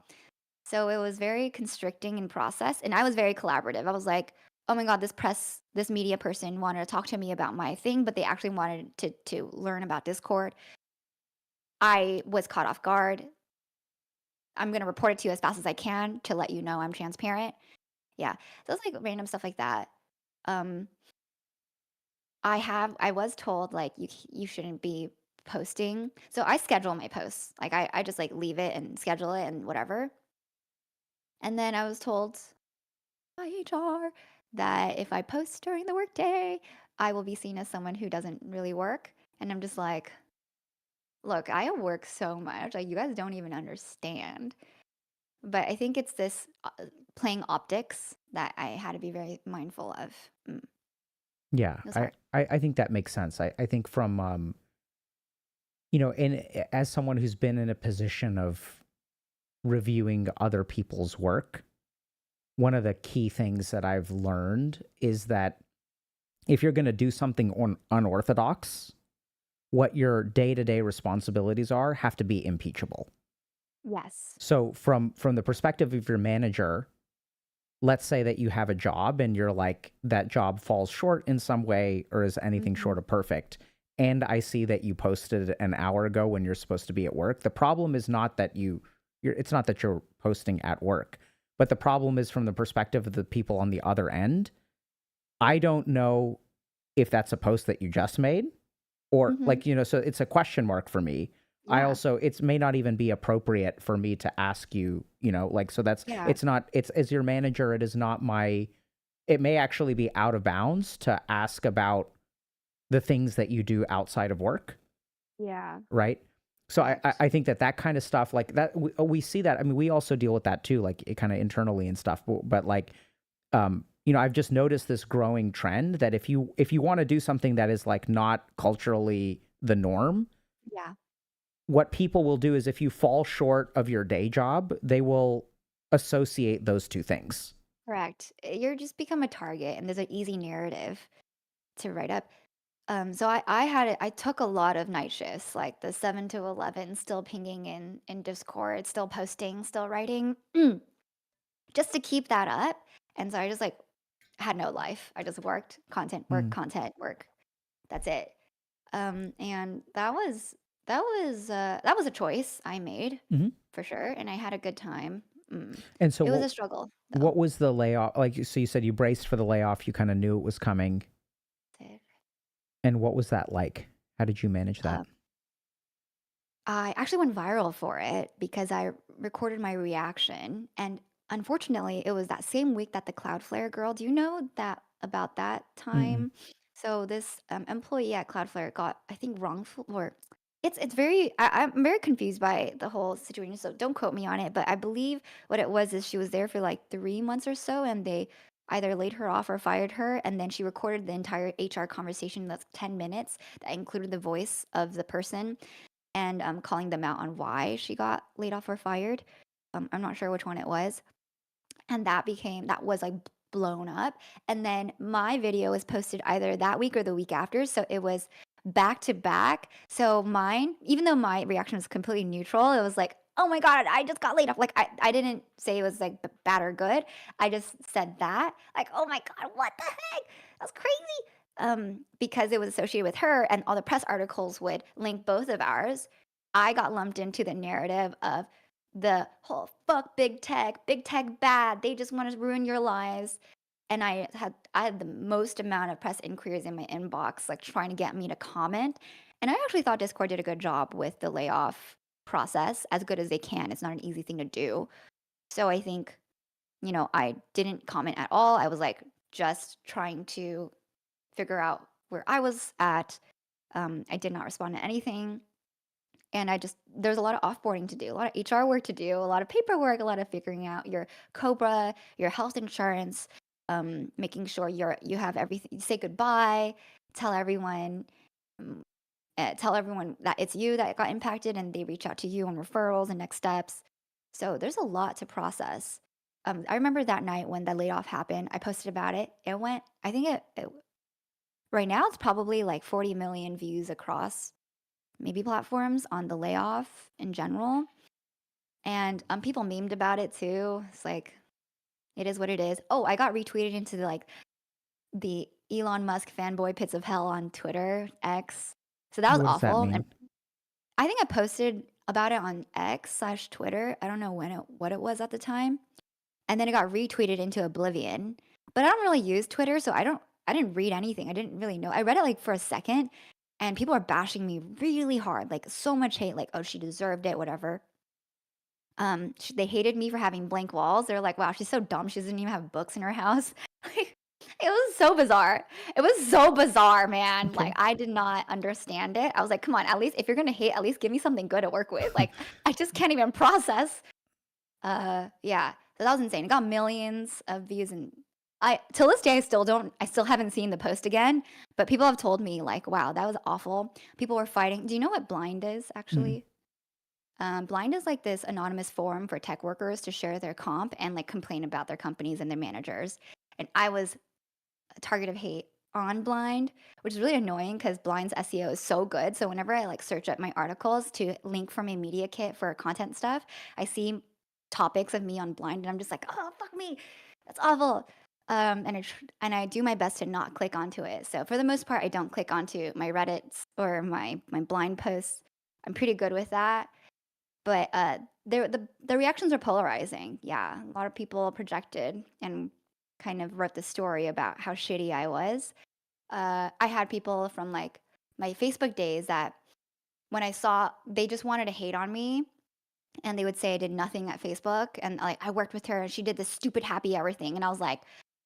So it was very constricting in process. And I was very collaborative. I was like, oh my God, this media person wanted to talk to me about my thing, but they actually wanted to learn about Discord. I was caught off guard. I'm going to report it to you as fast as I can to let you know I'm transparent. Yeah. So it's like random stuff like that. Um, I was told like you shouldn't be posting. So I schedule my posts. Like I just like leave it and schedule it and whatever. And then I was told by HR that if I post during the workday, I will be seen as someone who doesn't really work. And I'm just like, look, I work so much. Like you guys don't even understand. But I think it's this playing optics that I had to be very mindful of. Yeah, It was hard. I think that makes sense. I think from you know, as someone who's been in a position of reviewing other people's work, one of the key things that I've learned is that if you're going to do something unorthodox, what your day-to-day responsibilities are have to be impeachable. Yes. So from the perspective of your manager, let's say that you have a job and you're like, that job falls short in some way or is anything short of perfect. And I see that you posted an hour ago when you're supposed to be at work. The problem is not that it's not that you're posting at work, but the problem is from the perspective of the people on the other end. I don't know if that's a post that you just made or like, you know, so it's a question mark for me. I Yeah. also, it may not even be appropriate for me to ask you, you know, like, so that's, Yeah. it's not, it's as your manager, it is not it may actually be out of bounds to ask about the things that you do outside of work. Yeah. Right. So Correct. I think that kind of stuff like that, we see that. I mean, we also deal with that too, like it kind of internally and stuff, but like, you know, I've just noticed this growing trend that if you want to do something that is like not culturally the norm, Yeah. what people will do is if you fall short of your day job, they will associate those two things. Correct. You're just become a target, and there's an easy narrative to write up. So I took a lot of night shifts, like the 7 to 11, still pinging in Discord, still posting, still writing, just to keep that up. And so I just like had no life. I just worked, Mm. content, work. That's it. And that was a choice I made Hmm. for sure, and I had a good time. And so It was a struggle though. what was the layoff? Like, so you said you braced for the layoff, you kind of knew it was coming. And what was that like? How did you manage that? Um, I actually went viral for it because I recorded my reaction, and unfortunately, it was that same week that the Cloudflare girl. Do you know that about that Mm-mm. time? So this employee at Cloudflare got, I think, wrongful or it's very. I'm very confused by the whole situation. So don't quote me on it, but I believe what it was is she was there for like 3 months or so, and they either laid her off or fired her, and then she recorded the entire HR conversation that's 10 minutes that included the voice of the person and calling them out on why she got laid off or fired. I'm not sure which one it was. And that was like blown up. And then my video was posted either that week or the week after. So it was back to back. So mine, even though my reaction was completely neutral, it was like, oh my God, I just got laid off. Like I didn't say it was like bad or good. I just said that. Like, oh my God, what the heck? That's crazy. Because it was associated with her and all the press articles would link both of ours, I got lumped into the narrative of the whole fuck big tech bad. They just want to ruin your lives. And I had the most amount of press inquiries in my inbox, like trying to get me to comment. And I actually thought Discord did a good job with the layoff process, as good as they can. It's not an easy thing to do. So I think, I didn't comment at all. I was like just trying to figure out where I was at. I did not respond to anything. And there's a lot of offboarding to do, a lot of HR work to do, a lot of paperwork, a lot of figuring out your COBRA, your health insurance, making sure you have everything. Say goodbye, tell everyone, um, tell everyone that it's you that got impacted, and they reach out to you on referrals and next steps. So there's a lot to process. I remember that night when the layoff happened. I posted about it. It went. I think it right now it's probably like 40 million views across maybe platforms on the layoff in general. And people memed about it too. It's like, it is what it is. Oh, I got retweeted into the Elon Musk fanboy pits of hell on Twitter, X. So that was What does that awful. mean? And I think I posted about it on X/Twitter. I don't know what it was at the time. And then it got retweeted into oblivion. But I don't really use Twitter, so I didn't read anything. I didn't really know. I read it like for a second, and people are bashing me really hard, like so much hate, like, oh, she deserved it, whatever. They hated me for having blank walls. They're like, wow, she's so dumb. She doesn't even have books in her house. Like, it was so bizarre. It was so bizarre, man. Okay. Like, I did not understand it. I was like, come on, at least if you're gonna hate, at least give me something good to work with. Like, I just can't even process. Yeah. So that was insane. It got millions of views, and till this day I still haven't seen the post again. But people have told me like, wow, that was awful. People were fighting. Do you know what Blind is actually? Blind is like this anonymous forum for tech workers to share their comp and like complain about their companies and their managers. And I was a target of hate on Blind, which is really annoying because Blind's SEO is so good. So whenever I like search up my articles to link from a media kit for content stuff, I see topics of me on Blind, and I'm just like, oh fuck me, that's awful. And I do my best to not click onto it. So for the most part, I don't click onto my Reddits or my Blind posts. I'm pretty good with that. But the reactions are polarizing. Yeah, a lot of people projected and kind of wrote the story about how shitty I was. I had people from like my Facebook days that when I saw, they just wanted to hate on me, and they would say I did nothing at Facebook, and like I worked with her and she did this stupid happy hour thing, and I was like,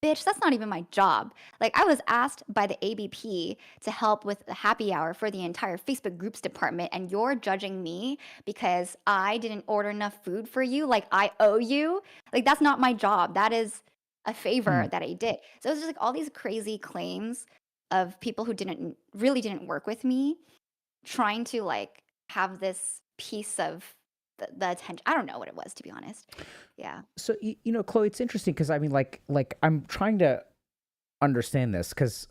bitch, that's not even my job. Like, I was asked by the ABP to help with the happy hour for the entire Facebook groups department, and you're judging me because I didn't order enough food for you. Like, I owe you. Like, that's not my job. That is a favor that I did. So it was just like all these crazy claims of people who really didn't work with me, trying to like have this piece of the attention. I don't know what it was, to be honest. Yeah. So you know, Chloe, it's interesting because I mean, like I'm trying to understand this because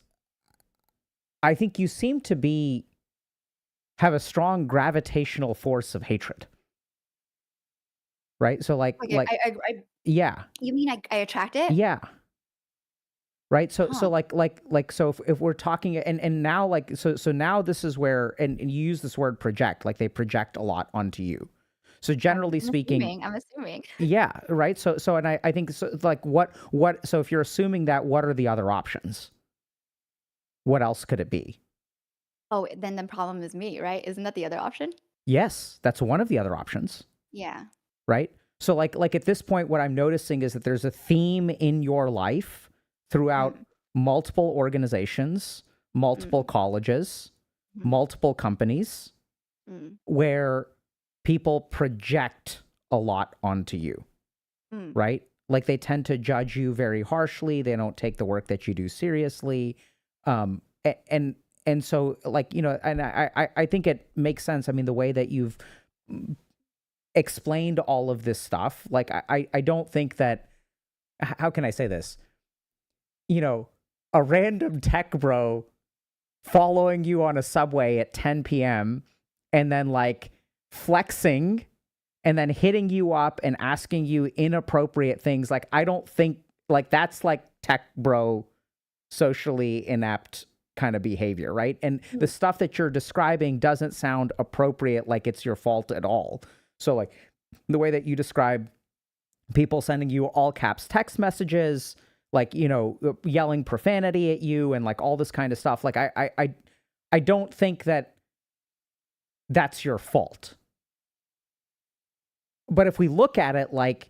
I think you seem to have a strong gravitational force of hatred, right? So like yeah, You mean I attract it? yeah, right. So Huh. so if we're talking and now like so now this is where and you use this word project, like they project a lot onto you. So generally speaking, I'm assuming. yeah, right. So and I think so, like what so if you're assuming that, what are the other options? What else could it be? Oh, then the problem is me, right? Isn't that the other option? Yes, that's one of the other options, Yeah. right? So like at this point, what I'm noticing is that there's a theme in your life throughout multiple organizations, multiple colleges, multiple companies, where people project a lot onto you, right? Like they tend to judge you very harshly. They don't take the work that you do seriously. And so like, you know, and I think it makes sense. I mean, the way that you've explained all of this stuff, like I don't think that, how can I say this? You know, a random tech bro following you on a subway at 10 p.m. and then like flexing and then hitting you up and asking you inappropriate things. Like, I don't think like that's like tech bro socially inept kind of behavior, right? And the stuff that you're describing doesn't sound appropriate, like it's your fault at all. So like the way that you describe people sending you all caps text messages, like, you know, yelling profanity at you and like all this kind of stuff. Like I don't think that that's your fault. But if we look at it like,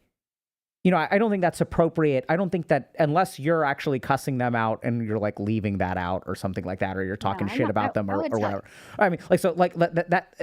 you know, I don't think that's appropriate. I don't think that unless you're actually cussing them out and you're like leaving that out or something like that, or you're talking shit about them or whatever. I mean, like, so like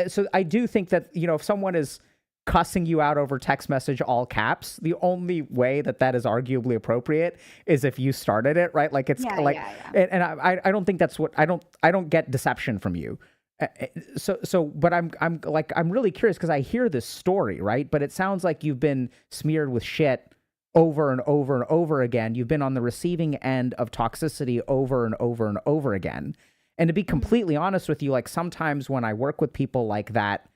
so I do think that, you know, if someone is cussing you out over text message all caps, the only way that that is arguably appropriate is if you started it, right? Like it's and I don't think that's what I don't get deception from you. But I'm really curious because I hear this story, right? But it sounds like you've been smeared with shit over and over and over again. You've been on the receiving end of toxicity over and over and over again. And to be completely honest with you, like sometimes when I work with people like that,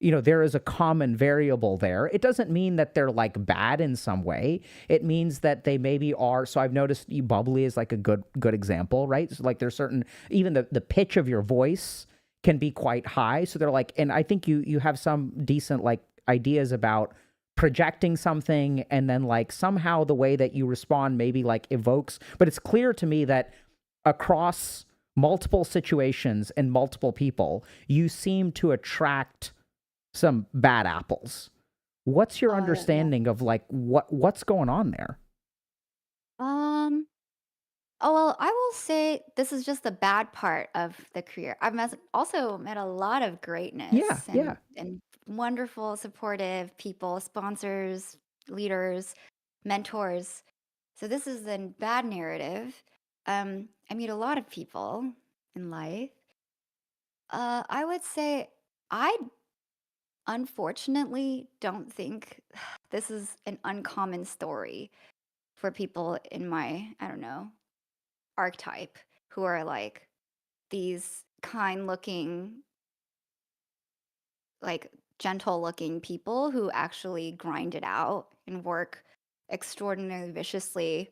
you know, there is a common variable there. It doesn't mean that they're like bad in some way. It means that they maybe are. So I've noticed you bubbly is like a good example, right? So like there's certain, even the pitch of your voice can be quite high. So they're like, and I think you have some decent like ideas about projecting something, and then like somehow the way that you respond maybe like evokes, but it's clear to me that across multiple situations and multiple people, you seem to attract some bad apples. What's your understanding of like what's going on there? Um, oh, well, I will say this is just the bad part of the career. Also met a lot of Yeah, greatness yeah. and wonderful, supportive people, sponsors, leaders, mentors. So this is the bad narrative. I meet a lot of people in life. I would say I unfortunately don't think this is an uncommon story for people in my, I don't know, archetype who are like these kind looking, like gentle looking people who actually grind it out and work extraordinarily viciously.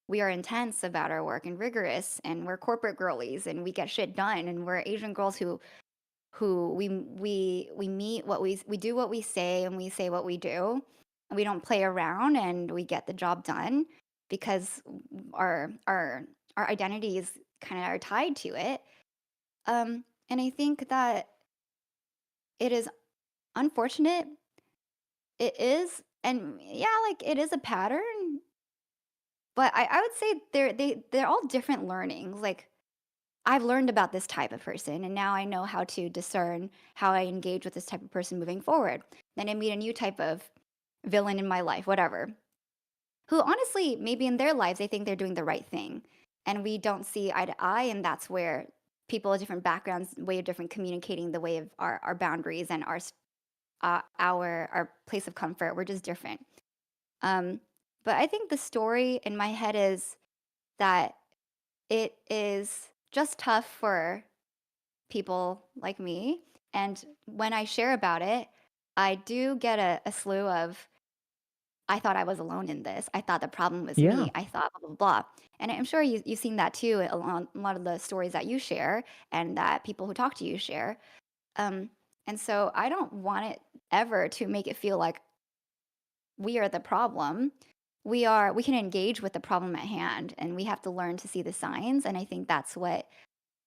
We are intense about our work and rigorous, and we're corporate girlies and we get shit done, and we're Asian girls who we meet what we do what we say, and we say what we do, and we don't play around, and we get the job done because our identities kind of are tied to it. And I think that it is unfortunate. It is, and yeah, like it is a pattern, but I would say they're all different learnings. Like I've learned about this type of person, and now I know how to discern how I engage with this type of person moving forward. Then I meet a new type of villain in my life, whatever, who honestly, maybe in their lives, they think they're doing the right thing. And we don't see eye to eye. And that's where people of different backgrounds, way of different communicating, the way of our boundaries and our place of comfort, we're just different. But I think the story in my head is that it is just tough for people like me. And when I share about it, I do get a slew of, I thought I was alone in this. I thought the problem was Yeah. me. I thought blah, blah, blah. And I'm sure you've seen that too along a lot of the stories that you share and that people who talk to you share. Um, and so I don't want it ever to make it feel like we are the problem. We can engage with the problem at hand, and we have to learn to see the signs. And I think that's what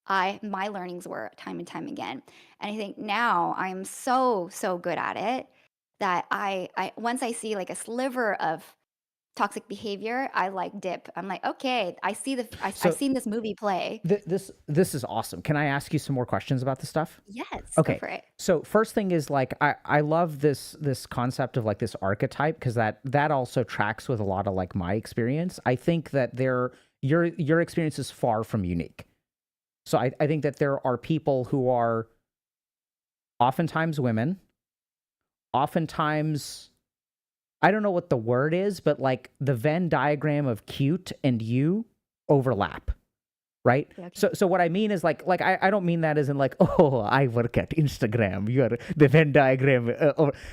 my learnings were time and time again. And I think now I'm so good at it that I once I see like a sliver of toxic behavior, I like dip. I'm like, okay, I've So seen this movie play. this is awesome. Can I ask you some more questions about this stuff? Yes, go Okay. for it. So first thing is like I love this concept of like this archetype, because that also tracks with a lot of like my experience. I think that your experience is far from unique. So I think that there are people who are oftentimes women, oftentimes, I don't know what the word is, but like the Venn diagram of cute and you overlap, right? Okay. So what I mean is like I don't mean that as in like, oh, I work at Instagram, you're the Venn diagram.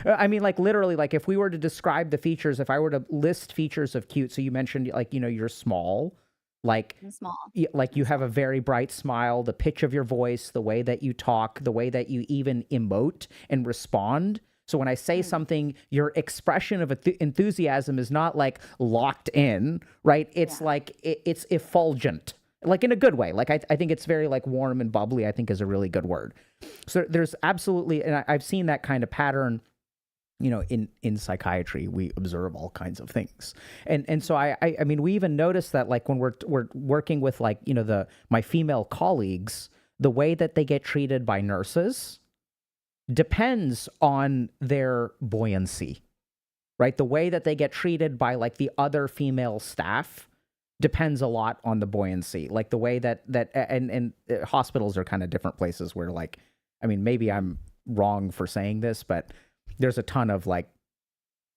I mean like literally, like if we were to describe the features, if I were to list features of cute, so you mentioned like, you know, you're small, like I'm small. like you have a very bright smile, the pitch of your voice, the way that you talk, the way that you even emote and respond. So when I say something, your expression of enthusiasm is not like locked in, right? It's like it's effulgent, like in a good way. Like I think it's very like warm and bubbly, I think is a really good word. So there's absolutely, and I've seen that kind of pattern, you know, in psychiatry. We observe all kinds of things. And so I mean, we even notice that like when we're working with like, you know, my female colleagues, the way that they get treated by nurses depends on their buoyancy, right? The way that they get treated by like the other female staff depends a lot on the buoyancy. Like the way that and hospitals are kind of different places where like, I mean, maybe I'm wrong for saying this, but there's a ton of like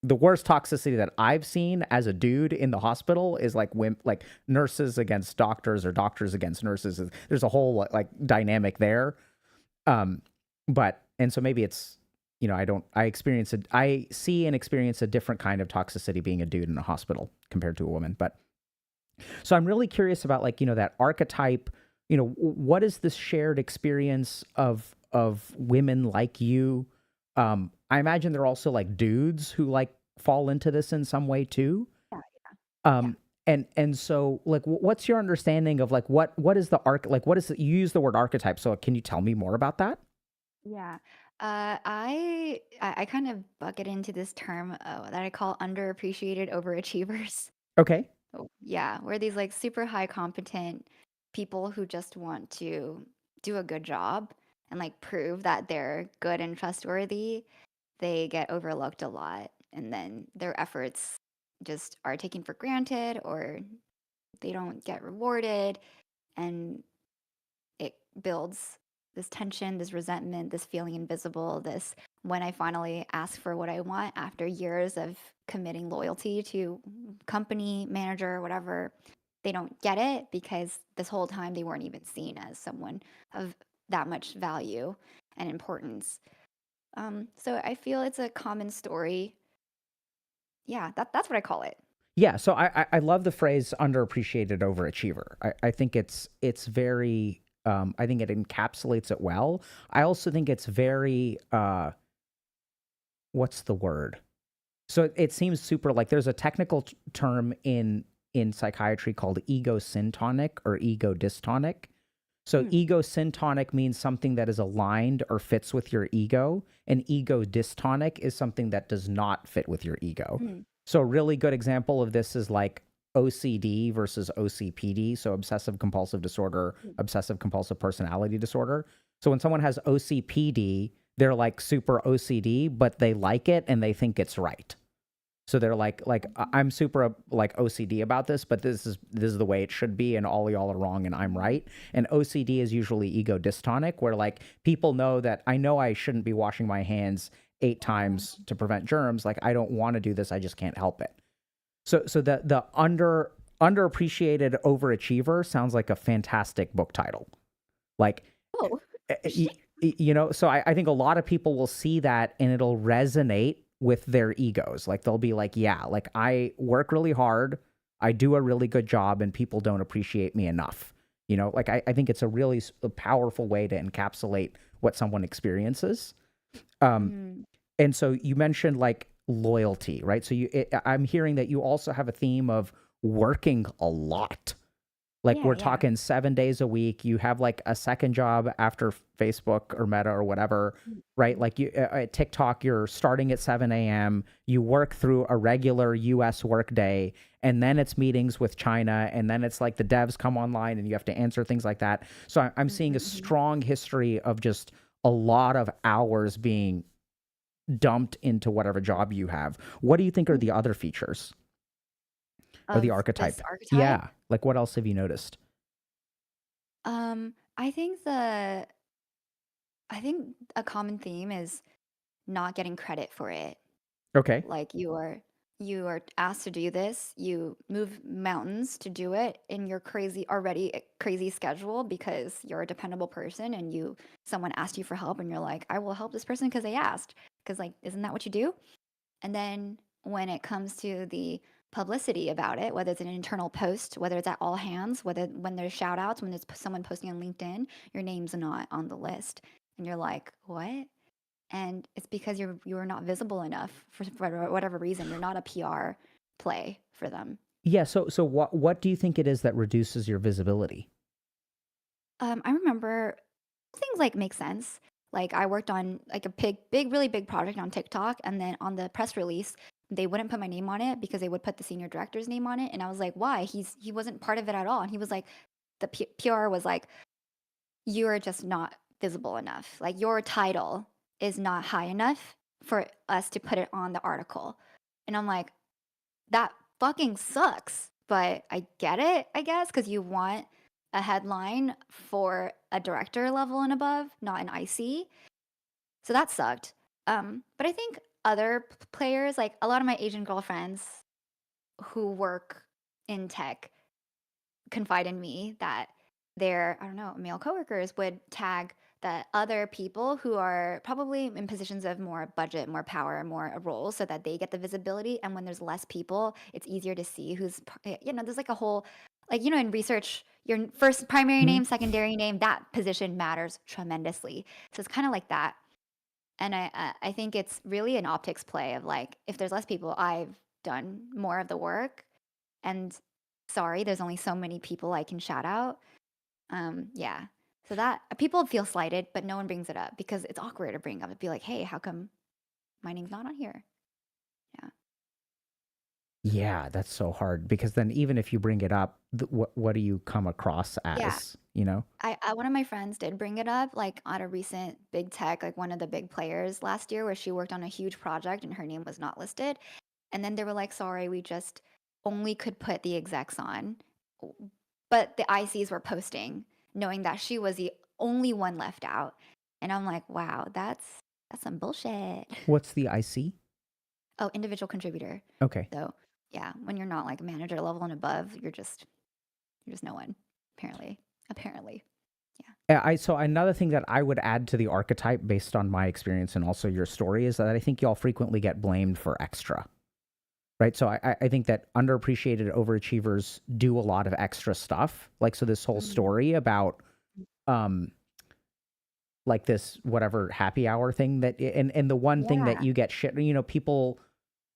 the worst toxicity that I've seen as a dude in the hospital is like like nurses against doctors or doctors against nurses. There's a whole like dynamic there. But and so maybe it's, you know, I see and experience a different kind of toxicity being a dude in a hospital compared to a woman. But so I'm really curious about, like, you know, that archetype, you know, what is this shared experience of women like you? I imagine they're also like dudes who like fall into this in some way too. Yeah, Um, and so like, what's your understanding of like what is the like what is you use the word archetype? So can you tell me more about that? yeah. I kind of bucket into this term that I call underappreciated overachievers. Okay. Oh, yeah, we're these like super high competent people who just want to do a good job and like prove that they're good and trustworthy. They get overlooked a lot, and then their efforts just are taken for granted or they don't get rewarded, and it builds this tension, this resentment, this feeling invisible, this when I finally ask for what I want after years of committing loyalty to company, manager, whatever, they don't get it because this whole time they weren't even seen as someone of that much value and importance. So I feel it's a common story. Yeah, that's what I call it. Yeah. So I love the phrase underappreciated overachiever. I think it's very, I think it encapsulates it well. I also think it's very, what's the word? So it seems super, like there's a technical term in psychiatry called ego syntonic or ego dystonic. So ego syntonic means something that is aligned or fits with your ego, and ego dystonic is something that does not fit with your ego. So a really good example of this is like OCD versus OCPD, so obsessive compulsive disorder, obsessive compulsive personality disorder. So when someone has OCPD, they're like super OCD, but they like it and they think it's right. So they're like I'm super like OCD about this, but this is the way it should be, and all y'all are wrong and I'm right. And OCD is usually ego dystonic, where like people know that I know I shouldn't be washing my hands 8 times to prevent germs. Like I don't want to do this, I just can't help it. So the underappreciated overachiever sounds like a fantastic book title. Like, Oh, you know, so I think a lot of people will see that and it'll resonate with their egos. Like they'll be like, yeah, like I work really hard, I do a really good job, and people don't appreciate me enough. You know, like I think it's a really powerful way to encapsulate what someone experiences. And so you mentioned like loyalty, right? So I'm hearing that you also have a theme of working a lot. Like yeah, we're yeah. talking 7 days a week. You have like a second job after Facebook or Meta or whatever, right? Like you at TikTok, you're starting at 7 a.m. You work through a regular US work day, and then it's meetings with China, and then it's like the devs come online and you have to answer things like that. So I'm seeing a strong history of just a lot of hours being dumped into whatever job you have. What do you think are the other features or the Of archetype? this archetype. Yeah. Like what else have you noticed? I think a common theme is not getting credit for it. Okay. Like you are asked to do this, you move mountains to do it in your crazy schedule because you're a dependable person and someone asked you for help and you're like, I will help this person because they asked. Because like, isn't that what you do? And then when it comes to the publicity about it, whether it's an internal post, whether it's at all hands, when there's shout outs, when there's someone posting on LinkedIn, your name's not on the list. And you're like, what? And it's because you're not visible enough for whatever reason. You're not a PR play for them. Yeah. So what do you think it is that reduces your visibility? I remember things like make sense. Like I worked on like a really big project on TikTok, and then on the press release, they wouldn't put my name on it because they would put the senior director's name on it, and I was like, why? He wasn't part of it at all, and he was like, the PR was like, you are just not visible enough. Like your title is not high enough for us to put it on the article, and I'm like, that fucking sucks. But I get it, I guess, because you want a headline for a director level and above, not an IC. So that sucked. But I think other players, like a lot of my Asian girlfriends who work in tech confide in me that their, I don't know, male coworkers would tag the other people who are probably in positions of more budget, more power, more roles so that they get the visibility. And when there's less people, it's easier to see who's, there's like a whole, like, in research, your first primary name, secondary name, that position matters tremendously. So it's kind of like that. And I think it's really an optics play of like, if there's less people, I've done more of the work. And sorry, there's only so many people I can shout out. Yeah. So that people feel slighted, but no one brings it up because it's awkward to bring up. It'd be like, hey, how come my name's not on here? Yeah. Yeah, that's so hard because then even if you bring it up, what do you come across as, you know? One of my friends did bring it up, like at a recent big tech, like one of the big players last year, where she worked on a huge project and her name was not listed. And then they were like, sorry, we just only could put the execs on. But the ICs were posting, knowing that she was the only one left out. And I'm like, wow, that's some bullshit. What's the IC? Oh, individual contributor. Okay. So yeah, when you're not like manager level and above, you're just no one, apparently. Yeah. So another thing that I would add to the archetype based on my experience and also your story is that I think y'all frequently get blamed for extra. Right. So I think that underappreciated overachievers do a lot of extra stuff. Like, so this whole story about like this whatever happy hour thing that and the one thing that you get shit, people,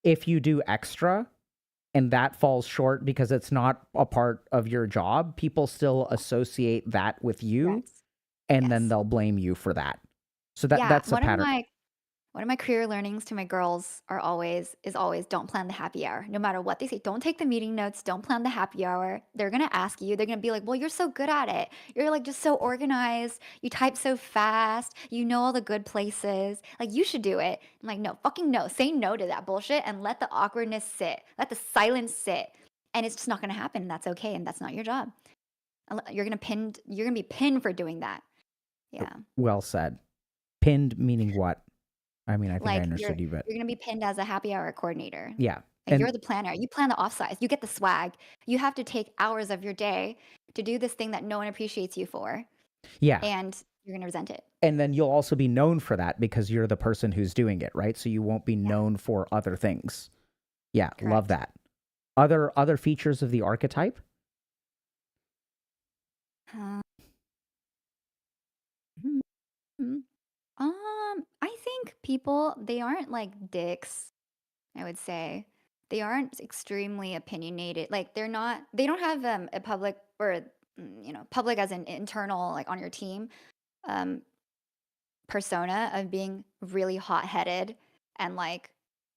if you do extra and that falls short because it's not a part of your job, people still associate that with you and then they'll blame you for that. So that's a pattern. One of my career learnings to my girls is always don't plan the happy hour. No matter what they say, don't take the meeting notes, don't plan the happy hour. They're going to ask you, they're going to be like, well, you're so good at it. You're like just so organized. You type so fast. You know all the good places. Like you should do it. I'm like, no, fucking no. Say no to that bullshit and let the awkwardness sit. Let the silence sit. And it's just not going to happen. And that's okay. And that's not your job. You're going to be pinned for doing that. Yeah. Well said. Pinned meaning what? I mean, I think I understood you, but you're going to be pinned as a happy hour coordinator. Yeah. And you're the planner. You plan the offsites. You get the swag. You have to take hours of your day to do this thing that no one appreciates you for. Yeah. And you're going to resent it. And then you'll also be known for that because you're the person who's doing it, right? So you won't be known for other things. Yeah. Correct. Love that. Other features of the archetype? I think people, they aren't like dicks, I would say. They aren't extremely opinionated. Like they don't have a public or, public as an internal, like on your team, persona of being really hot-headed and like,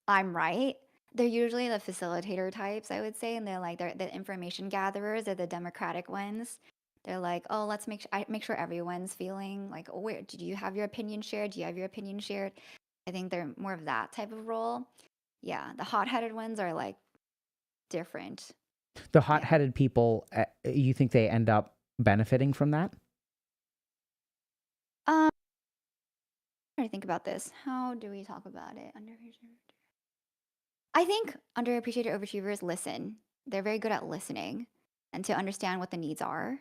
I'm right. They're usually the facilitator types, I would say. And they're the information gatherers. They're the democratic ones. They're like, oh, let's make sure everyone's feeling like, oh, where do you have your opinion shared? Do you have your opinion shared? I think they're more of that type of role. Yeah, the hot-headed ones are like different. The hot-headed people, you think they end up benefiting from that? I'm trying to think about this. How do we talk about it? I think underappreciated overachievers listen. They're very good at listening and to understand what the needs are.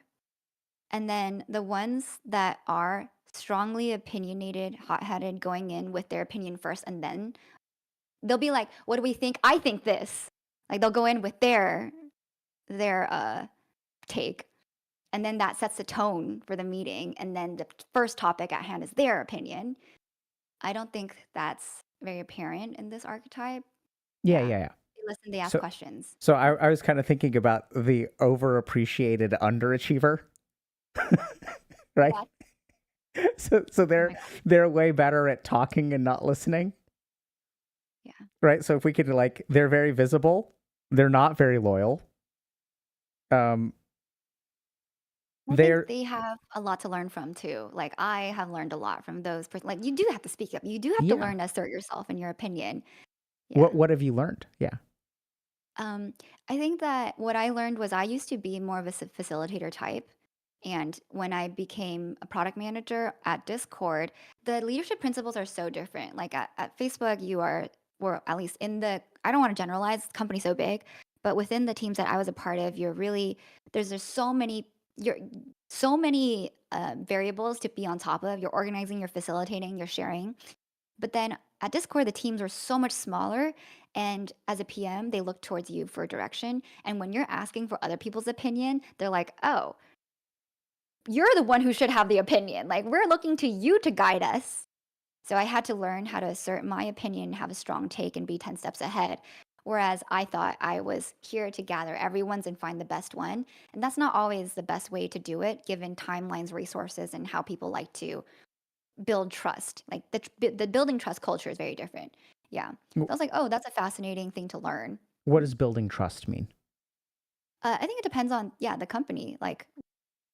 And then the ones that are strongly opinionated, hot-headed, going in with their opinion first, and then they'll be like, what do we think? I think this. Like they'll go in with their take. And then that sets the tone for the meeting. And then the first topic at hand is their opinion. I don't think that's very apparent in this archetype. Yeah. They listen, they ask questions. So I was kind of thinking about the overappreciated underachiever. Right? Yeah. So they're way better at talking and not listening. Yeah. Right? So if we could they're very visible, they're not very loyal. Think they have a lot to learn from too. Like I have learned a lot from those. Like you do have to speak up. You do have to learn to assert yourself and your opinion. Yeah. What have you learned? Yeah. I think that what I learned was I used to be more of a facilitator type. And when I became a product manager at Discord, the leadership principles are so different. Like at Facebook, you are or at least in the, I don't want to generalize, the company's so big, but within the teams that I was a part of, you're really, there's so many, variables to be on top of. You're organizing, you're facilitating, you're sharing. But then at Discord, the teams are so much smaller. And as a PM, they look towards you for direction. And when you're asking for other people's opinion, they're like, oh, you're the one who should have the opinion. Like, we're looking to you to guide us. So I had to learn how to assert my opinion, have a strong take, and be 10 steps ahead. Whereas I thought I was here to gather everyone's and find the best one. And that's not always the best way to do it, given timelines, resources, and how people like to build trust. Like the building trust culture is very different. Yeah. So I was like, oh, that's a fascinating thing to learn. What does building trust mean? I think it depends on, the company. Like,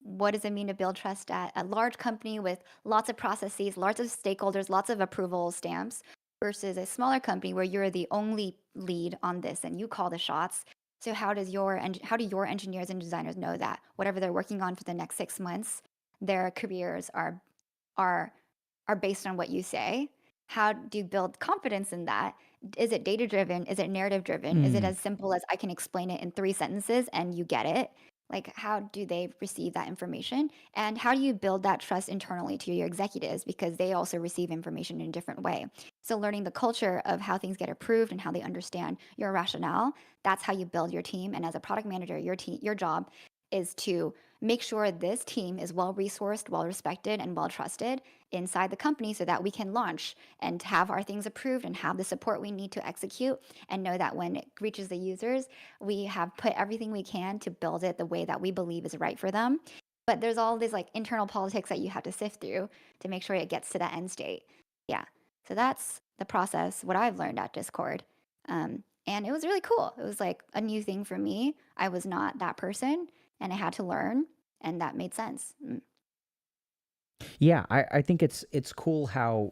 what does it mean to build trust at a large company with lots of processes, lots of stakeholders, lots of approval stamps versus a smaller company where you're the only lead on this and you call the shots. So how do your engineers and designers know that whatever they're working on for the next 6 months, their careers are based on what you say? How do you build confidence in that? Is it data driven? Is it narrative driven? Is it as simple as I can explain it in 3 sentences and you get it? Like, how do they receive that information? And how do you build that trust internally to your executives? Because they also receive information in a different way. So learning the culture of how things get approved and how they understand your rationale, that's how you build your team. And as a product manager, your job is to make sure this team is well resourced, well respected, and well trusted inside the company so that we can launch and have our things approved and have the support we need to execute, and know that when it reaches the users, we have put everything we can to build it the way that we believe is right for them. But there's all these like internal politics that you have to sift through to make sure it gets to that end state. Yeah. So that's the process, what I've learned at Discord. And it was really cool. It was like a new thing for me. I was not that person and I had to learn, and that made sense. Yeah, I think it's cool how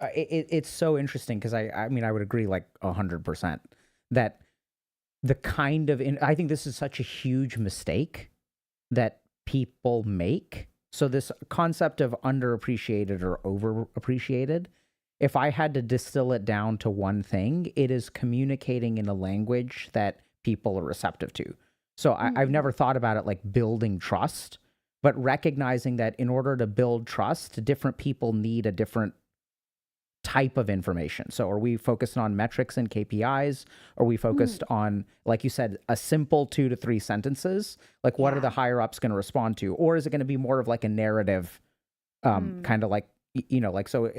it's so interesting because I mean I would agree like 100% that the kind of I think this is such a huge mistake that people make. So this concept of underappreciated or overappreciated, if I had to distill it down to one thing, it is communicating in a language that people are receptive to. So I've never thought about it like building trust, but recognizing that in order to build trust, different people need a different type of information. So are we focused on metrics and KPIs? Are we focused on, like you said, a simple 2 to 3 sentences? Like what are the higher ups going to respond to? Or is it going to be more of like a narrative, kind of like, like so,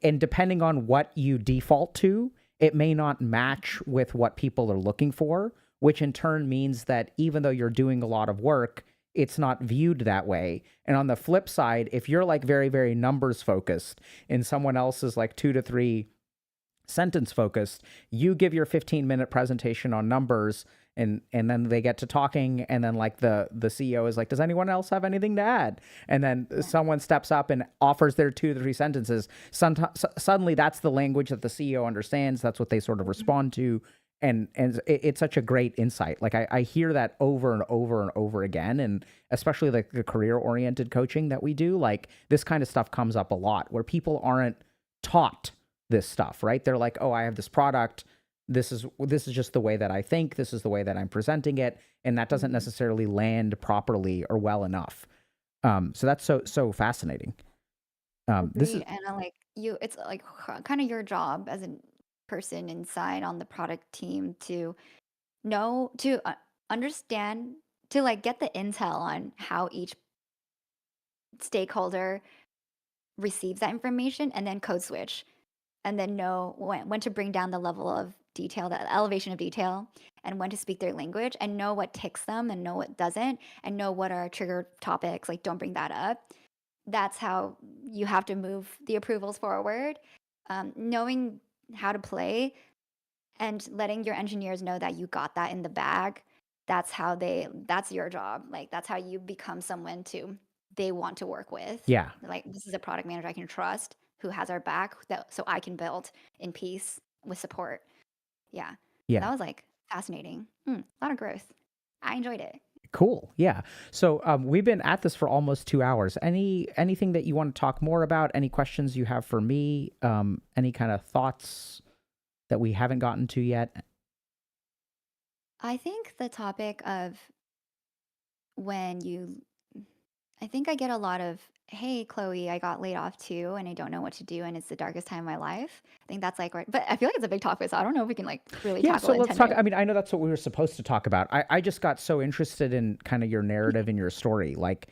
and depending on what you default to, it may not match with what people are looking for, which in turn means that even though you're doing a lot of work, it's not viewed that way. And on the flip side, if you're like very, very numbers focused and someone else is like 2 to 3 sentence focused, you give your 15-minute presentation on numbers and then they get to talking and then like the CEO is like, does anyone else have anything to add? And then someone steps up and offers their 2 to 3 sentences. Suddenly that's the language that the CEO understands. That's what they sort of respond to. And it's such a great insight. Like I hear that over and over and over again. And especially like the career oriented coaching that we do, like this kind of stuff comes up a lot where people aren't taught this stuff, right? They're like, oh, I have this product. This is just the way that I think. This is the way that I'm presenting it. And that doesn't necessarily land properly or well enough. So that's so fascinating. This is, And it's like kind of your job as a person inside on the product team to know, to understand, to like get the intel on how each stakeholder receives that information, and then code switch, and then know when to bring down the level of detail, the elevation of detail, and when to speak their language, and know what ticks them and know what doesn't, and know what are trigger topics, like don't bring that up. That's how you have to move the approvals forward. Knowing how to play and letting your engineers know that you got that in the bag, that's your job. Like that's how you become someone they want to work with. yeah. Like, this is a product manager I can trust, who has our back, so I can build in peace with support. Yeah. Yeah. That was like fascinating. A lot of growth. I enjoyed it. Cool. Yeah. So we've been at this for almost 2 hours. Anything that you want to talk more about? Any questions you have for me? Any kind of thoughts that we haven't gotten to yet? I think the topic of when you, I think I get a lot of, hey, Chloe, I got laid off too, and I don't know what to do, and it's the darkest time of my life. I think that's like, right. But I feel like it's a big topic, so I don't know if we can like really Yeah, tackle so it in let's 10 talk. minutes. I mean, I know that's what we were supposed to talk about. I just got so interested in kind of your narrative and your story. Like,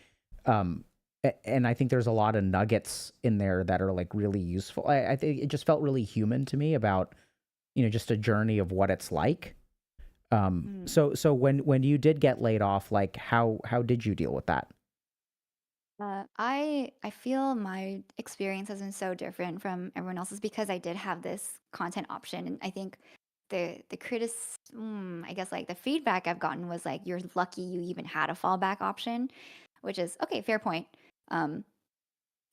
and I think there's a lot of nuggets in there that are like really useful. I think it just felt really human to me about, just a journey of what it's like. Mm. So when you did get laid off, like how did you deal with that? I feel my experience has been so different from everyone else's because I did have this content option, and I think I guess like the feedback I've gotten was like you're lucky you even had a fallback option, which is okay, fair point. Um,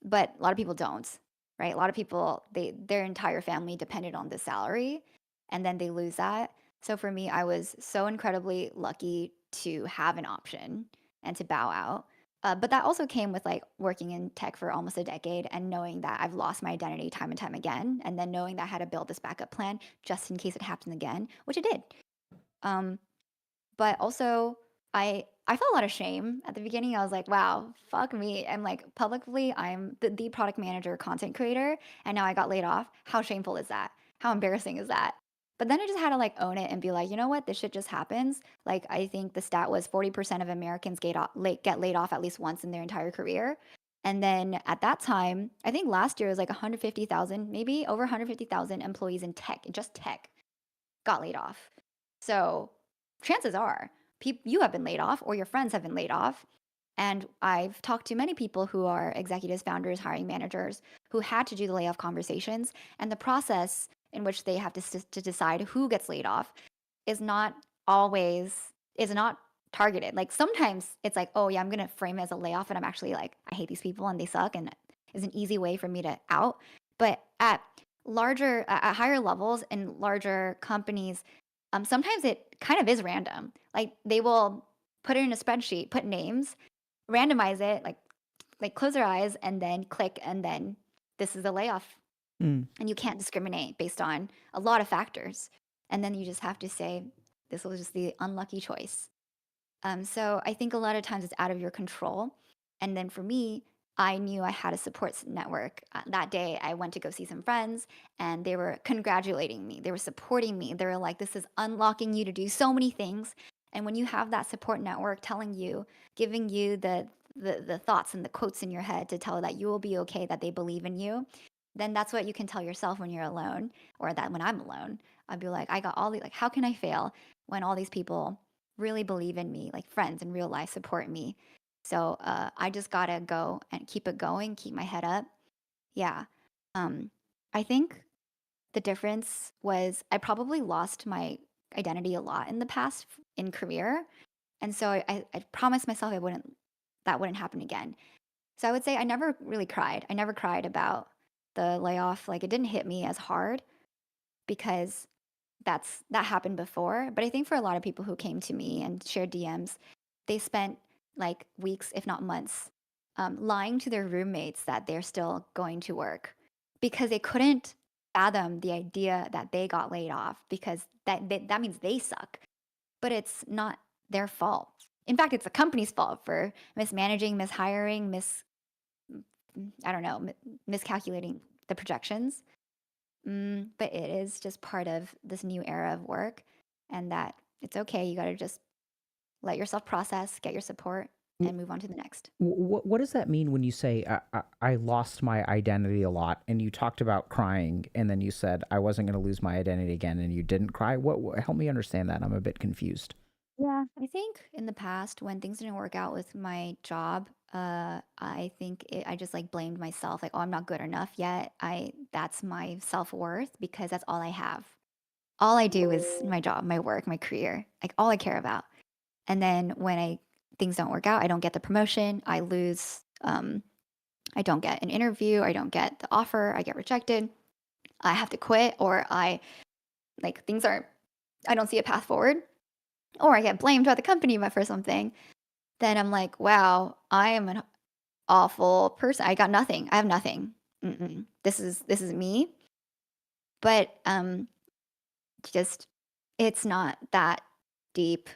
but a lot of people don't, right? A lot of people their entire family depended on the salary, and then they lose that. So for me, I was so incredibly lucky to have an option and to bow out. But that also came with like working in tech for almost a decade and knowing that I've lost my identity time and time again, and then knowing that I had to build this backup plan just in case it happened again, which it did. Um, but also, I felt a lot of shame at the beginning. I was like, "Wow, fuck me." I'm like, publicly, I'm the product manager, content creator, and now I got laid off. How shameful is that? How embarrassing is that? But then I just had to like own it and be like, you know what? This shit just happens. Like I think the stat was 40% of Americans get laid off at least once in their entire career. And then at that time, I think last year was like 150,000, maybe over 150,000 employees in tech, just tech, got laid off. So chances are you have been laid off or your friends have been laid off. And I've talked to many people who are executives, founders, hiring managers who had to do the layoff conversations. And the process in which they have to decide who gets laid off is not is not targeted. Like sometimes it's like, oh yeah, I'm going to frame it as a layoff. And I'm actually like, I hate these people and they suck. And is an easy way for me to out. But at higher levels in larger companies, sometimes it kind of is random. Like they will put it in a spreadsheet, put names, randomize it, like close their eyes and then click, and then this is a layoff. Mm. And you can't discriminate based on a lot of factors. And then you just have to say, this was just the unlucky choice. So I think a lot of times it's out of your control. And then for me, I knew I had a support network. That day, I went to go see some friends, and they were congratulating me. They were supporting me. They were like, "This is unlocking you to do so many things." And when you have that support network telling you, giving you the thoughts and the quotes in your head to tell that you will be okay, that they believe in you, then that's what you can tell yourself when you're alone, or that when I'm alone, I'd be like, I got all these, like, how can I fail when all these people really believe in me, like friends in real life support me. So I just gotta go and keep it going, keep my head up. Yeah. Um, I think the difference was I probably lost my identity a lot in the past in career. And so I promised myself that wouldn't happen again. So I would say I never really cried. I never cried about the layoff. Like it didn't hit me as hard because that happened before. But I think for a lot of people who came to me and shared DMs, they spent like weeks, if not months, lying to their roommates that they're still going to work because they couldn't fathom the idea that they got laid off because that means they suck. But it's not their fault. In fact, it's the company's fault for mismanaging, mishiring, I don't know, miscalculating the projections. But it is just part of this new era of work, and that it's okay. You got to just let yourself process, get your support, and move on to the next. What does that mean when you say I lost my identity a lot? And you talked about crying, and then you said I wasn't going to lose my identity again, and you didn't cry. What help me understand that? I'm a bit confused. Yeah, I think in the past when things didn't work out with my job, I think I just like blamed myself, like, oh, I'm not good enough yet. That's my self worth because that's all I have. All I do is my job, my work, my career, like all I care about. And then when things don't work out, I don't get the promotion, I lose. I don't get an interview, I don't get the offer, I get rejected, I have to quit, or things are, I don't see a path forward, or I get blamed by the company for something. Then I'm like, wow, I am an awful person. I got nothing. I have nothing. This is me. But just it's not that deep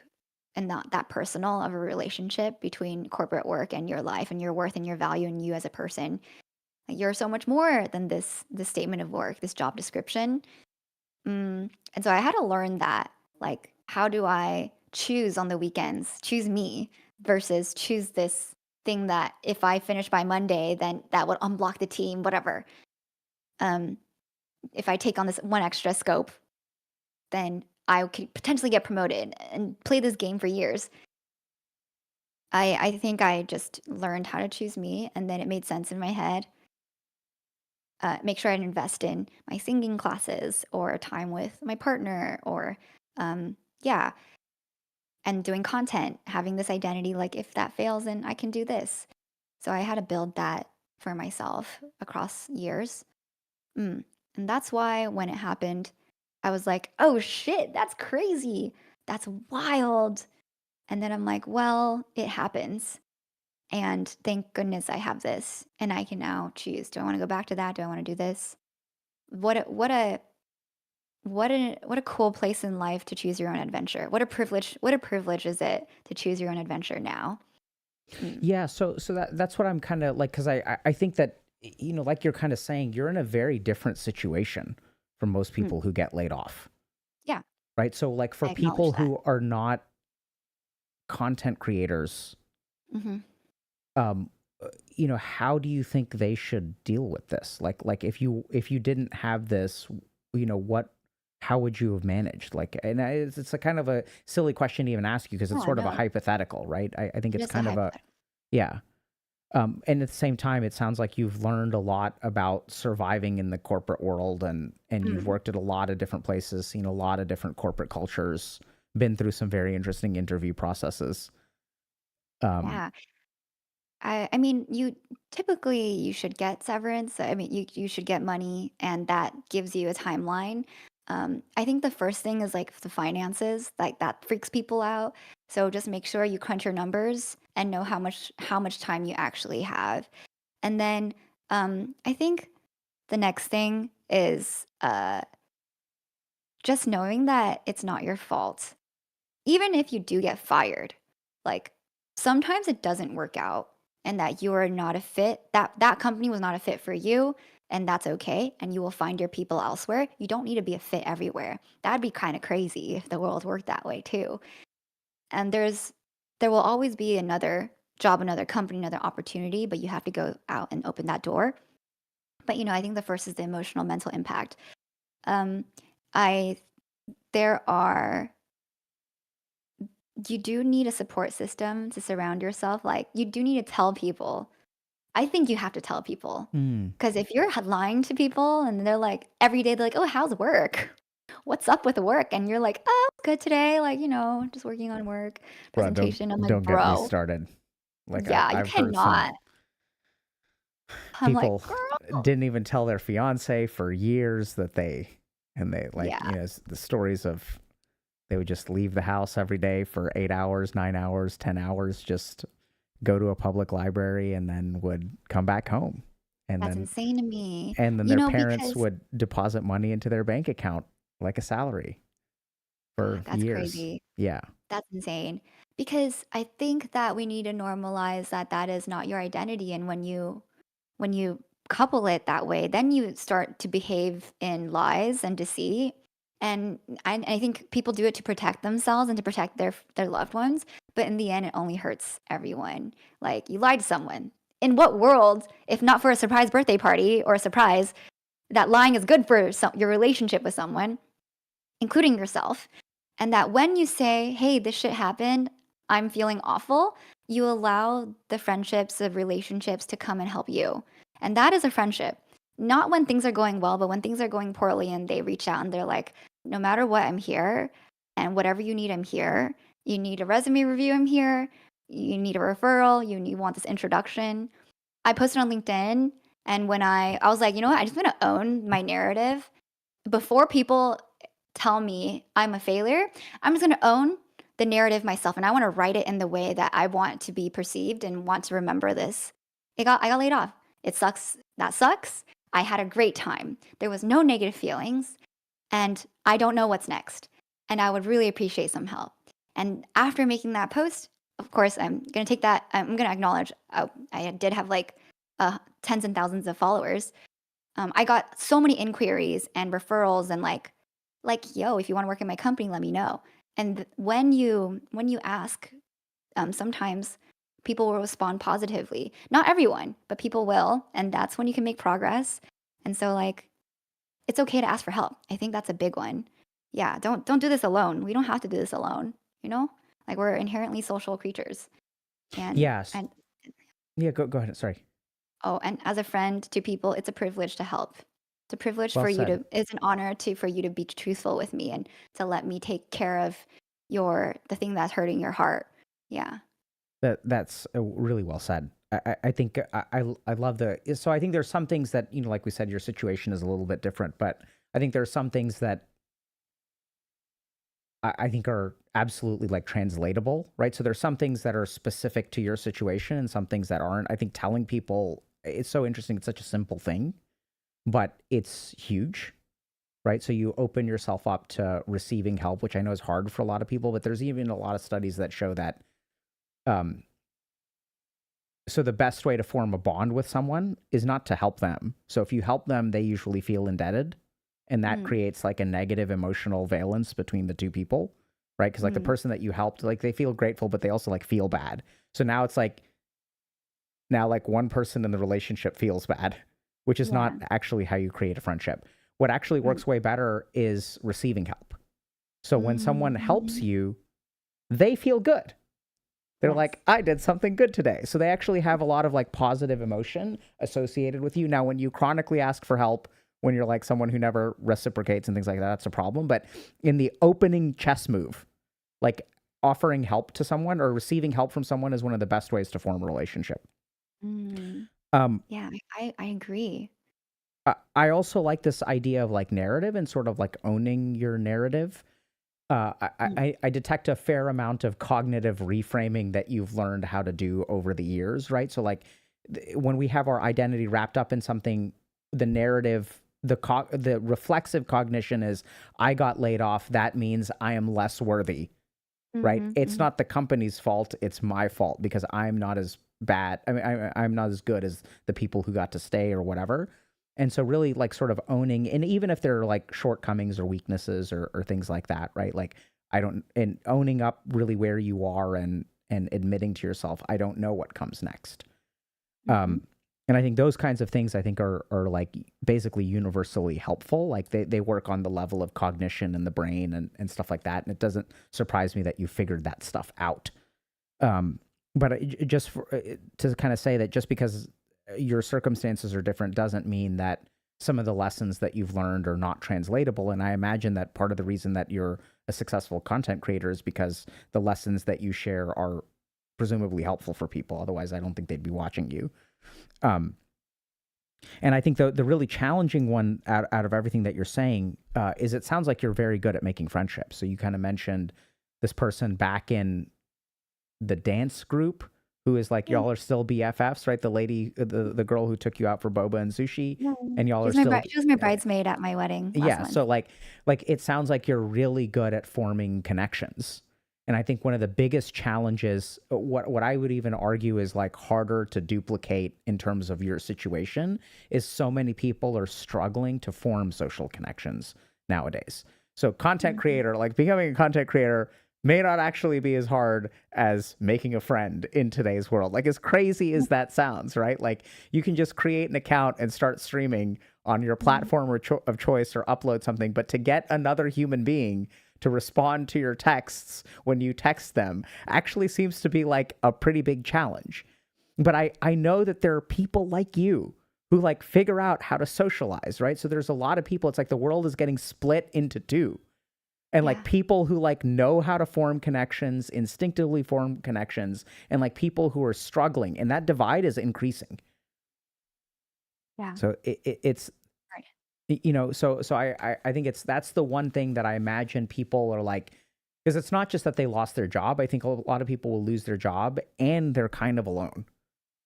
and not that personal of a relationship between corporate work and your life and your worth and your value and you as a person. Like, you're so much more than this statement of work, this job description. And so I had to learn that, like, how do I choose on the weekends, choose me versus choose this thing that if I finish by Monday, then that would unblock the team, whatever. Um, if I take on this one extra scope, then I could potentially get promoted and play this game for years. I think I just learned how to choose me, and then it made sense in my head. Make sure I invest in my singing classes or time with my partner or, yeah, and doing content, having this identity like if that fails, then I can do this. So I had to build that for myself across years. Mm. And that's why when it happened, I was like, oh shit, that's crazy. That's wild. And then I'm like, well, it happens. And thank goodness I have this. And I can now choose. Do I want to go back to that? Do I want to do this? What a cool place in life to choose your own adventure. What a privilege is it to choose your own adventure now? Mm. Yeah, so that's what I'm kind of like, because I think that, like you're kind of saying, you're in a very different situation from most Mm. people who get laid off, Yeah, right? So like for I acknowledge people that. who are not content creators, Hmm. um, how do you think they should deal with this? Like if you didn't have this, how would you have managed? Like, and it's a kind of a silly question to even ask you because it's Oh, sort of a no, hypothetical, right? I think it it's is a kind of a, hypothetical. yeah. And at the same time, it sounds like you've learned a lot about surviving in the corporate world, and you've Mm. worked at a lot of different places, seen a lot of different corporate cultures, been through some very interesting interview processes. Um, Yeah. I mean, you should get severance. I mean, you should get money, and that gives you a timeline. I think the first thing is like the finances, like that freaks people out. So just make sure you crunch your numbers and know how much time you actually have. And then I think the next thing is just knowing that it's not your fault. Even if you do get fired, like sometimes it doesn't work out and that you are not a fit, that company was not a fit for you, and that's okay, and you will find your people elsewhere. You don't need to be a fit everywhere. That'd be kind of crazy if the world worked that way too. And there will always be another job, another company, another opportunity, but you have to go out and open that door. But I think the first is the emotional mental impact. Um I there are You do need a support system to surround yourself. Like, you do need to tell people. I think you have to tell people. mm, Because if you're lying to people and they're like, every day, they're like, oh, how's work? What's up with work? And you're like, oh, good today. Like, just working on work, bro, presentation. I'm like, don't get me bro, started. Like yeah, you I've heard some cannot. I'm like, people girl. didn't even tell their fiance for years that they like, Yeah, the stories of they would just leave the house every day for 8 hours, 9 hours, 10 hours, just go to a public library and then would come back home. And that's then insane to me. their parents Because would deposit money into their bank account like a salary for that's years. crazy. Yeah. That's insane. Because I think that we need to normalize that that is not your identity. And when you couple it that way, then you start to behave in lies and deceit. And I think people do it to protect themselves and to protect their loved ones. But in the end, it only hurts everyone. Like, you lied to someone. In what world, if not for a surprise birthday party or a surprise, that lying is good for your relationship with someone, including yourself? And that when you say, hey, this shit happened, I'm feeling awful, you allow the friendships, the relationships to come and help you. And that is a friendship. Not when things are going well, but when things are going poorly and they reach out and they're like, no matter what, I'm here. And whatever you need, I'm here. You need a resume review, I'm here. You need a referral, you want this introduction. I posted on LinkedIn, and when I was like, you know what, I just want to own my narrative. Before people tell me I'm a failure, I'm just going to own the narrative myself, and I want to write it in the way that I want to be perceived and want to remember this. I got laid off. It sucks. That sucks. I had a great time. There was no negative feelings. and I don't know what's next. And I would really appreciate some help. And after making that post, of course, I'm going to take that. I'm going to acknowledge I did have like tens and thousands of followers. I got so many inquiries and referrals and yo, if you want to work in my company, let me know. And when you ask, sometimes people will respond positively. Not everyone, but people will, and that's when you can make progress. And so like it's okay to ask for help. I think that's a big one. Yeah, don't do this alone. We don't have to do this alone, you know? Like we're inherently social creatures. And Yes. and Yeah, go ahead. Sorry. oh, and as a friend to people, it's a privilege to help. It's a privilege Well for you said. to it's an honor for you to be truthful with me and to let me take care of the thing that's hurting your heart. Yeah. That's really well said. I think I love so I think there's some things that, like we said, your situation is a little bit different, but I think there's some things that I think are absolutely like translatable, right? So there's some things that are specific to your situation and some things that aren't. I think telling people, it's so interesting. It's such a simple thing, but it's huge, right? So you open yourself up to receiving help, which I know is hard for a lot of people, but there's even a lot of studies that show that um, so the best way to form a bond with someone is not to help them. So if you help them, they usually feel indebted, and that Mm, creates like a negative emotional valence between the two people, right? Because like the mm, person that you helped, like they feel grateful, but they also like feel bad. So now it's like now like one person in the relationship feels bad, which is not yeah. actually how you create a friendship. What actually Mm, works way better is receiving help. So when someone helps mm, you, they feel good. They're yes. like, I did something good today. So they actually have a lot of like positive emotion associated with you. Now, when you chronically ask for help, when you're like someone who never reciprocates and things like that, that's a problem. But in the opening chess move, like offering help to someone or receiving help from someone is one of the best ways to form a relationship. Mm, Um, yeah, I agree. I also like this idea of like narrative and sort of like owning your narrative. Mm, I detect a fair amount of cognitive reframing that you've learned how to do over the years, right? So like when we have our identity wrapped up in something, the narrative, the reflexive cognition is I got laid off. That means I am less worthy, right? mhm, It's mhm, not the company's fault. It's my fault because I'm not as bad. I mean, I'm not as good as the people who got to stay or whatever. And so really like sort of owning, and even if there are like shortcomings or weaknesses or things like that, right? Like and owning up really where you are and admitting to yourself, I don't know what comes next. mhm, Um, and I think those kinds of things I think are like basically universally helpful. Like they work on the level of cognition in the brain and stuff like that. And it doesn't surprise me that you figured that stuff out. Um, but just to kind of say that just because your circumstances are different doesn't mean that some of the lessons that you've learned are not translatable. And I imagine that part of the reason that you're a successful content creator is because the lessons that you share are presumably helpful for people. Otherwise, I don't think they'd be watching you. Um, and I think the really challenging one out of everything that you're saying is it sounds like you're very good at making friendships. So you kind of mentioned this person back in the dance group who is like yeah, y'all are still BFFs, right? The lady, the girl who took you out for boba and sushi, yeah. and y'all are still, She was my bridesmaid at my wedding last yeah. month. So like it sounds like you're really good at forming connections. And I think one of the biggest challenges, what I would even argue is like harder to duplicate in terms of your situation, is so many people are struggling to form social connections nowadays. So content Mhm, creator, like becoming a content creator may not actually be as hard as making a friend in today's world. Like as crazy as that sounds, right? Like you can just create an account and start streaming on your mhm. platform of choice or upload something, but to get another human being to respond to your texts when you text them actually seems to be like a pretty big challenge. But I know that there are people like you who like figure out how to socialize, right? So there's a lot of people, it's like the world is getting split into two. And like Yeah, people who like know how to form connections, instinctively form connections, and like people who are struggling, and that divide is increasing. yeah. So it's Right. I think that's the one thing that I imagine people are like, because it's not just that they lost their job. I think a lot of people will lose their job and they're kind of alone.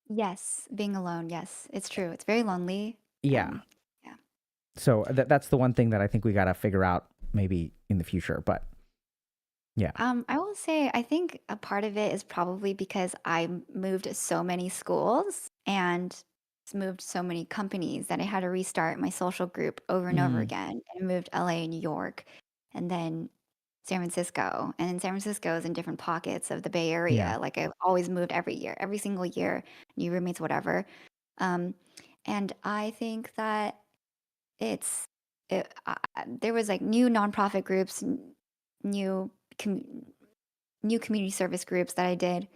Yes, being alone, yes, it's true. It's very lonely Yeah. and yeah. So that's the one thing that I think we got to figure out maybe in the future. But yeah. I will say I think a part of it is probably because I moved so many schools and moved so many companies that I had to restart my social group over and over Mm, again. And I moved LA, New York, and then San Francisco. And then San Francisco is in different pockets of the Bay yeah. Area. Like I've always moved every year, every single year, new roommates, whatever. Um, and I think that it's there was like new nonprofit groups, new com- new community service groups that I did.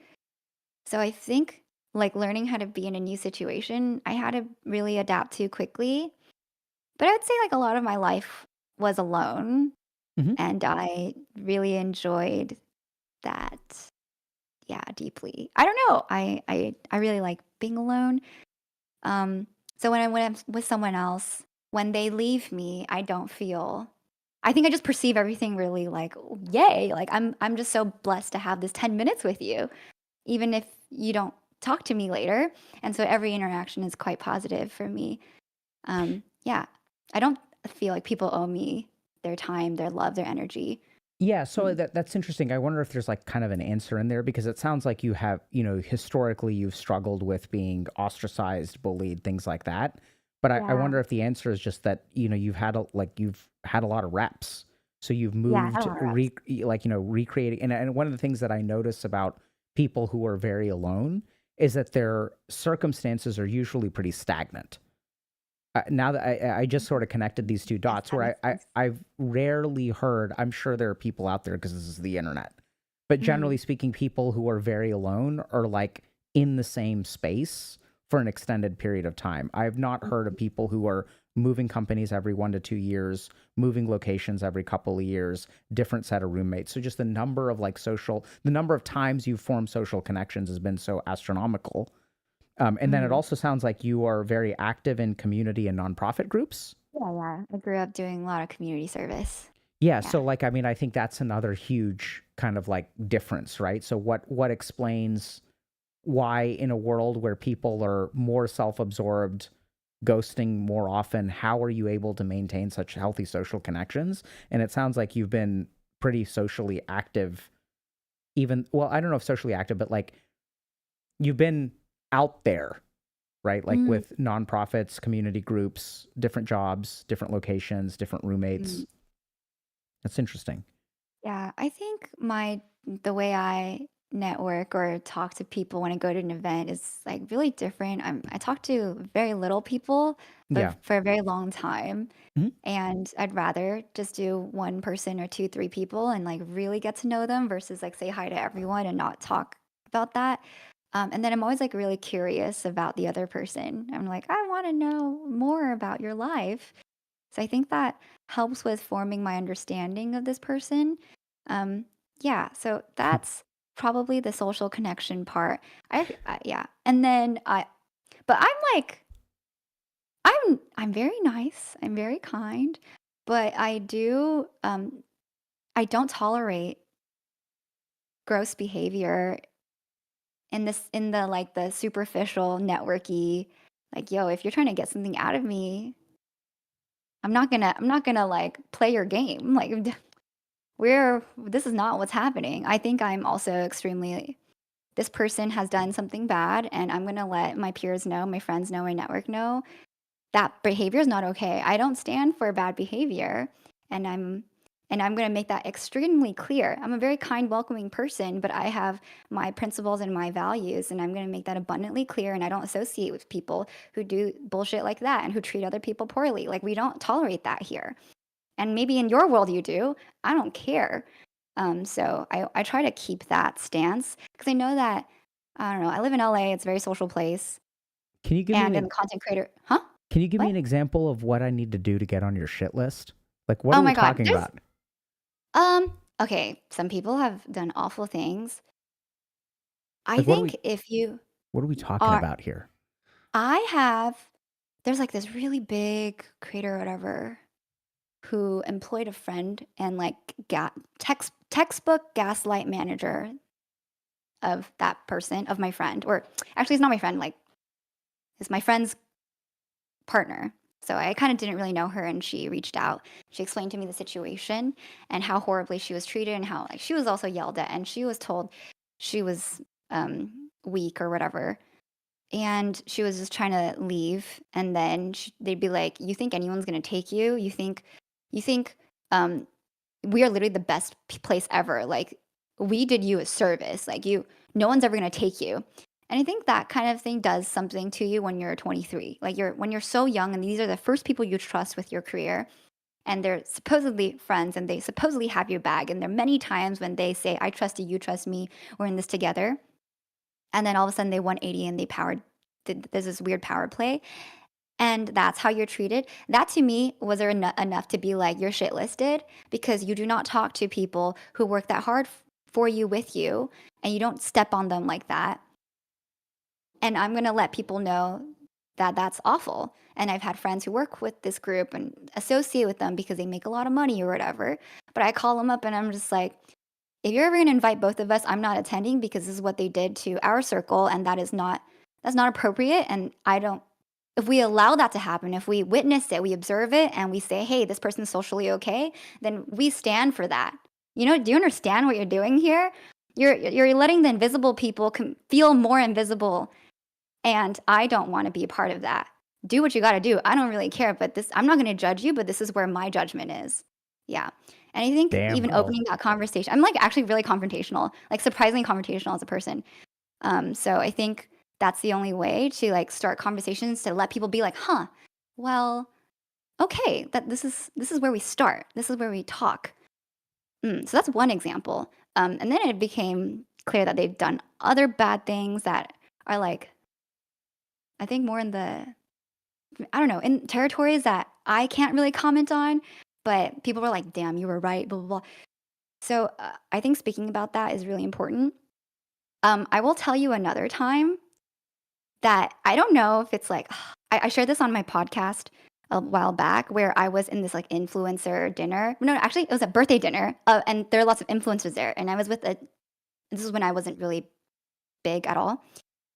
So I think like learning how to be in a new situation, I had to really adapt to quickly. But I would say like a lot of my life was alone, Hmm. and I really enjoyed that. Yeah, deeply. I don't know. I really like being alone. Um, so when I'm with someone else, when they leave me, I don't feel. I think I just perceive everything really like, yay! Like I'm just so blessed to have this 10 minutes with you, even if you don't talk to me later. And so every interaction is quite positive for me. Yeah, I don't feel like people owe me their time, their love, their energy. Yeah, so Mm. that's interesting. I wonder if there's like kind of an answer in there because it sounds like you have, historically you've struggled with being ostracized, bullied, things like that. But I Yeah, wonder if the answer is just that, you've had a lot of reps. So you've yeah, I had a moved lot of reps. recreating. And one of the things that I notice about people who are very alone is that their circumstances are usually pretty stagnant. Now that I just sort of connected these two Yes, dots that where makes sense. I've rarely heard, I'm sure there are people out there because this is the internet, but Mm, generally speaking, people who are very alone are like in the same space for an extended period of time. I've not heard of mhm, people who are moving companies every 1 to 2 years, moving locations every couple of years, different set of roommates. So just the number of times you've formed social connections has been so astronomical. And then it mhm. also sounds like you are very active in community and nonprofit groups. Yeah, yeah. I grew up doing a lot of community service. Yeah, Yeah. so like I mean I think that's another huge kind of like difference, right? So what explains why in a world where people are more self-absorbed, ghosting more often, how are you able to maintain such healthy social connections? And it sounds like you've been pretty socially active even well, I don't know if socially active, but like you've been out there, right? Like Mm, with nonprofits, community groups, different jobs, different locations, different mm. roommates. That's interesting. Yeah, I think the way I network or talk to people when I go to an event is like really different. I talk to very little people, but Yeah. for a very long time. Mhm. And I'd rather just do one person or two, three people and like really get to know them versus like say hi to everyone and not talk about that. And then I'm always like really curious about the other person. I'm like, I want to know more about your life. So I think that helps with forming my understanding of this person. Um, yeah, so that's probably the social connection part. Yeah, and then but I'm very nice. I'm very kind, but I don't tolerate gross behavior in the like the superficial networky like yo, if you're trying to get something out of me, I'm not gonna like play your game. Like this is not what's happening. I think I'm also extremely this person has done something bad and I'm going to let my peers know, my friends know, my network know that behavior is not okay. I don't stand for bad behavior and I'm going to make that extremely clear. I'm a very kind, welcoming person, but I have my principles and my values and I'm going to make that abundantly clear and I don't associate with people who do bullshit like that and who treat other people poorly. Like we don't tolerate that here. And maybe in your world you do. I don't care. So I try to keep that stance because I know that I don't know. I live in LA. It's a very social place, Can you give me and an in the content creator, huh? Can you give me What? an example of what I need to do to get on your shit list? Like what are Oh we my God. talking There's about? okay. Some people have done awful things. I Like think if you what are we talking are, about here? I have. There's like this really big creator or whatever who employed a friend and like textbook gaslight manager of that person, of my friend, or actually, it's not my friend, like, it's my friend's partner. So I kind of didn't really know her, and she reached out. She explained to me the situation and how horribly she was treated, and how like she was also yelled at, and she was told she was weak or whatever. And she was just trying to leave, and then they'd be like, "You think anyone's gonna take you? You think we are literally the best place ever. Like we did you a service. Like no one's ever gonna take you." And I think that kind of thing does something to you when you're 23. Like when you're so young, and these are the first people you trust with your career, and they're supposedly friends, and they supposedly have your back. And there are many times when they say, "I trust you, you trust me, we're in this together." And then all of a sudden they 180 and there's this weird power play, and that's how you're treated. That to me was enough to be like, you're shitlisted, because you do not talk to people who work that hard for you, with you, and you don't step on them like that. And I'm going to let people know that that's awful. And I've had friends who work with this group and associate with them because they make a lot of money or whatever. But I call them up and I'm just like, if you're ever going to invite both of us, I'm not attending, because this is what they did to our circle, and that's not appropriate. And if we allow that to happen, if we witness it, we observe it, and we say, "Hey, this person's socially okay," then we stand for that. Do you understand what you're doing here? You're letting the invisible people feel more invisible, and I don't want to be a part of that. Do what you got to do. I don't really care, but I'm not going to judge you, but this is where my judgment is. Yeah. And I think Damn, even girl. opening that conversation, I'm like actually really confrontational, like surprisingly confrontational as a person. So I think that's the only way to like start conversations, to let people be like, "Huh, well, okay, that this is where we start. This is where we talk." So that's one example. And then it became clear that they've done other bad things that are like, I think more in in territories that I can't really comment on, but people were like, "Damn, you were right," blah, blah, blah. So I think speaking about that is really important. I will tell you another time that I don't know if it's like, I shared this on my podcast a while back, where I was in this like influencer dinner. No, actually, it was a birthday dinner, and there are lots of influencers there. And I was this is when I wasn't really big at all.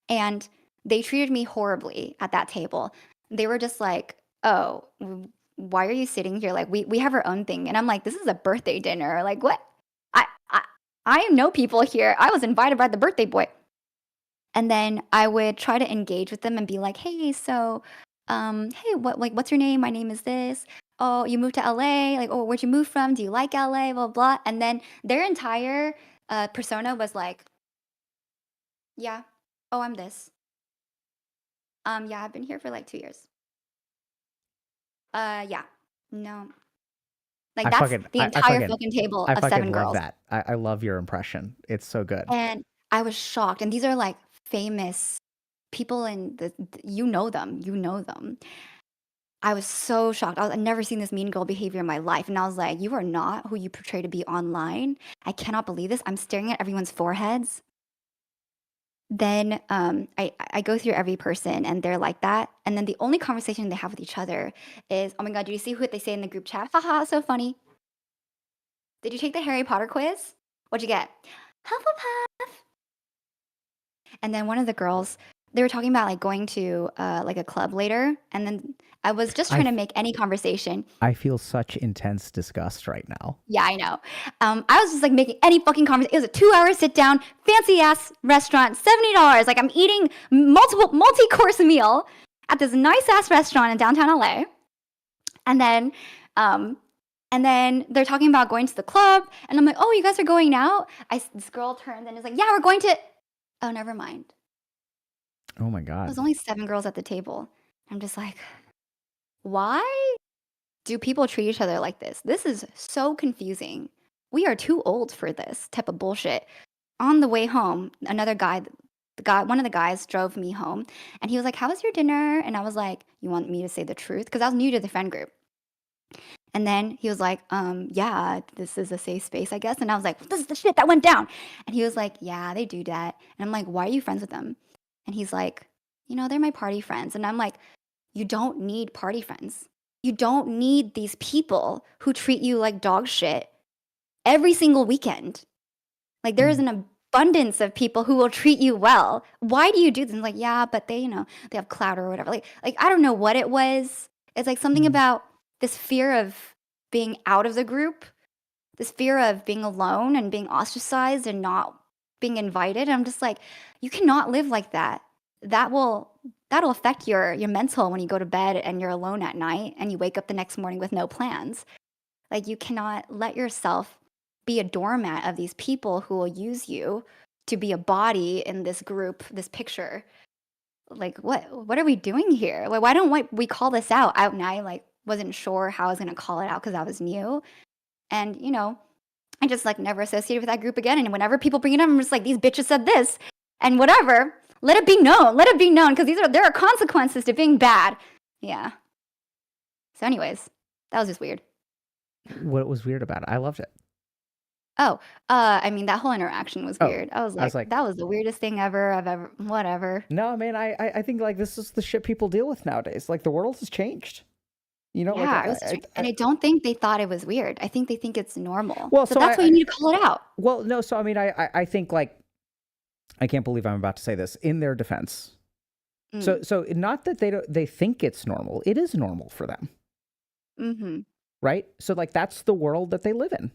And they treated me horribly at that table. They were just like, "Oh, why are you sitting here? Like, we have our own thing." And I'm like, "This is a birthday dinner. Like, what? I know people here. I was invited by the birthday boy." And then I would try to engage with them and be like, "Hey, so, hey, what's your name? My name is this. Oh, you moved to LA? Like, oh, where'd you move from? Do you like LA? Blah, blah." And then their entire persona was like, "Yeah, oh, I'm this. Yeah, I've been here for like 2 years. Yeah, no." Like that's the entire fucking table I of fucking 7 love girls. that. I love your impression. It's so good. And I was shocked. And these are like famous people in you know them. I was so shocked. I'd never seen this mean girl behavior in my life. And I was like, "You are not who you portray to be online. I cannot believe this." I'm staring at everyone's foreheads. Then I go through every person, and they're like that. And then the only conversation they have with each other is, "Oh my God, did you see what they say in the group chat? Haha, so funny. Did you take the Harry Potter quiz? What'd you get? Hufflepuff." And then one of the girls, they were talking about like going to like a club later. And then I was just trying to make any conversation. I feel such intense disgust right now. Yeah, I know. I was just like making any fucking conversation. It was a 2-hour sit down, fancy ass restaurant, $70. Like I'm eating multi-course meal at this nice ass restaurant in downtown LA. And then they're talking about going to the club, and I'm like, "Oh, you guys are going out?" This girl turns and is like, "Yeah, we're going to." Oh, never mind. Oh my God. There's only 7 girls at the table. I'm just like, why do people treat each other like this? This is so confusing. We are too old for this type of bullshit. On the way home, another guy, one of the guys drove me home, and he was like, "How was your dinner?" And I was like, "You want me to say the truth?" Because I was new to the friend group. And then he was like, "Yeah, this is a safe space, I guess." And I was like, "This is the shit that went down." And he was like, "Yeah, they do that." And I'm like, "Why are you friends with them?" And he's like, "They're my party friends." And I'm like, you don't need party friends. You don't need these people who treat you like dog shit every single weekend. Like there is an abundance of people who will treat you well. Why do you do this? And like, "Yeah, but they have clout or whatever." Like I don't know what it was. It's like something about this fear of being out of the group, this fear of being alone and being ostracized and not being invited. I'm just like, you cannot live like that. That'll affect your mental when you go to bed and you're alone at night and you wake up the next morning with no plans. Like, you cannot let yourself be a doormat of these people who will use you to be a body in this group, this picture. Like, what are we doing here? Like, why don't we call this out? And I like wasn't sure how I was gonna call it out because I was new. And I just like never associated with that group again. And whenever people bring it up, I'm just like, these bitches said this and whatever. Let it be known. Let it be known because there are consequences to being bad. Yeah. So, anyways, that was just weird. What was weird about it? I loved it. Oh, I mean, that whole interaction was Oh, weird. I was I was like, like, that was the weirdest thing I've ever, whatever. no, man, I think like this is the shit people deal with nowadays. Like the world has changed. Like Yeah, it was strange. And I don't think they thought it was weird. I think they think it's normal. Well, So so that's why you need to call it out. well, no, so I mean, I think like I can't believe I'm about to say this in their defense. Mm. So not that they think it's normal. It is normal for them, Mm-hmm. right? So like that's the world that they live in,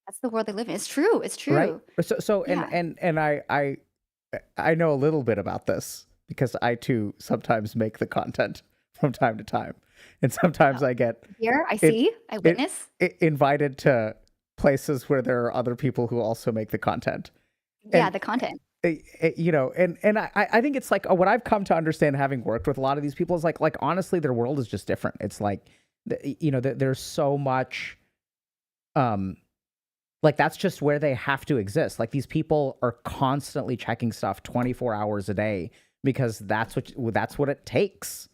That's the world they live in. It's true. It's true. right? So Yeah. and I know a little bit about this because I too sometimes make the content from time to time, and sometimes I get Here, I see. I witness. invited to places where there are other people who also make the content. Yeah, and- the content. And I think it's like what I've come to understand having worked with a lot of these people is like honestly their world is just different. It's like there's so much like that's just where they have to exist. Like these people are constantly checking stuff 24 hours a day because that's what it takes.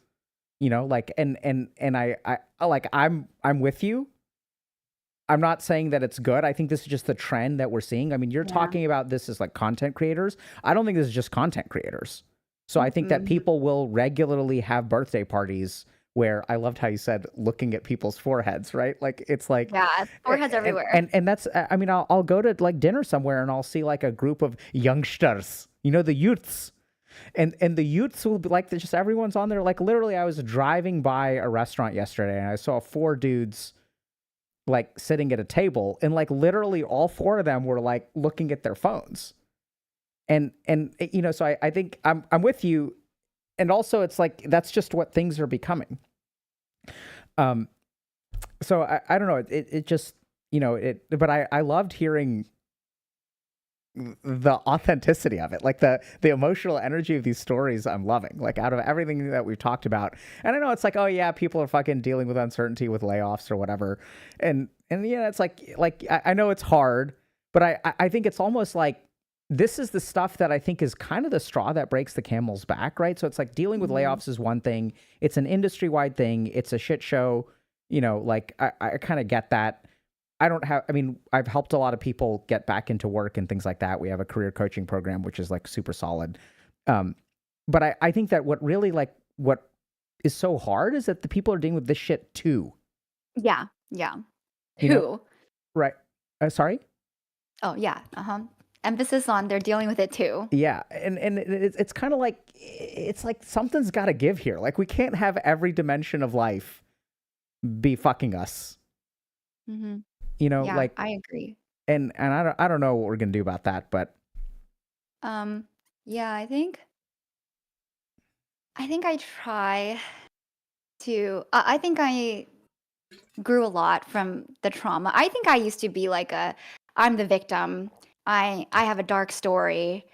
Like and I like I'm with you. I'm not saying that it's good. I think this is just the trend that we're seeing. I mean, you're talking about this as like content creators. I don't think this is just content creators. So I think that people will regularly have birthday parties where I loved how you said looking at people's foreheads, right? Like it's like Yeah, foreheads everywhere. And that's I mean, I'll go to like dinner somewhere and I'll see like a group of youngsters, the youths. And the youths will be like just everyone's on there. Like literally I was driving by a restaurant yesterday and I saw 4 dudes like sitting at a table and like literally all 4 of them were like looking at their phones. And so I think I'm with you. And also it's like that's just what things are becoming. So I don't know, it just but I loved hearing the authenticity of it, like the emotional energy of these stories. I'm loving, like out of everything that we've talked about. And I know it's like, oh yeah, people are fucking dealing with uncertainty with layoffs or whatever, and yeah, it's like I know it's hard, but I think it's almost like this is the stuff that I think is kind of the straw that breaks the camel's back, right? So it's like dealing with layoffs is one thing, it's an industry wide thing, it's a shit show, like I kind of get that. I've helped a lot of people get back into work and things like that. We have a career coaching program, which is like super solid. But I think that what is so hard is that the people are dealing with this shit too. Yeah. Who? Right. Sorry? Oh, yeah. Emphasis on they're dealing with it too. Yeah. And it's kind of like, it's like something's got to give here. Like we can't have every dimension of life be fucking us. Mm-hmm. Yeah, like I agree. And I don't know what we're gonna do about that, but yeah, I think I try to I think I grew a lot from the trauma. I think I used to be like I'm the victim. I have a dark story.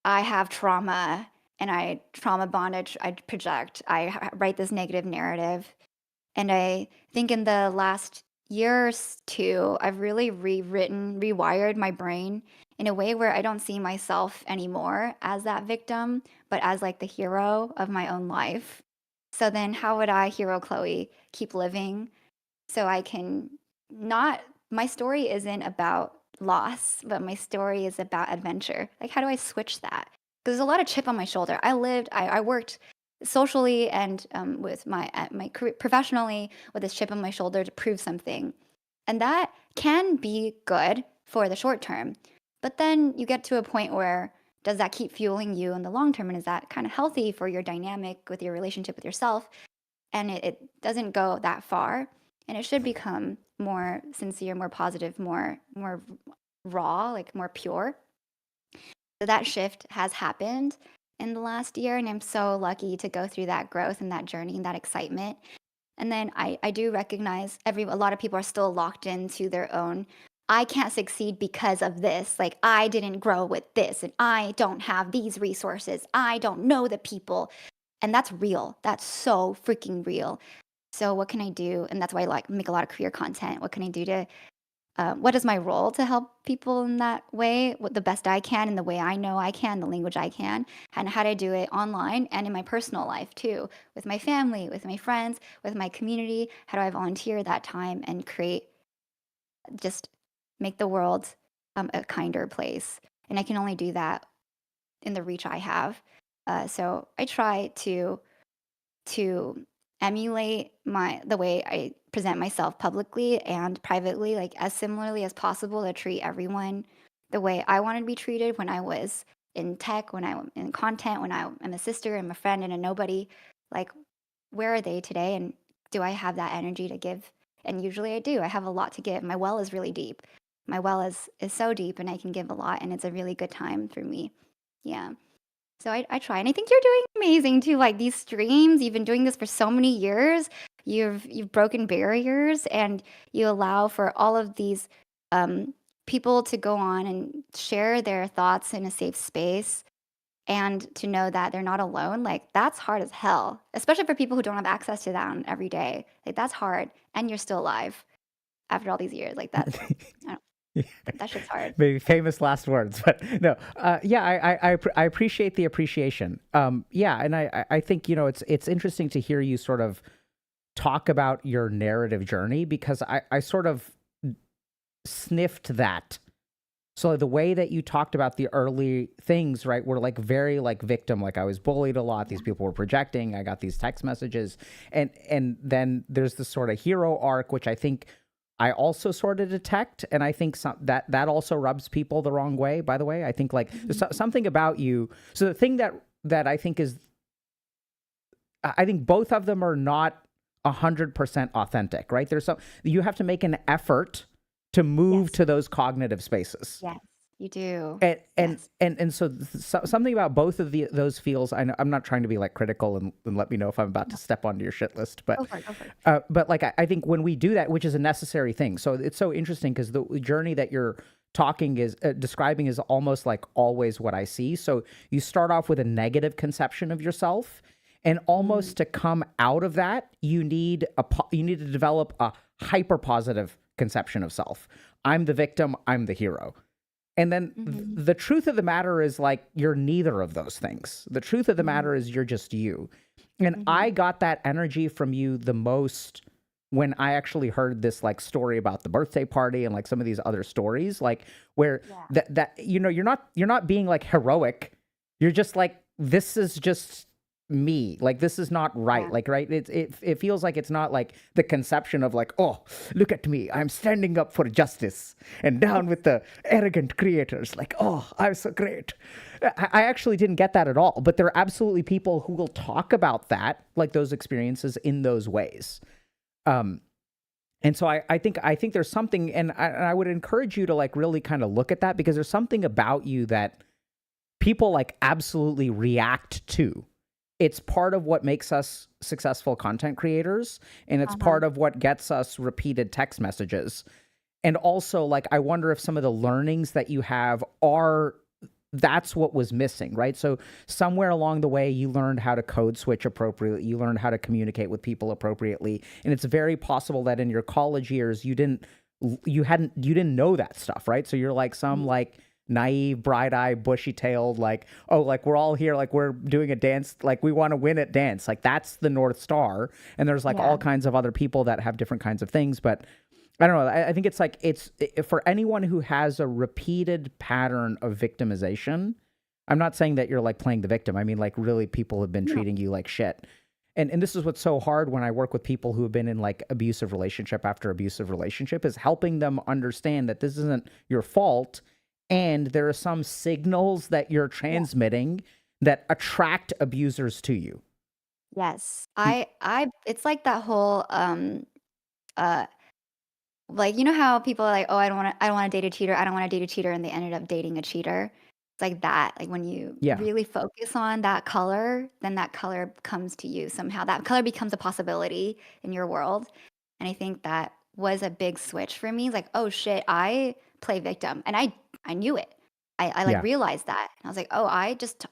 I have trauma and I trauma bondage. I project. I write this negative narrative. And I think in the last years too, I've really rewired my brain in a way where I don't see myself anymore as that victim, but as like the hero of my own life. So then how would I, hero Chloe, keep living so I can my story isn't about loss, but my story is about adventure. Like, how do I switch that? Because there's a lot of chip on my shoulder. I worked socially and with my career professionally with this chip on my shoulder to prove something, and that can be good for the short term, but then you get to a point where does that keep fueling you in the long term, and is that kind of healthy for your dynamic with your relationship with yourself? and it doesn't go that far, and it should become more sincere, more positive, more raw, like more pure. So that shift has happened in the last year, and I'm so lucky to go through that growth and that journey and that excitement. And then I do recognize a lot of people are still locked into their own. I can't succeed because of this. Like I didn't grow with this, and I don't have these resources. I don't know the people, and that's real. That's so freaking real. So what can I do? And that's why I like make a lot of career content. What can I do to what is my role to help people in that way, what the best I can in the way I know I can, the language I can, and how to do it online and in my personal life too, with my family, with my friends, with my community. How do I volunteer that time and create, just make the world a kinder place? And I can only do that in the reach I have. So I try to emulate the way I present myself publicly and privately, like as similarly as possible, to treat everyone the way I wanted to be treated when I was in tech, when I'm in content, when I'm a sister and a friend and a nobody. Like, where are they today? And do I have that energy to give? And usually I do. I have a lot to give. My well is really deep. My well is so deep, and I can give a lot, and it's a really good time for me. Yeah. So I try, and I think you're doing amazing too. Like these streams, you've been doing this for so many years. You've broken barriers, and you allow for all of these people to go on and share their thoughts in a safe space, and to know that they're not alone. Like that's hard as hell, especially for people who don't have access to that on every day. Like that's hard, and you're still alive after all these years. Like that, I don't, that shit's hard. Maybe famous last words, but no. Yeah, I appreciate the appreciation. Yeah, and I think it's interesting to hear you sort of talk about your narrative journey, because I sort of sniffed that. So the way that you talked about the early things, right, were like very like victim, like I was bullied a lot. These people were projecting. I got these text messages, and then there's this sort of hero arc, which I think I also sort of detect, and I think that also rubs people the wrong way. By the way, I think like there's something about you. So the thing that I think is, I think both of them are not 100% authentic, right? You have to make an effort to move to those cognitive spaces. Yes, you do. And so something about both of those feels. I'm not trying to be like critical and let me know if I'm about to step onto your shit list, but Go for it. but like I think when we do that, which is a necessary thing. So it's so interesting because the journey that you're describing is almost like always what I see. So you start off with a negative conception of yourself, and almost to come out of that, you need to develop a hyper positive conception of self. I'm the victim, I'm the hero. And then the truth of the matter is, like, you're neither of those things. The truth of the matter is you're just you. And I got that energy from you the most when I actually heard this like story about the birthday party and like some of these other stories, like where that you're not being like heroic. You're just like, this is just me, like this is not right, like right, it feels like it's not like the conception of like, oh, look at me, I'm standing up for justice and down with the arrogant creators, like, oh, I'm so great. I actually didn't get that at all, but there are absolutely people who will talk about that, like those experiences in those ways. And so I think there's something, and I would encourage you to like really kind of look at that, because there's something about you that people like absolutely react to. It's part of what makes us successful content creators, and it's part of what gets us repeated text messages. And also, like, I wonder if some of the learnings that you have that's what was missing, right? So somewhere along the way, you learned how to code switch appropriately. You learned how to communicate with people appropriately. And it's very possible that in your college years, you didn't know that stuff, right? So you're like some like naive, bright-eyed, bushy-tailed, like, oh, like we're all here, like we're doing a dance, like we want to win at dance, like that's the North Star. And there's like all kinds of other people that have different kinds of things, but I don't know. I think it's like, for anyone who has a repeated pattern of victimization. I'm not saying that you're like playing the victim. I mean, like really people have been treating you like shit. And this is what's so hard when I work with people who have been in like abusive relationship after abusive relationship, is helping them understand that this isn't your fault. And there are some signals that you're transmitting that attract abusers to you. Yes. Y- It's like that whole uh like you know how people are like, oh, I don't want to date a cheater, I don't want to date a cheater, and they ended up dating a cheater. It's like that. Like when you Yeah. really focus on that color, then that color comes to you somehow. That color becomes a possibility in your world. And I think that was a big switch for me. Like, oh shit, I play victim. And I knew it. I like Yeah. realized that. And I was like, oh,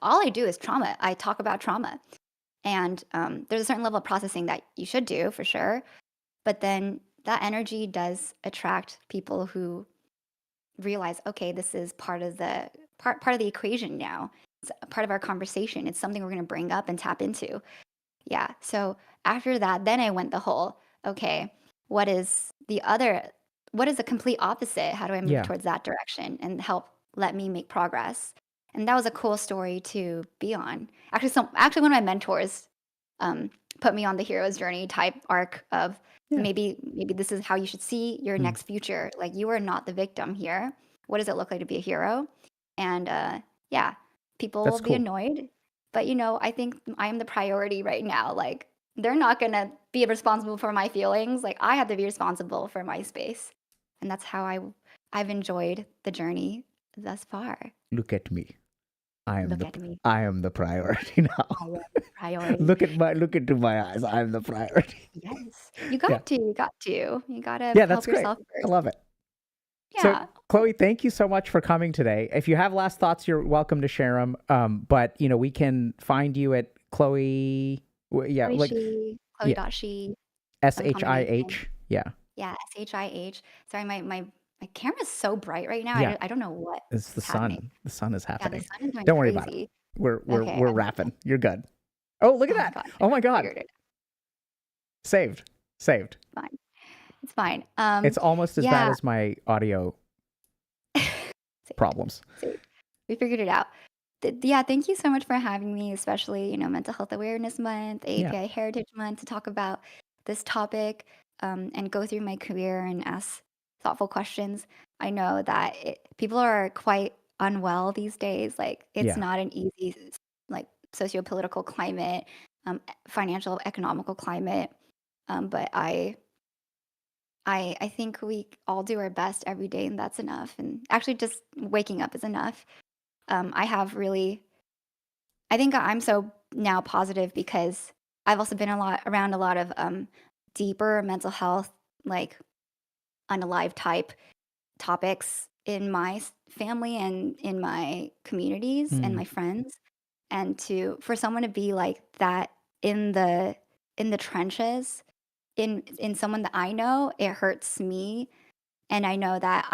all I do is trauma. I talk about trauma. And there's a certain level of processing that you should do for sure. But then that energy does attract people who realize, okay, this is part of the part of the equation now. It's a part of our conversation. It's something we're going to bring up and tap into. Yeah. So after that, then I went the whole, okay, what is the other, what is the complete opposite? How do I move Yeah. towards that direction and help let me make progress? And that was a cool story to be on. Actually, one of my mentors um, put me on the hero's journey type arc of Yeah. maybe this is how you should see your Mm. next future. Like you are not the victim here. What does it look like to be a hero? And yeah, people That's will be cool. annoyed, but I think I am the priority right now. Like they're not gonna be responsible for my feelings. Like I have to be responsible for my space, and that's how I've enjoyed the journey thus far. Look at me. I am Look the at me, I am the priority now. I am the priority. Look into my eyes. I am the priority. Yes, you Yeah. got to, you gotta Yeah, that's help great. yourself I first. love it. So, Yeah, Chloe, thank you so much for coming today. If you have last thoughts, you're welcome to share them. But we can find you at Chloe. Yeah, like Chloe yeah, dot she, some combination. SHIH. Yeah, Yeah, SHIH. Sorry, my camera's so bright right now. yeah. I don't know what It's the is happening. sun. The sun is Yeah, the happening. sun is going Don't worry about it. crazy. Okay, We're wrapping. You're good. Oh, look at oh my that. god, Oh my I God. figured it. Saved. Saved. Fine, it's fine. It's almost as bad Yeah, as my audio problems. see, we figured it out. Yeah, thank you so much for having me, especially Mental Health Awareness Month, Yeah. API Heritage Month, to talk about this topic and go through my career and ask thoughtful questions. I know that people are quite unwell these days. Like, it's Yeah. not an easy, like, socio-political climate, financial, economical climate. But I think we all do our best every day, and that's enough. And actually, just waking up is enough. I have really I think I'm so now positive because I've also been around a lot of deeper mental health, like unalive type topics in my family and in my communities and Mm. my friends, and for someone to be like that in the trenches in someone that I know, it hurts me, and I know that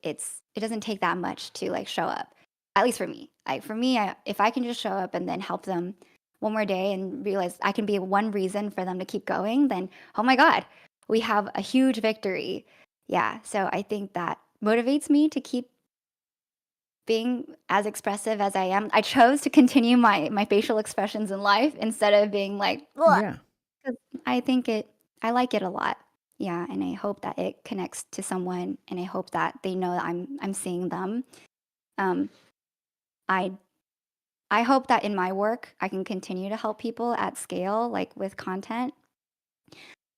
it doesn't take that much to like show up. At least for me. Like for me, if I can just show up and then help them one more day and realize I can be one reason for them to keep going, then oh my god, we have a huge victory. Yeah, so I think that motivates me to keep being as expressive as I am. I chose to continue my facial expressions in life instead of being like, "Ugh," Yeah. 'cause I like it a lot. Yeah, and I hope that it connects to someone, and I hope that they know that I'm seeing them. Um, I I hope that in my work, I can continue to help people at scale, like with content,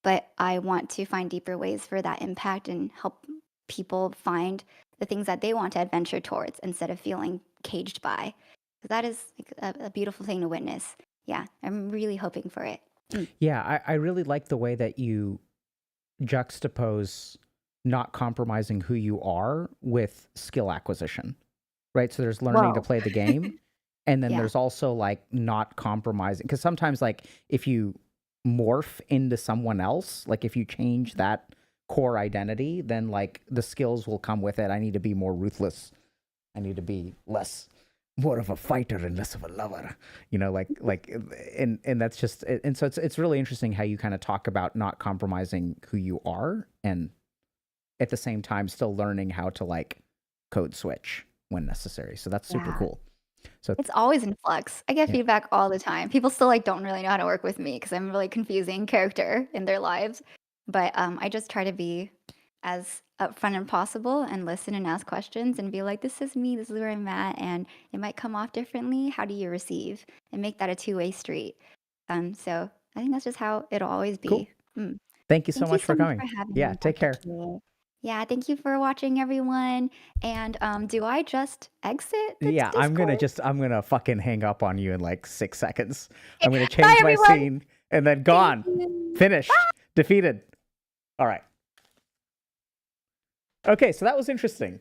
but I want to find deeper ways for that impact and help people find the things that they want to adventure towards instead of feeling caged by. 'Cause that is like a beautiful thing to witness. Yeah, I'm really hoping for it. Mm. Yeah. I really like the way that you juxtapose not compromising who you are with skill acquisition, right? So there's learning to Whoa. play the game. And then Yeah. there's also like not compromising. Because sometimes, like, if you morph into someone else, like if you change that core identity, then like the skills will come with it. I need to be more ruthless. I need to be more of a fighter and less of a lover, and that's just, and so it's really interesting how you kind of talk about not compromising who you are and at the same time still learning how to like code switch when necessary. So that's super Yeah. cool. So It's always in flux. I get yeah, feedback all the time. People still like don't really know how to work with me because I'm a really confusing character in their lives. But I just try to be as upfront as possible and listen and ask questions and be like, "This is me. This is where I'm at, and it might come off differently. How do you receive?" And make that a two-way street. So I think that's just how it'll always Cool. be. Mm. Thank you so Thank you much so for much coming. for having Yeah, me, take Dr. care. K. Yeah, thank you for watching, everyone. And do I just exit the Yeah, Discord? I'm gonna fucking hang up on you in like 6 seconds. Okay, I'm gonna bye, change my everyone. scene and then Thank gone. you. Finished. Defeated. All right. Okay, so that was interesting.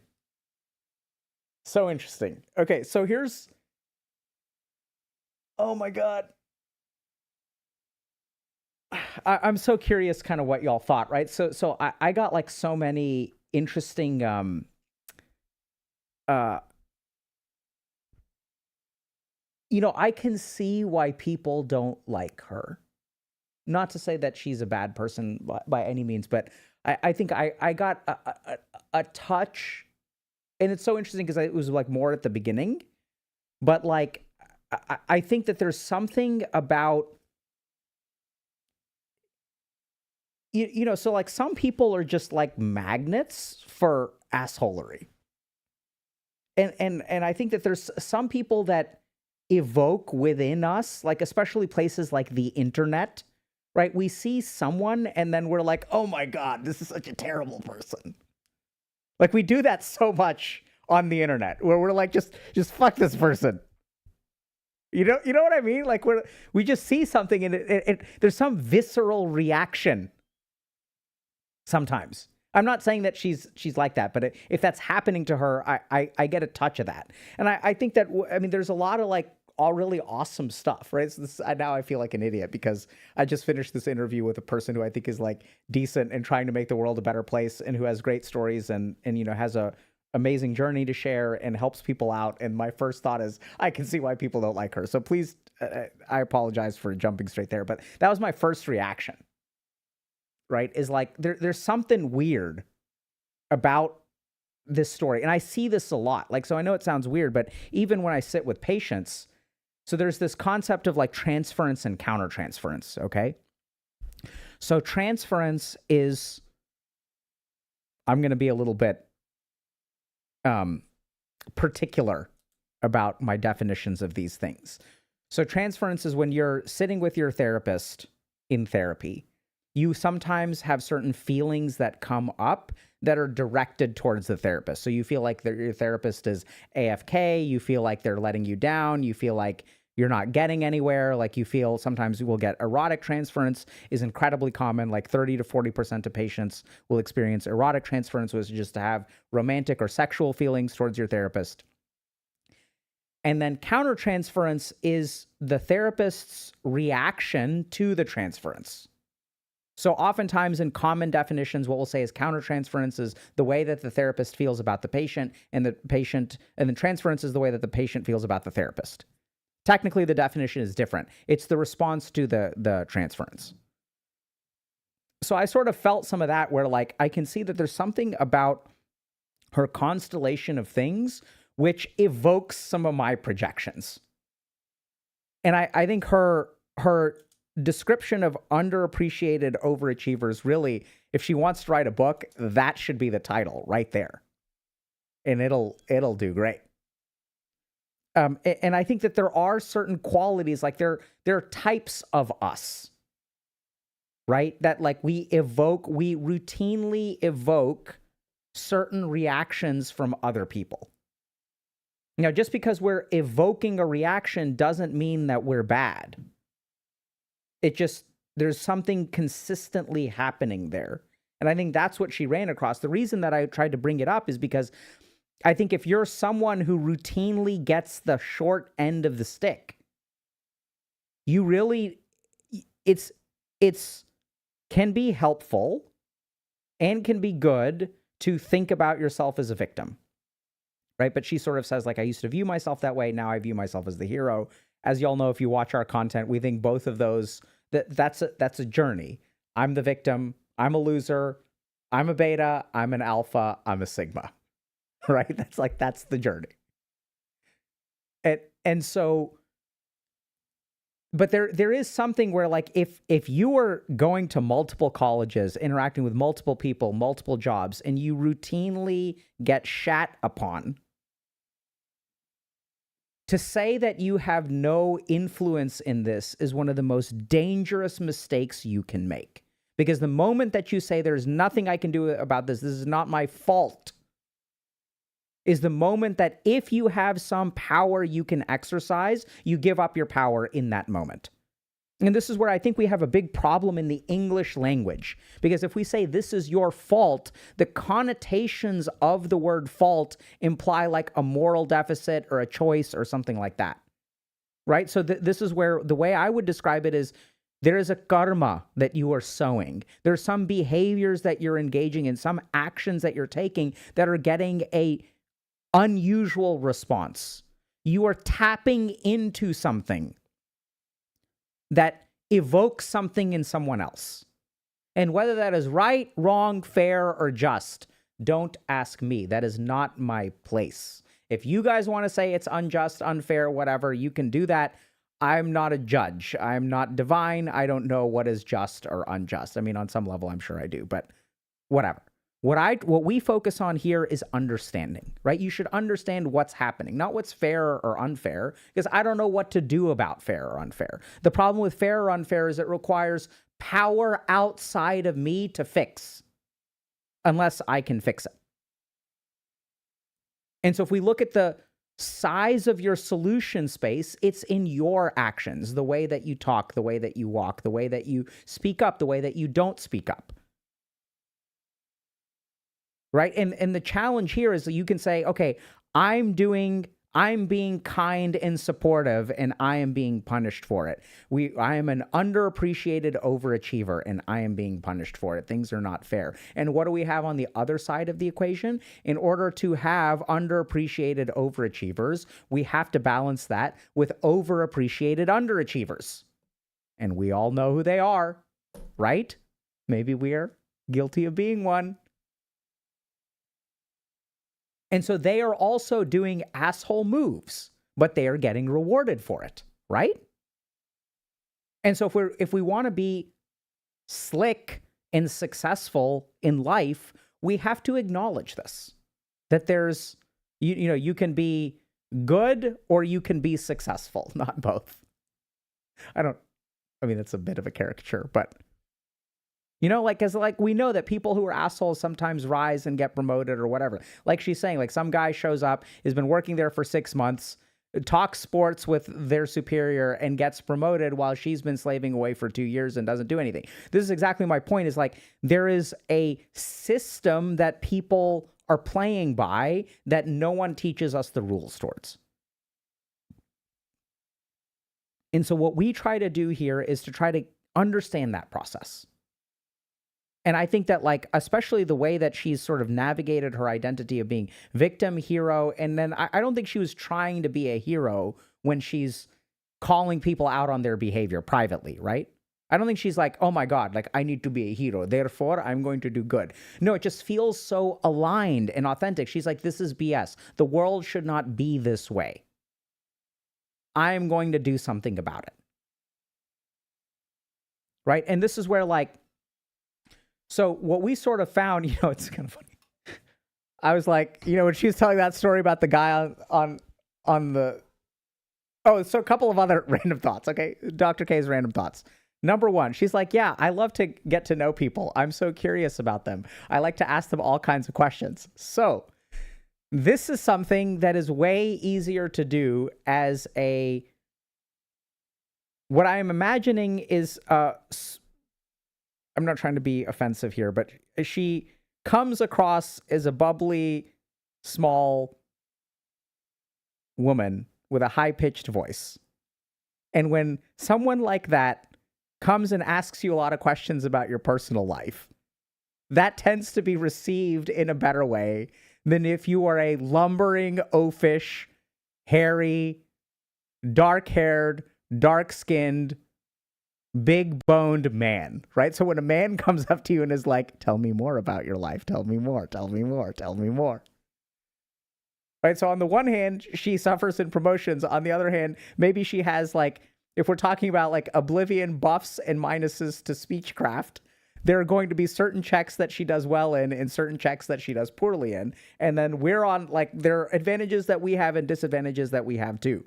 So interesting. Okay, so here's. Oh my god. I'm so curious, kind of what y'all thought, right? So I got like so many interesting uh I can see why people don't like her. Not to say that she's a bad person by any means, but I think I got a touch, and it's so interesting because it was like more at the beginning, but like I think that there's something about so like some people are just like magnets for assholery, and I think that there's some people that evoke within us, like especially places like the internet, right? We see someone and then we're like, oh my god, this is such a terrible person. Like we do that so much on the internet where we're like, just fuck this person. You know what I mean? Like we just see something and there's some visceral reaction sometimes. I'm not saying that she's like that, but if that's happening to her, I get a touch of that. And I think that, I mean, there's a lot of like all really awesome stuff, right? So now I feel like an idiot because I just finished this interview with a person who I think is like decent and trying to make the world a better place and who has great stories and has a amazing journey to share and helps people out. And my first thought is, I can see why people don't like her. So please, I apologize for jumping straight there, but that was my first reaction. Right, is like there's something weird about this story. And I see this a lot. Like, so I know it sounds weird, but even when I sit with patients, so there's this concept of like transference and countertransference, okay? So transference is, I'm going to be a little bit particular about my definitions of these things. So transference is when you're sitting with your therapist in therapy. You sometimes have certain feelings that come up that are directed towards the therapist. So you feel like your therapist is AFK. You feel like they're letting you down. You feel like you're not getting anywhere. Like you feel sometimes you will get erotic transference is incredibly common. Like 30 to 40% of patients will experience erotic transference, which is just to have romantic or sexual feelings towards your therapist. And then countertransference is the therapist's reaction to the transference. So oftentimes in common definitions, what we'll say is countertransference is the way that the therapist feels about the patient, and then transference is the way that the patient feels about the therapist. Technically, the definition is different. It's the response to the transference. So I sort of felt some of that where like I can see that there's something about her constellation of things which evokes some of my projections. And I think her description of underappreciated overachievers, really, if she wants to write a book, that should be the title right there. And it'll do great. And I think that there are certain qualities, like there are types of us, right? That like we routinely evoke certain reactions from other people. Now, just because we're evoking a reaction doesn't mean that we're bad. There's something consistently happening there. And I think that's what she ran across. The reason that I tried to bring it up is because I think if you're someone who routinely gets the short end of the stick, you really, it's can be helpful and can be good to think about yourself as a victim, right? But she sort of says, like, I used to view myself that way. Now I view myself as the hero. As y'all know, if you watch our content, we think both of those, that's a journey. I'm the victim. I'm a loser. I'm a beta. I'm an alpha. I'm a sigma, right? That's the journey. And so, but there is something where like, if you are going to multiple colleges, interacting with multiple people, multiple jobs, and you routinely get shat upon, To say that you have no influence in this is one of the most dangerous mistakes you can make. Because the moment that you say there's nothing I can do about this is not my fault, is the moment that if you have some power you can exercise, you give up your power in that moment. And this is where I think we have a big problem in the English language. Because if we say this is your fault, the connotations of the word fault imply like a moral deficit or a choice or something like that. Right? So this is where the way I would describe it is there is a karma that you are sowing. There's some behaviors that you're engaging in, some actions that you're taking that are getting a unusual response. You are tapping into something that evokes something in someone else. And whether that is right, wrong, fair, or just, don't ask me. That is not my place. If you guys want to say it's unjust, unfair, whatever, you can do that. I'm not a judge. I'm not divine. I don't know what is just or unjust. I mean, on some level, I'm sure I do, but whatever. What we focus on here is understanding, right? You should understand what's happening, not what's fair or unfair, because I don't know what to do about fair or unfair. The problem with fair or unfair is it requires power outside of me to fix, unless I can fix it. And so if we look at the size of your solution space, it's in your actions, the way that you talk, the way that you walk, the way that you speak up, the way that you don't speak up. Right? And the challenge here is that you can say, okay, I'm being kind and supportive, and I am being punished for it. I am an underappreciated overachiever, and I am being punished for it. Things are not fair. And what do we have on the other side of the equation? In order to have underappreciated overachievers, we have to balance that with overappreciated underachievers. And we all know who they are, right? Maybe we are guilty of being one. And so they are also doing asshole moves, but they are getting rewarded for it, right? And so if we want to be slick and successful in life, we have to acknowledge this. That there's, you can be good or you can be successful, not both. That's a bit of a caricature, but we know that people who are assholes sometimes rise and get promoted or whatever. Like she's saying, like some guy shows up, has been working there for 6 months, talks sports with their superior and gets promoted while she's been slaving away for 2 years and doesn't do anything. This is exactly my point, is like there is a system that people are playing by that no one teaches us the rules towards. And so what we try to do here is to try to understand that process. And I think that, like, especially the way that she's sort of navigated her identity of being victim, hero, and then I don't think she was trying to be a hero when she's calling people out on their behavior privately, right? I don't think she's like, oh my God, like I need to be a hero, therefore I'm going to do good. No, it just feels so aligned and authentic. She's like, this is BS. The world should not be this way. I'm going to do something about it. Right? And this is where, like, so what we sort of found, it's kind of funny. I was like, when she was telling that story about the guy on the, so a couple of other random thoughts. Okay. Dr. K's random thoughts. Number one, she's like, yeah, I love to get to know people. I'm so curious about them. I like to ask them all kinds of questions. So this is something that is way easier to do as what I'm imagining is, I'm not trying to be offensive here, but she comes across as a bubbly, small woman with a high-pitched voice. And when someone like that comes and asks you a lot of questions about your personal life, that tends to be received in a better way than if you are a lumbering, oafish, hairy, dark-haired, dark-skinned, big-boned man, right? So when a man comes up to you and is like, tell me more about your life, tell me more, tell me more, tell me more. Right? So on the one hand, she suffers in promotions. On the other hand, maybe she has, like, if we're talking about like oblivion buffs and minuses to speechcraft, there are going to be certain checks that she does well in and certain checks that she does poorly in. And then we're on, like, there are advantages that we have and disadvantages that we have too,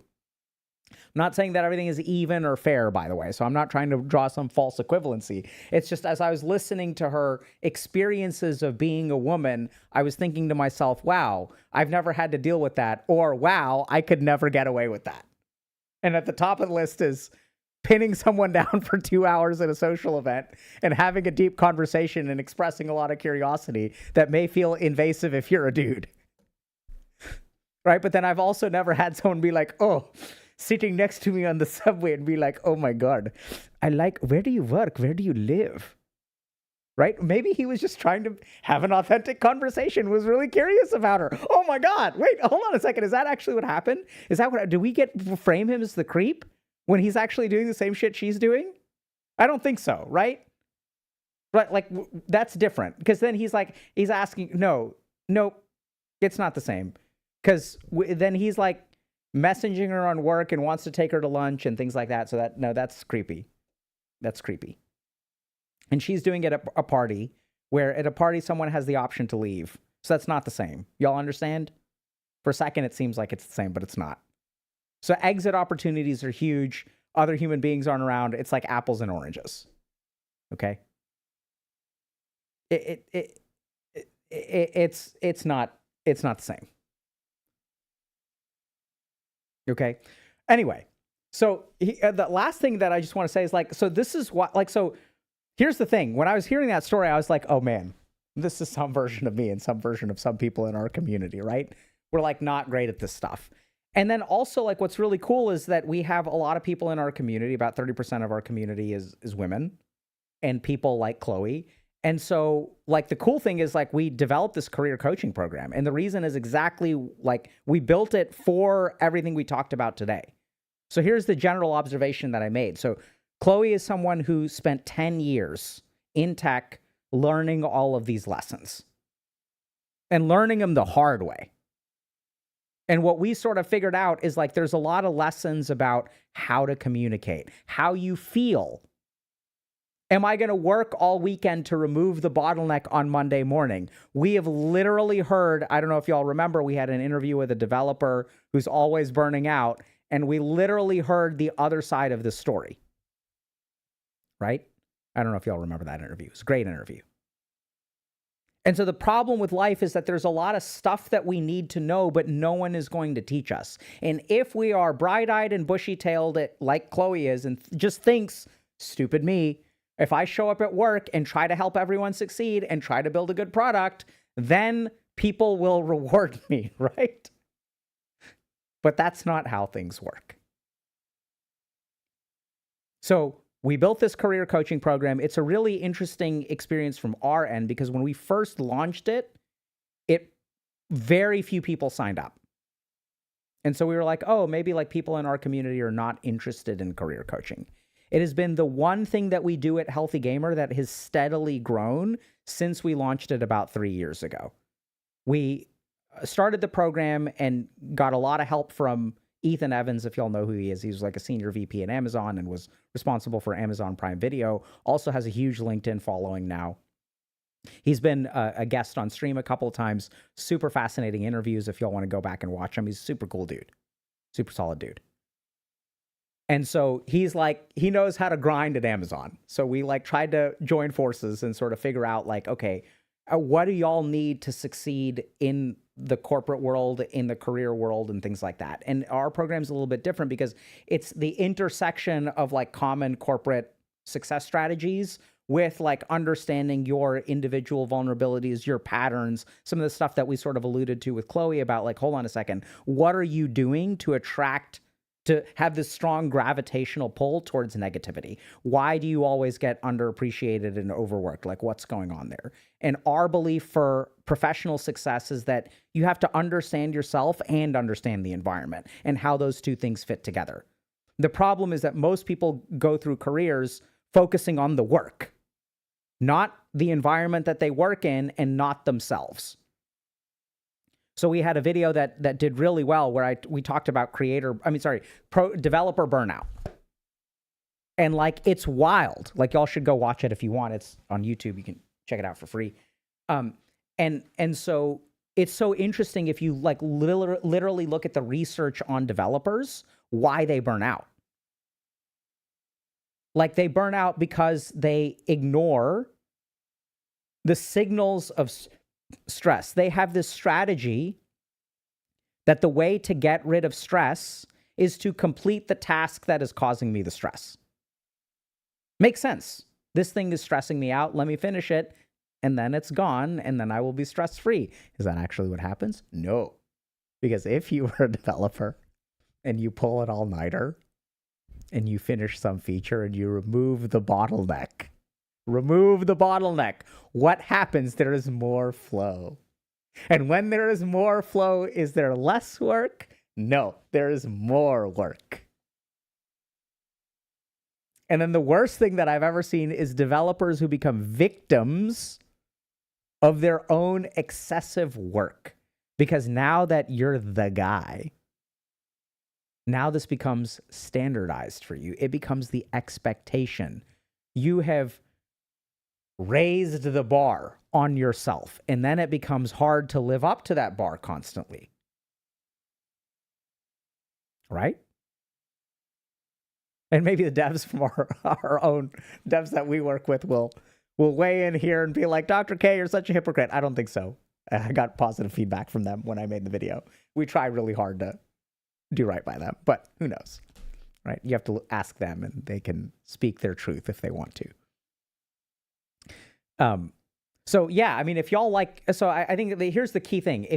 I'm not saying that everything is even or fair, by the way. So I'm not trying to draw some false equivalency. It's just as I was listening to her experiences of being a woman, I was thinking to myself, wow, I've never had to deal with that. Or wow, I could never get away with that. And at the top of the list is pinning someone down for 2 hours at a social event and having a deep conversation and expressing a lot of curiosity that may feel invasive if you're a dude. Right? But then I've also never had someone be like, oh, sitting next to me on the subway and be like, oh my God, where do you work? Where do you live? Right? Maybe he was just trying to have an authentic conversation, was really curious about her. Oh my God, wait, hold on a second. Is that actually what happened? Is that what, do we frame him as the creep when he's actually doing the same shit she's doing? I don't think so, right? But like, that's different. Because then he's asking, nope, it's not the same. Because then he's like, messaging her on work and wants to take her to lunch and things like that. So that's creepy. That's creepy. And she's doing it at a party where at a party someone has the option to leave. So that's not the same. Y'all understand? For a second, it seems like it's the same, but it's not. So exit opportunities are huge. Other human beings aren't around. It's like apples and oranges. Okay? It's not the same. Okay. Anyway, so the last thing that I just want to say is like, so this is what, like, so here's the thing. When I was hearing that story, I was like, oh man, this is some version of me and some version of some people in our community, right? We're like not great at this stuff. And then also like what's really cool is that we have a lot of people in our community. About 30% of our community is women and people like Chloe. And so like the cool thing is like we developed this career coaching program. And the reason is exactly like we built it for everything we talked about today. So here's the general observation that I made. So Chloe is someone who spent 10 years in tech learning all of these lessons and learning them the hard way. And what we sort of figured out is like there's a lot of lessons about how to communicate, how you feel. Am I going to work all weekend to remove the bottleneck on Monday morning? We have literally heard, I don't know if y'all remember, we had an interview with a developer who's always burning out, and we literally heard the other side of the story. Right? I don't know if y'all remember that interview. It was a great interview. And so the problem with life is that there's a lot of stuff that we need to know, but no one is going to teach us. And if we are bright-eyed and bushy-tailed like Chloe is and just thinks, stupid me, if I show up at work and try to help everyone succeed and try to build a good product, then people will reward me, right? But that's not how things work. So we built this career coaching program. It's a really interesting experience from our end because when we first launched it, very few people signed up. And so we were like, oh, maybe like people in our community are not interested in career coaching. It has been the one thing that we do at Healthy Gamer that has steadily grown since we launched it about 3 years ago. We started the program and got a lot of help from Ethan Evans, if y'all know who he is. He was like a senior VP at Amazon and was responsible for Amazon Prime Video. Also has a huge LinkedIn following now. He's been a guest on stream a couple of times. Super fascinating interviews if y'all want to go back and watch him. He's a super cool dude. Super solid dude. And so he's like, he knows how to grind at Amazon. So we like tried to join forces and sort of figure out like, okay, what do y'all need to succeed in the corporate world, in the career world and things like that. And our program's a little bit different because it's the intersection of like common corporate success strategies with like understanding your individual vulnerabilities, your patterns, some of the stuff that we sort of alluded to with Chloe about like, hold on a second, what are you doing to have this strong gravitational pull towards negativity? Why do you always get underappreciated and overworked? Like what's going on there? And our belief for professional success is that you have to understand yourself and understand the environment and how those two things fit together. The problem is that most people go through careers focusing on the work, not the environment that they work in and not themselves. So we had a video that did really well where we talked about developer burnout. And like, it's wild. Like y'all should go watch it if you want. It's on YouTube. You can check it out for free. And so it's so interesting if you like literally look at the research on developers, why they burn out. Like they burn out because they ignore the signals of stress. They have this strategy that the way to get rid of stress is to complete the task that is causing me the stress. Makes sense. This thing is stressing me out. Let me finish it. And then it's gone. And then I will be stress-free. Is that actually what happens? No. Because if you were a developer and you pull an all-nighter and you finish some feature and you remove the bottleneck, what happens? There is more flow. And when there is more flow, is there less work? No, there is more work. And then the worst thing that I've ever seen is developers who become victims of their own excessive work. Because now that you're the guy, now this becomes standardized for you. It becomes the expectation. You have raised the bar on yourself, and then it becomes hard to live up to that bar constantly. Right? And maybe the devs from our own devs that we work with will weigh in here and be like, Dr. K, you're such a hypocrite. I don't think so. I got positive feedback from them when I made the video. We try really hard to do right by them, but who knows, right? You have to ask them and they can speak their truth if they want to. So yeah, I mean, if y'all like, so I think here's the key thing.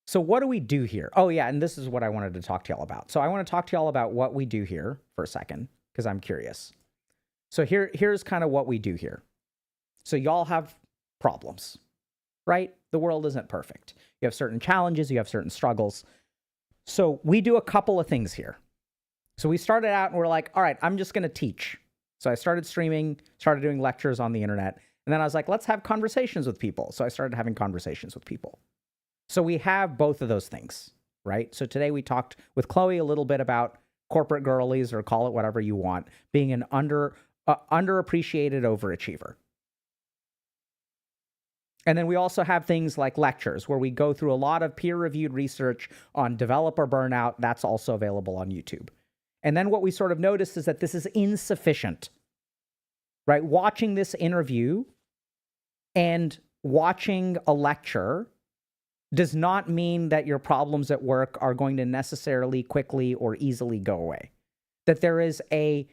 So what do we do here? Oh yeah, and this is what I wanted to talk to y'all about. So I want to talk to y'all about what we do here for a second, because I'm curious. So here's kind of what we do here. So y'all have problems, right? The world isn't perfect. You have certain challenges, you have certain struggles. So we do a couple of things here. So we started out and we're like, all right, I'm just going to teach. So I started streaming, started doing lectures on the internet. And then I was like, let's have conversations with people. So I started having conversations with people. So we have both of those things, right? So today we talked with Chloe a little bit about corporate girlies, or call it whatever you want, being an underappreciated overachiever. And then we also have things like lectures where we go through a lot of peer-reviewed research on developer burnout. That's also available on YouTube. And then what we sort of noticed is that this is insufficient, right? Watching this interview and watching a lecture does not mean that your problems at work are going to necessarily quickly or easily go away. That there is a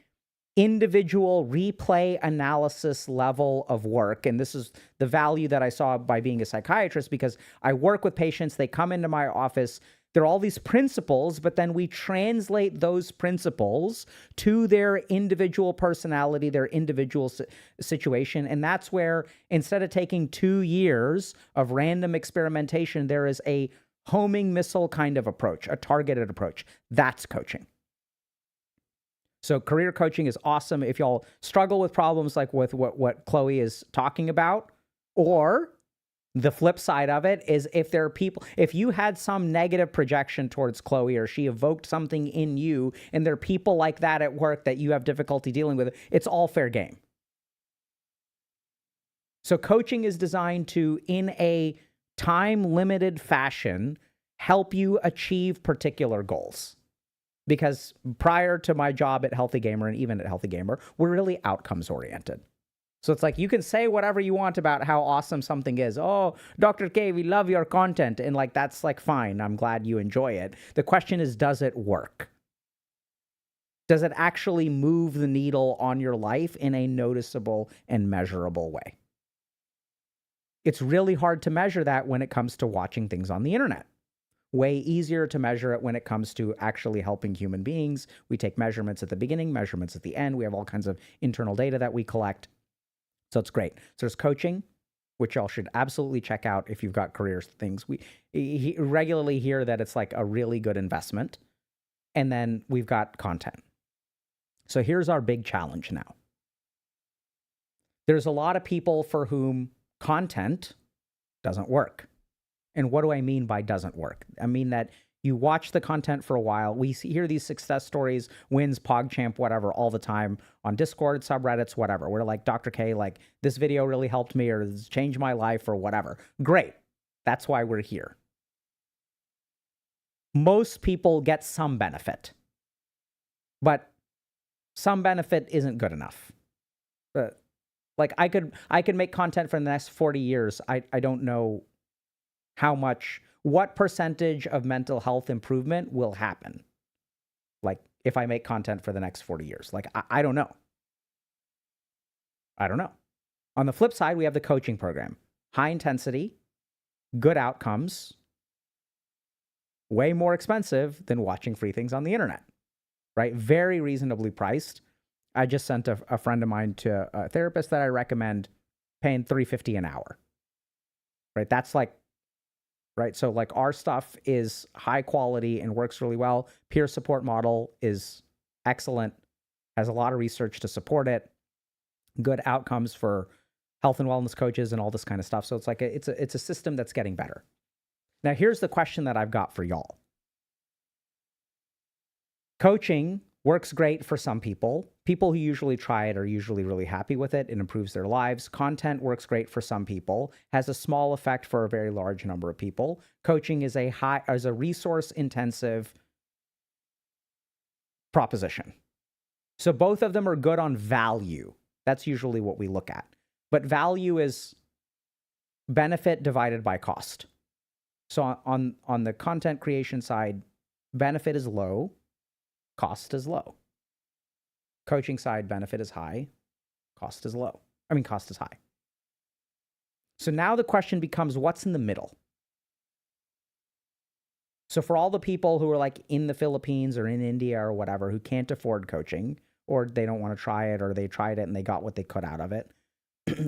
individual replay analysis level of work. And this is the value that I saw by being a psychiatrist, because I work with patients, they come into my office, there are all these principles, but then we translate those principles to their individual personality, their individual situation. And that's where, instead of taking 2 years of random experimentation, there is a homing missile kind of approach, a targeted approach. That's coaching. So career coaching is awesome if y'all struggle with problems like with what Chloe is talking about. Or the flip side of it is, if there are people, if you had some negative projection towards Chloe, or she evoked something in you, and there are people like that at work that you have difficulty dealing with, it's all fair game. So coaching is designed to, in a time-limited fashion, help you achieve particular goals. Because prior to my job at Healthy Gamer, and even at Healthy Gamer, we're really outcomes oriented. So it's like, you can say whatever you want about how awesome something is. Oh, Dr. K, we love your content. And like, that's like, fine. I'm glad you enjoy it. The question is, does it work? Does it actually move the needle on your life in a noticeable and measurable way? It's really hard to measure that when it comes to watching things on the internet. Way easier to measure it when it comes to actually helping human beings. We take measurements at the beginning, measurements at the end. We have all kinds of internal data that we collect. So it's great. So there's coaching, which y'all should absolutely check out if you've got career things. We regularly hear that it's like a really good investment. And then we've got content. So here's our big challenge now. There's a lot of people for whom content doesn't work. And what do I mean by doesn't work? I mean that you watch the content for a while. We hear these success stories, wins, PogChamp, whatever, all the time on Discord, subreddits, whatever. We're like, Dr. K, like, this video really helped me, or this changed my life, or whatever. Great. That's why we're here. Most people get some benefit, but some benefit isn't good enough. Like I could make content for the next 40 years. I don't know what percentage of mental health improvement will happen. Like if I make content for the next 40 years, like I don't know. I don't know. On the flip side, we have the coaching program. High intensity, good outcomes, way more expensive than watching free things on the internet, right? Very reasonably priced. I just sent a friend of mine to a therapist that I recommend, paying $350 an hour, right? That's like, right? So like our stuff is high quality and works really well. Peer support model is excellent, has a lot of research to support it, good outcomes for health and wellness coaches and all this kind of stuff. So it's like it's a system that's getting better. Now, here's the question that I've got for y'all. Coaching works great for some people. People who usually try it are usually really happy with it. It improves their lives. Content works great for some people, has a small effect for a very large number of people. Coaching is a resource-intensive proposition. So both of them are good on value. That's usually what we look at. But value is benefit divided by cost. So on the content creation side, benefit is low, cost is low. Coaching side, benefit is high, cost is low. Cost is high. So now the question becomes, what's in the middle? So for all the people who are like in the Philippines or in India or whatever, who can't afford coaching, or they don't want to try it, or they tried it and they got what they could out of it,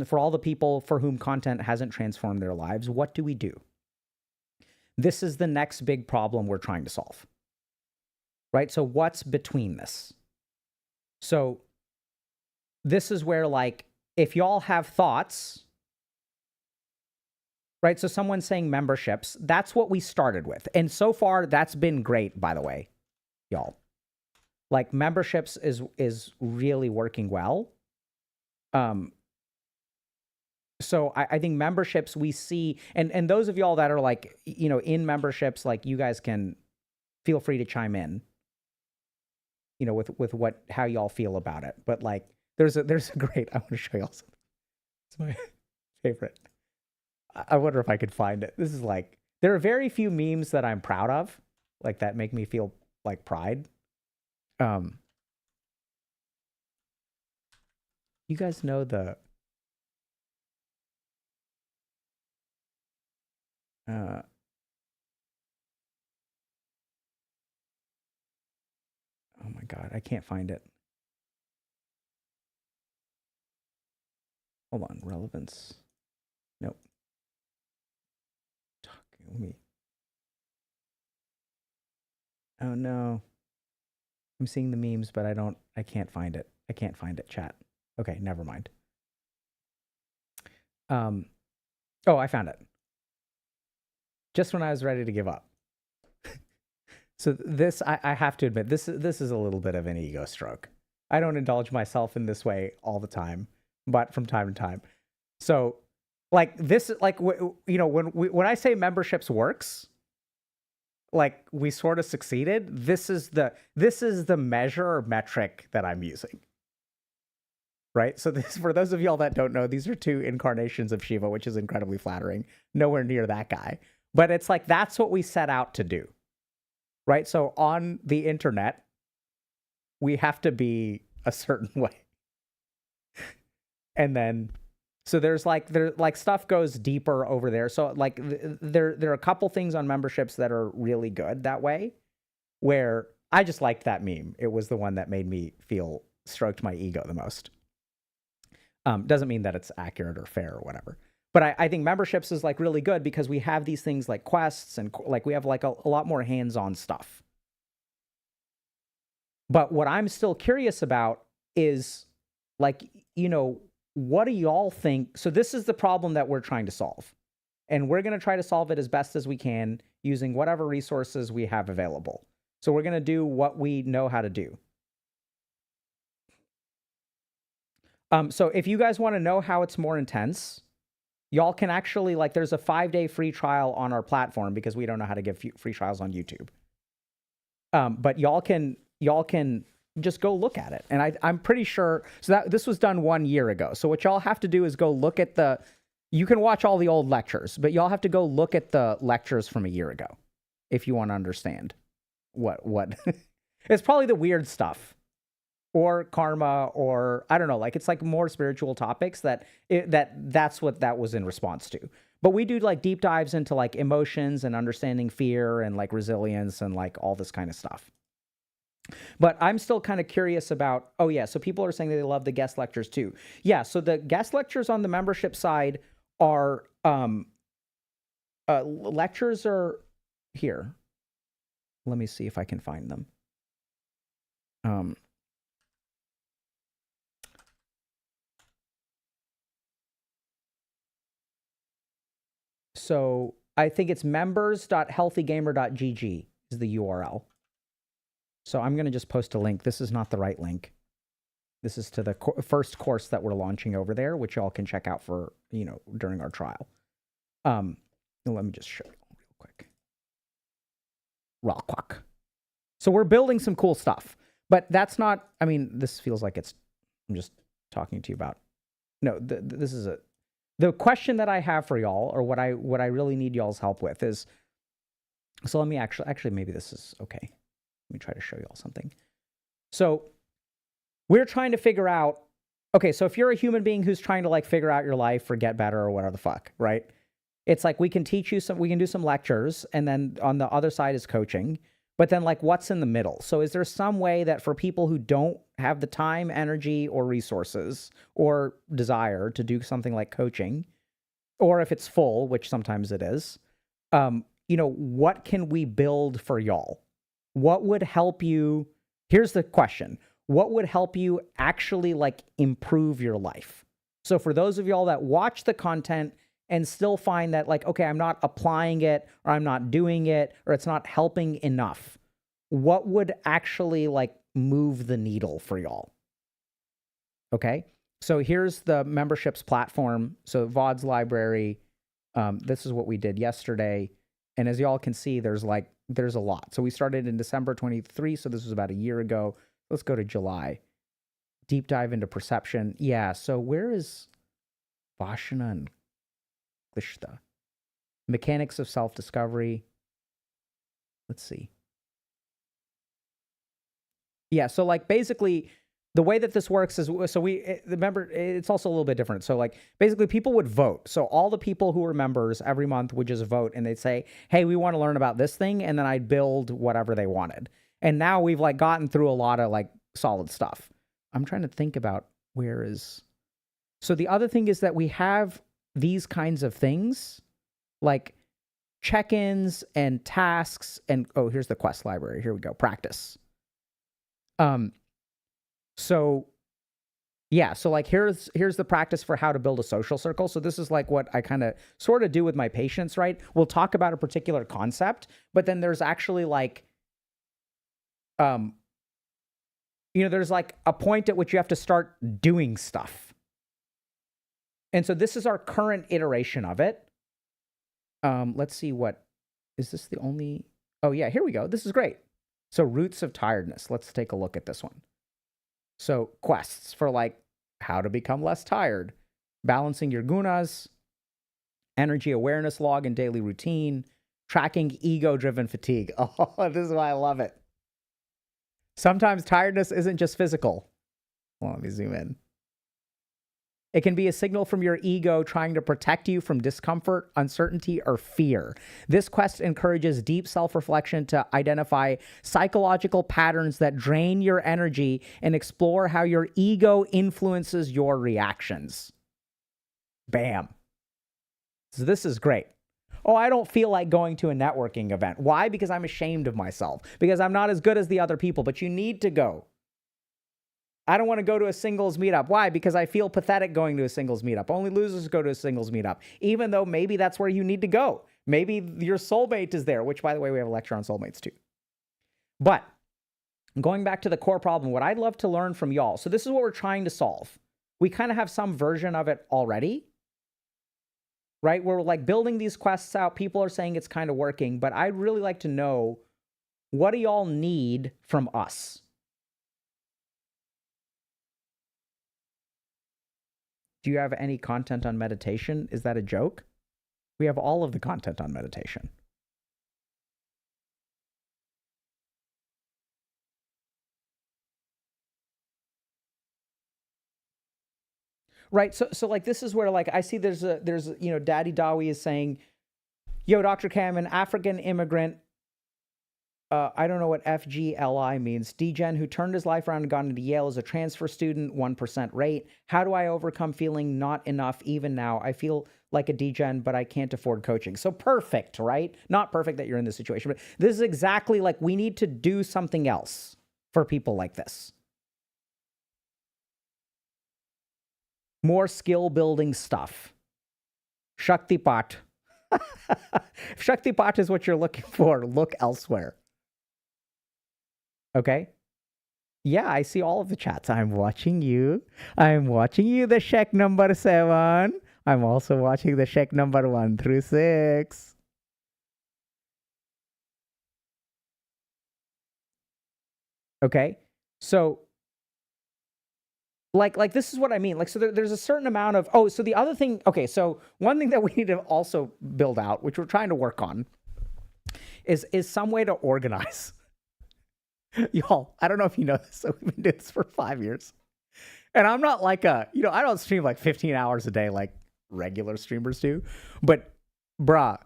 for all the people for whom content hasn't transformed their lives, what do we do? This is the next big problem we're trying to solve, right? So what's between this? So this is where, like, if y'all have thoughts, right? So someone's saying memberships, that's what we started with. And so far, that's been great, by the way, y'all. Like, memberships is really working well. So I think memberships we see, and those of y'all that are like, in memberships, like, you guys can feel free to chime in, with how y'all feel about it. But like, there's a great, I want to show y'all something. It's my favorite. I wonder if I could find it. This is like, there are very few memes that I'm proud of, like, that make me feel like pride. You guys know the oh my God, I can't find it. Hold on, relevance. Nope. Let me. Oh no. I'm seeing the memes, but I can't find it. I can't find it, chat. Okay, never mind. Oh, I found it. Just when I was ready to give up. So this, I have to admit, this is a little bit of an ego stroke. I don't indulge myself in this way all the time, but from time to time. So, like, this, like, when I say memberships works, like, we sort of succeeded. This is the measure or metric that I'm using. Right? So this, for those of y'all that don't know, these are two incarnations of Shiva, which is incredibly flattering. Nowhere near that guy. But it's like, that's what we set out to do. Right? So on the internet, we have to be a certain way. And then, so there's like stuff goes deeper over there. So like there are a couple things on memberships that are really good that way, where I just liked that meme. It was the one that made me stroked my ego the most. Doesn't mean that it's accurate or fair or whatever. But I think memberships is like really good because we have these things like quests and like we have like a lot more hands-on stuff. But what I'm still curious about is, like, what do y'all think? So this is the problem that we're trying to solve. And we're going to try to solve it as best as we can using whatever resources we have available. So we're going to do what we know how to do. So if you guys want to know how it's more intense, Y'all can actually, like, there's a 5-day free trial on our platform because we don't know how to give free trials on YouTube. But y'all can just go look at it. And I'm pretty sure, so that this was done 1 year ago. So what y'all have to do is go look at you can watch all the old lectures, but y'all have to go look at the lectures from a year ago if you want to understand what it's probably the weird stuff or karma, or I don't know, like it's like more spiritual topics that's what that was in response to. But we do like deep dives into like emotions and understanding fear and like resilience and like all this kind of stuff. But I'm still kind of curious about, oh yeah, so people are saying that they love the guest lectures too. Yeah, so the guest lectures on the membership side are, lectures are here. Let me see if I can find them. So I think it's members.healthygamer.gg is the URL. So I'm going to just post a link. This is not the right link. This is to the first course that we're launching over there, which y'all can check out for, during our trial. Let me just show you real quick. So we're building some cool stuff, but that's not, I mean, this feels like I'm just talking to you about, no, this is the question that I have for y'all, or what I really need y'all's help with is, so let me actually, maybe this is okay. Let me try to show y'all something. So we're trying to figure out, okay, so if you're a human being who's trying to like figure out your life or get better or whatever the fuck, right? It's like we can teach you we can do some lectures, and then on the other side is coaching, but then like what's in the middle? So is there some way that for people who don't have the time, energy, or resources or desire to do something like coaching, or if it's full, which sometimes it is, what can we build for y'all? What would help you? Here's the question. What would help you actually like improve your life? So for those of y'all that watch the content and still find that like, okay, I'm not applying it, or I'm not doing it, or it's not helping enough, what would actually like move the needle for y'all? Okay. So here's the memberships platform. So VOD's library, this is what we did yesterday. And as y'all can see, there's a lot. So we started in December 23. So this was about a year ago. Let's go to July. Deep dive into perception. Yeah. So where is Vashana and Klishta? Mechanics of self-discovery. Let's see. Yeah. So like basically the way that this works is, so remember, it's also a little bit different. So like basically people would vote. So all the people who were members every month would just vote, and they'd say, hey, we want to learn about this thing. And then I'd build whatever they wanted. And now we've like gotten through a lot of like solid stuff. I'm trying to think about so the other thing is that we have these kinds of things like check-ins and tasks and, oh, here's the quest library. Here we go. Practice. So yeah, so like here's the practice for how to build a social circle. So this is like what I kind of sort of do with my patients, right? We'll talk about a particular concept, but then there's actually like, there's like a point at which you have to start doing stuff. And so this is our current iteration of it. Let's see, is this the only, oh yeah, here we go. This is great. So roots of tiredness. Let's take a look at this one. So quests for like how to become less tired, balancing your gunas, energy awareness log and daily routine, tracking ego-driven fatigue. Oh, this is why I love it. Sometimes tiredness isn't just physical. Well, let me zoom in. It can be a signal from your ego trying to protect you from discomfort, uncertainty, or fear. This quest encourages deep self-reflection to identify psychological patterns that drain your energy and explore how your ego influences your reactions. Bam. So this is great. Oh, I don't feel like going to a networking event. Why? Because I'm ashamed of myself. Because I'm not as good as the other people, but you need to go. I don't want to go to a singles meetup. Why? Because I feel pathetic going to a singles meetup. Only losers go to a singles meetup, even though maybe that's where you need to go. Maybe your soulmate is there, which, by the way, we have a lecture on soulmates too. But going back to the core problem, what I'd love to learn from y'all. So this is what we're trying to solve. We kind of have some version of it already. right? We're like building these quests out. People are saying it's kind of working, but I'd really like to know, what do y'all need from us? Do you have any content on meditation? Is that a joke? We have all of the content on meditation. Right. So like this is where like I see there's Daddy Dawi is saying, yo, Dr. Cam, an African immigrant, I don't know what FGLI means. Degen, who turned his life around and got into Yale as a transfer student, 1% rate. How do I overcome feeling not enough even now? I feel like a degen, but I can't afford coaching. So perfect, right? Not perfect that you're in this situation, but this is exactly like we need to do something else for people like this. More skill building stuff. Shaktipat. If Shaktipat is what you're looking for, look elsewhere. Okay? Yeah, I see all of the chats. I'm watching you. I'm watching you, the Shek number 7. I'm also watching the Shek number 1 through 6. Okay? So like this is what I mean. Like, so there's a certain amount of, so the other thing, okay, so one thing that we need to also build out, which we're trying to work on, is some way to organize. Y'all, I don't know if you know this, so we've been doing this for 5 years. And I'm not like I don't stream like 15 hours a day like regular streamers do. But, bruh,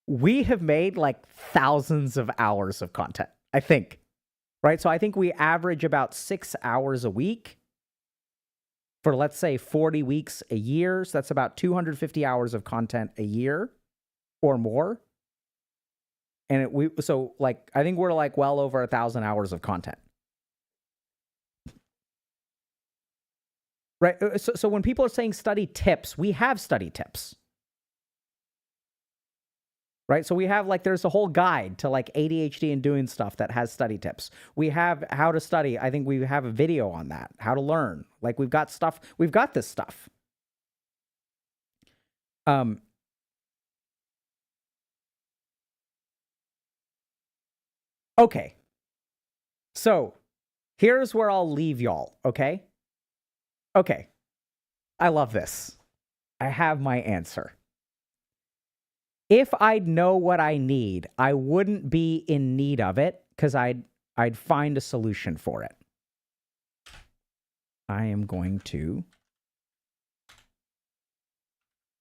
we have made like thousands of hours of content, I think. Right? So I think we average about 6 hours a week for, let's say, 40 weeks a year. So that's about 250 hours of content a year or more. And I think we're like well over 1,000 hours of content. Right? So when people are saying study tips, we have study tips. Right? So we have there's a whole guide to like ADHD and doing stuff that has study tips. We have how to study. I think we have a video on that, how to learn. Like we've got this stuff. Okay. So here's where I'll leave y'all. Okay. I love this. I have my answer. If I'd know what I need, I wouldn't be in need of it because I'd find a solution for it. I am going to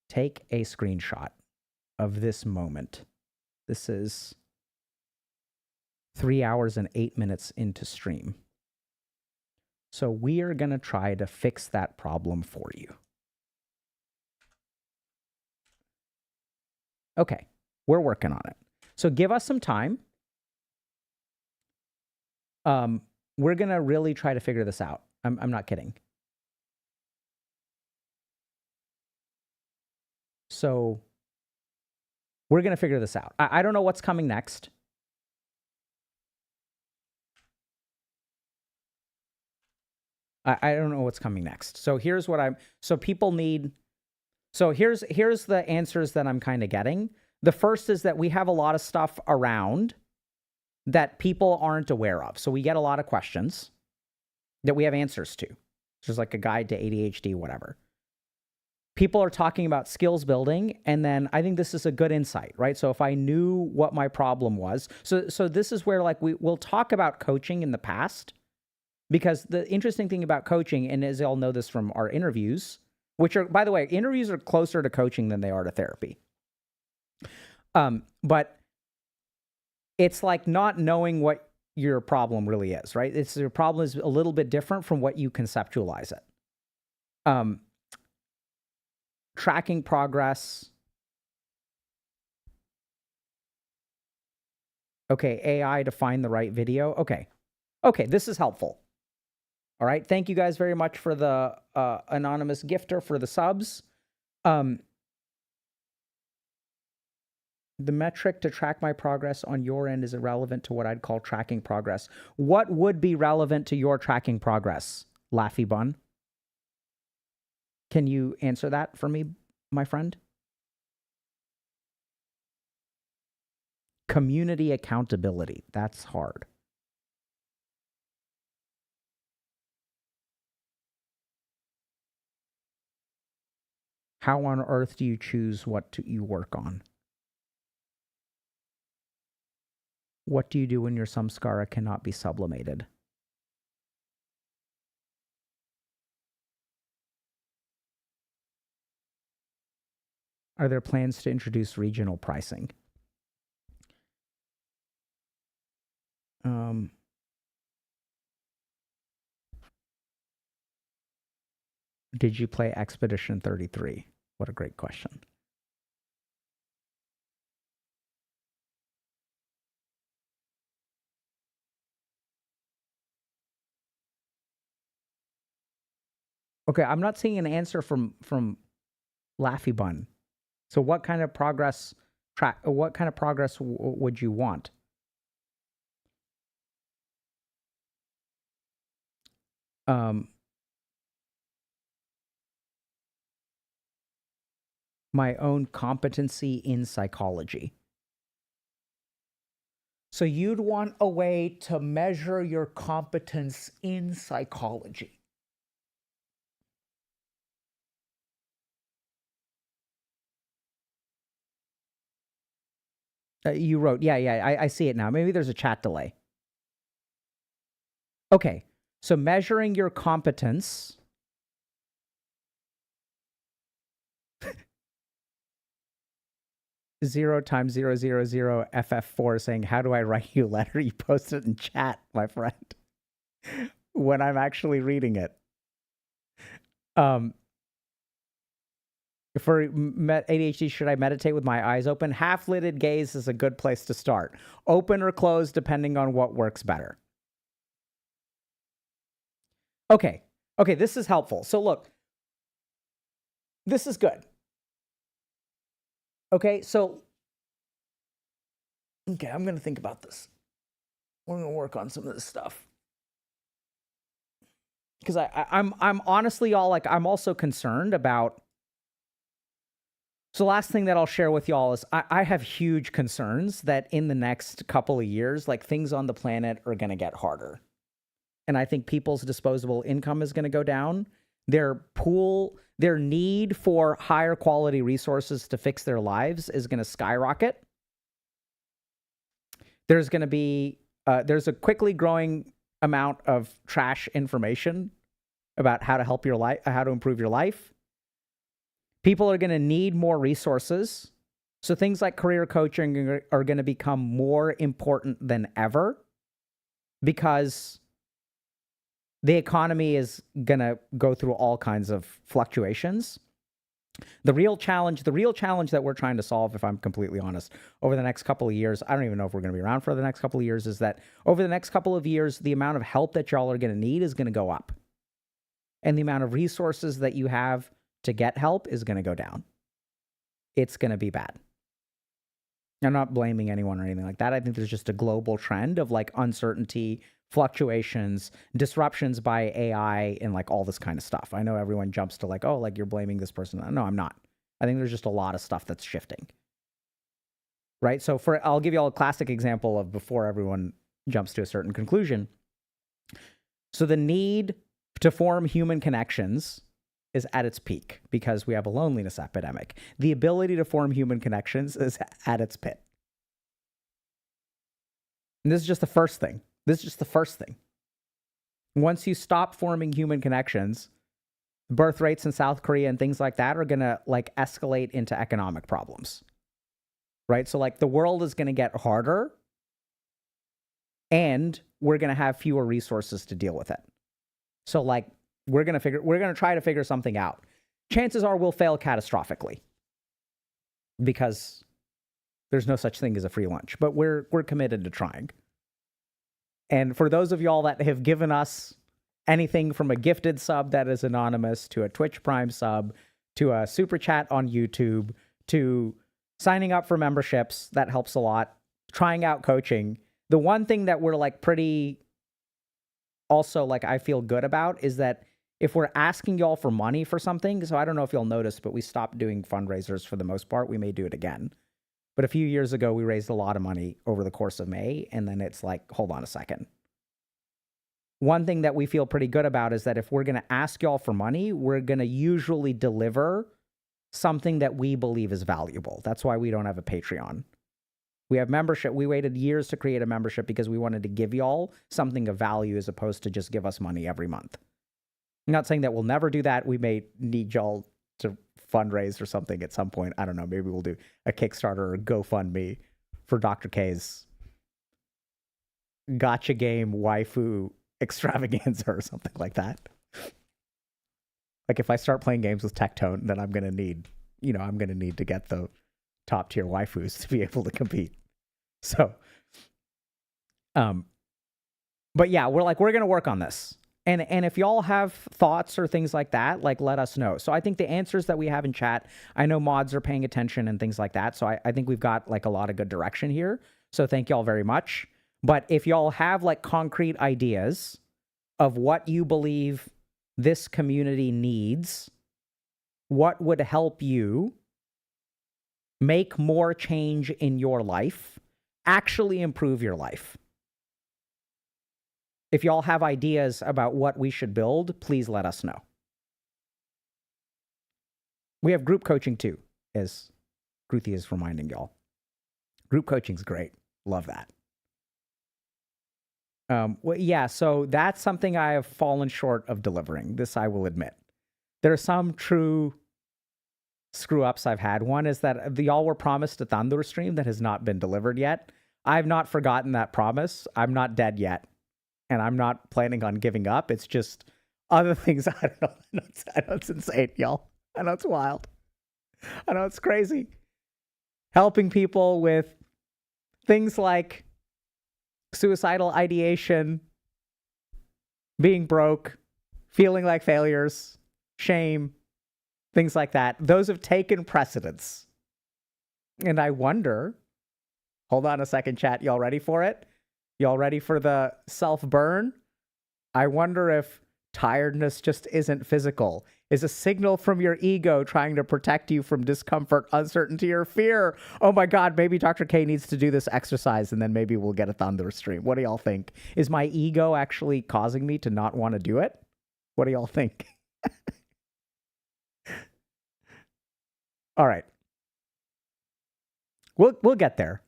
take a screenshot of this moment. This is 3 hours and 8 minutes into stream. So we are going to try to fix that problem for you. Okay, we're working on it. So give us some time. We're going to really try to figure this out. I'm not kidding. So we're going to figure this out. I don't know what's coming next. I don't know what's coming next. So here's what here's the answers that I'm kind of getting. The first is that we have a lot of stuff around that people aren't aware of. So we get a lot of questions that we have answers to. There's like a guide to ADHD, whatever. People are talking about skills building, and then I think this is a good insight, right? So if I knew what my problem was, so this is where we'll talk about coaching in the past, because the interesting thing about coaching, and as y'all know this from our interviews, which are, by the way, interviews are closer to coaching than they are to therapy. But it's like not knowing what your problem really is, right? Your problem is a little bit different from what you conceptualize it. Tracking progress. Okay, AI to find the right video. Okay, this is helpful. All right, thank you guys very much for the anonymous gifter for the subs. The metric to track my progress on your end is irrelevant to what I'd call tracking progress. What would be relevant to your tracking progress, Laffy Bun? Can you answer that for me, my friend? Community accountability. That's hard. How on earth do you choose what you work on? What do you do when your samskara cannot be sublimated? Are there plans to introduce regional pricing? Did you play Expedition 33? What a great question. Okay, I'm not seeing an answer from Laffy Bun. So what kind of progress would you want? My own competency in psychology. So you'd want a way to measure your competence in psychology. You wrote, yeah, I see it now. Maybe there's a chat delay. Okay, so measuring your competence. 0 times 000 FF4 saying, how do I write you a letter? You post it in chat, my friend, when I'm actually reading it. For ADHD, should I meditate with my eyes open? Half-lidded gaze is a good place to start. Open or closed, depending on what works better. Okay, this is helpful. So look, this is good. Okay, so, I'm going to think about this. We're going to work on some of this stuff. Because I'm honestly I'm also concerned about. So last thing that I'll share with y'all is I have huge concerns that in the next couple of years, like things on the planet are going to get harder. And I think people's disposable income is going to go down. Their need for higher quality resources to fix their lives is going to skyrocket. There's going to be, there's a quickly growing amount of trash information about how to help your life, how to improve your life. People are going to need more resources. So things like career coaching are going to become more important than ever because the economy is going to go through all kinds of fluctuations. The real challenge that we're trying to solve, if I'm completely honest, over the next couple of years, I don't even know if we're going to be around for the next couple of years, is that over the next couple of years, the amount of help that y'all are going to need is going to go up. And the amount of resources that you have to get help is going to go down. It's going to be bad. I'm not blaming anyone or anything like that. I think there's just a global trend of like uncertainty, fluctuations, disruptions by AI, and like all this kind of stuff. I know everyone jumps to like, oh, like you're blaming this person. No, I'm not. I think there's just a lot of stuff that's shifting. Right? So I'll give you all a classic example of before everyone jumps to a certain conclusion. So the need to form human connections is at its peak because we have a loneliness epidemic. The ability to form human connections is at its pit. And this is just the first thing. Once you stop forming human connections, birth rates in South Korea and things like that are going to like escalate into economic problems. Right? So like the world is going to get harder and we're going to have fewer resources to deal with it. So like we're going to try to figure something out. Chances are we'll fail catastrophically because there's no such thing as a free lunch, but we're committed to trying. And for those of y'all that have given us anything from a gifted sub that is anonymous to a Twitch Prime sub to a super chat on YouTube to signing up for memberships, that helps a lot. Trying out coaching. The one thing that we're like pretty also like I feel good about is that if we're asking y'all for money for something, so I don't know if you'll notice, but we stopped doing fundraisers for the most part. We may do it again. But a few years ago, we raised a lot of money over the course of May. And then it's like, hold on a second. One thing that we feel pretty good about is that if we're going to ask y'all for money, we're going to usually deliver something that we believe is valuable. That's why we don't have a Patreon. We have membership. We waited years to create a membership because we wanted to give y'all something of value as opposed to just give us money every month. I'm not saying that we'll never do that. We may need y'all to fundraise or something at some point. I don't know. Maybe we'll do a Kickstarter or a GoFundMe for Dr. K's gotcha game waifu extravaganza or something like that. Like if I start playing games with Tectone, then I'm going to need to get the top tier waifus to be able to compete. So, but yeah, we're going to work on this. And if y'all have thoughts or things like that, like let us know. So I think the answers that we have in chat, I know mods are paying attention and things like that. So I think we've got like a lot of good direction here. So thank y'all very much. But if y'all have like concrete ideas of what you believe this community needs, what would help you make more change in your life, actually improve your life. If y'all have ideas about what we should build, please let us know. We have group coaching too, as Kruthi is reminding y'all. Group coaching's great. Love that. Well, yeah, so that's something I have fallen short of delivering. This I will admit. There are some true screw-ups I've had. One is that y'all were promised a Thunder stream that has not been delivered yet. I've not forgotten that promise. I'm not dead yet. And I'm not planning on giving up. It's just other things. I don't know. I know it's insane, y'all. I know it's wild. I know it's crazy. Helping people with things like suicidal ideation, being broke, feeling like failures, shame, things like that. Those have taken precedence. And I wonder, hold on a second, chat. Y'all ready for it? Y'all ready for the self-burn? I wonder if tiredness just isn't physical, is a signal from your ego trying to protect you from discomfort, uncertainty, or fear. Oh my God, maybe Dr. K needs to do this exercise and then maybe we'll get a Thunder stream. What do y'all think? Is my ego actually causing me to not want to do it? What do y'all think? All right. We'll get there.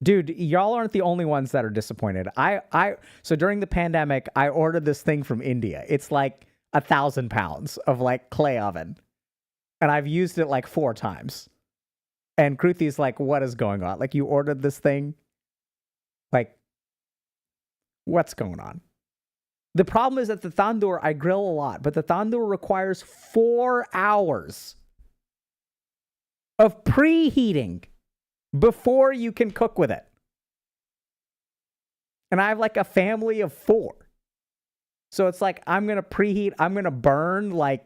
Dude, y'all aren't the only ones that are disappointed. So during the pandemic, I ordered this thing from India. It's like 1,000 pounds of like clay oven. And I've used it like 4 times. And Kruthi's like, what is going on? Like, you ordered this thing? Like, what's going on? The problem is that the tandoor, I grill a lot, but the tandoor requires 4 hours of preheating before you can cook with it. And I have like a family of 4. So it's like, I'm going to preheat, I'm going to burn like,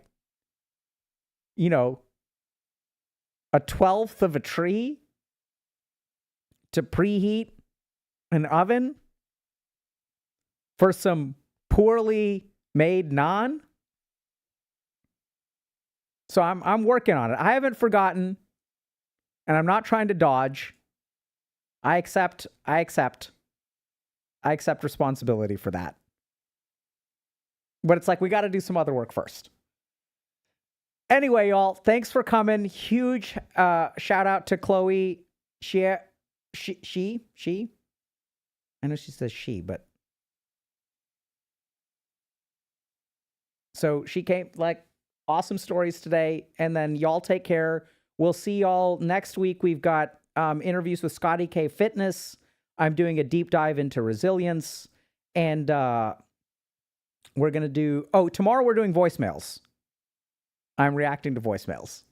you know, a 1/12 of a tree to preheat an oven for some poorly made naan. So I'm working on it. I haven't forgotten. And I'm not trying to dodge. I accept responsibility for that. But it's like, we got to do some other work first. Anyway, y'all, thanks for coming. Huge shout out to Chloe. She. I know she says she, but. So she came, like, awesome stories today. And then y'all take care. We'll see y'all next week. We've got interviews with Scotty K Fitness. I'm doing a deep dive into resilience. And we're going to do... Oh, tomorrow we're doing voicemails. I'm reacting to voicemails.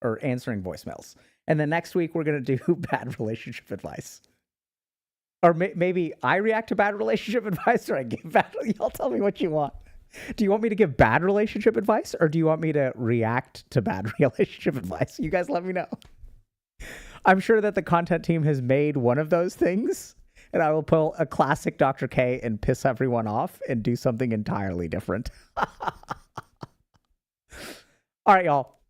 Or answering voicemails. And then next week we're going to do bad relationship advice. Or maybe I react to bad relationship advice or I give bad... Y'all tell me what you want. Do you want me to give bad relationship advice or do you want me to react to bad relationship advice? You guys let me know. I'm sure that the content team has made one of those things and I will pull a classic Dr. K and piss everyone off and do something entirely different. All right, y'all.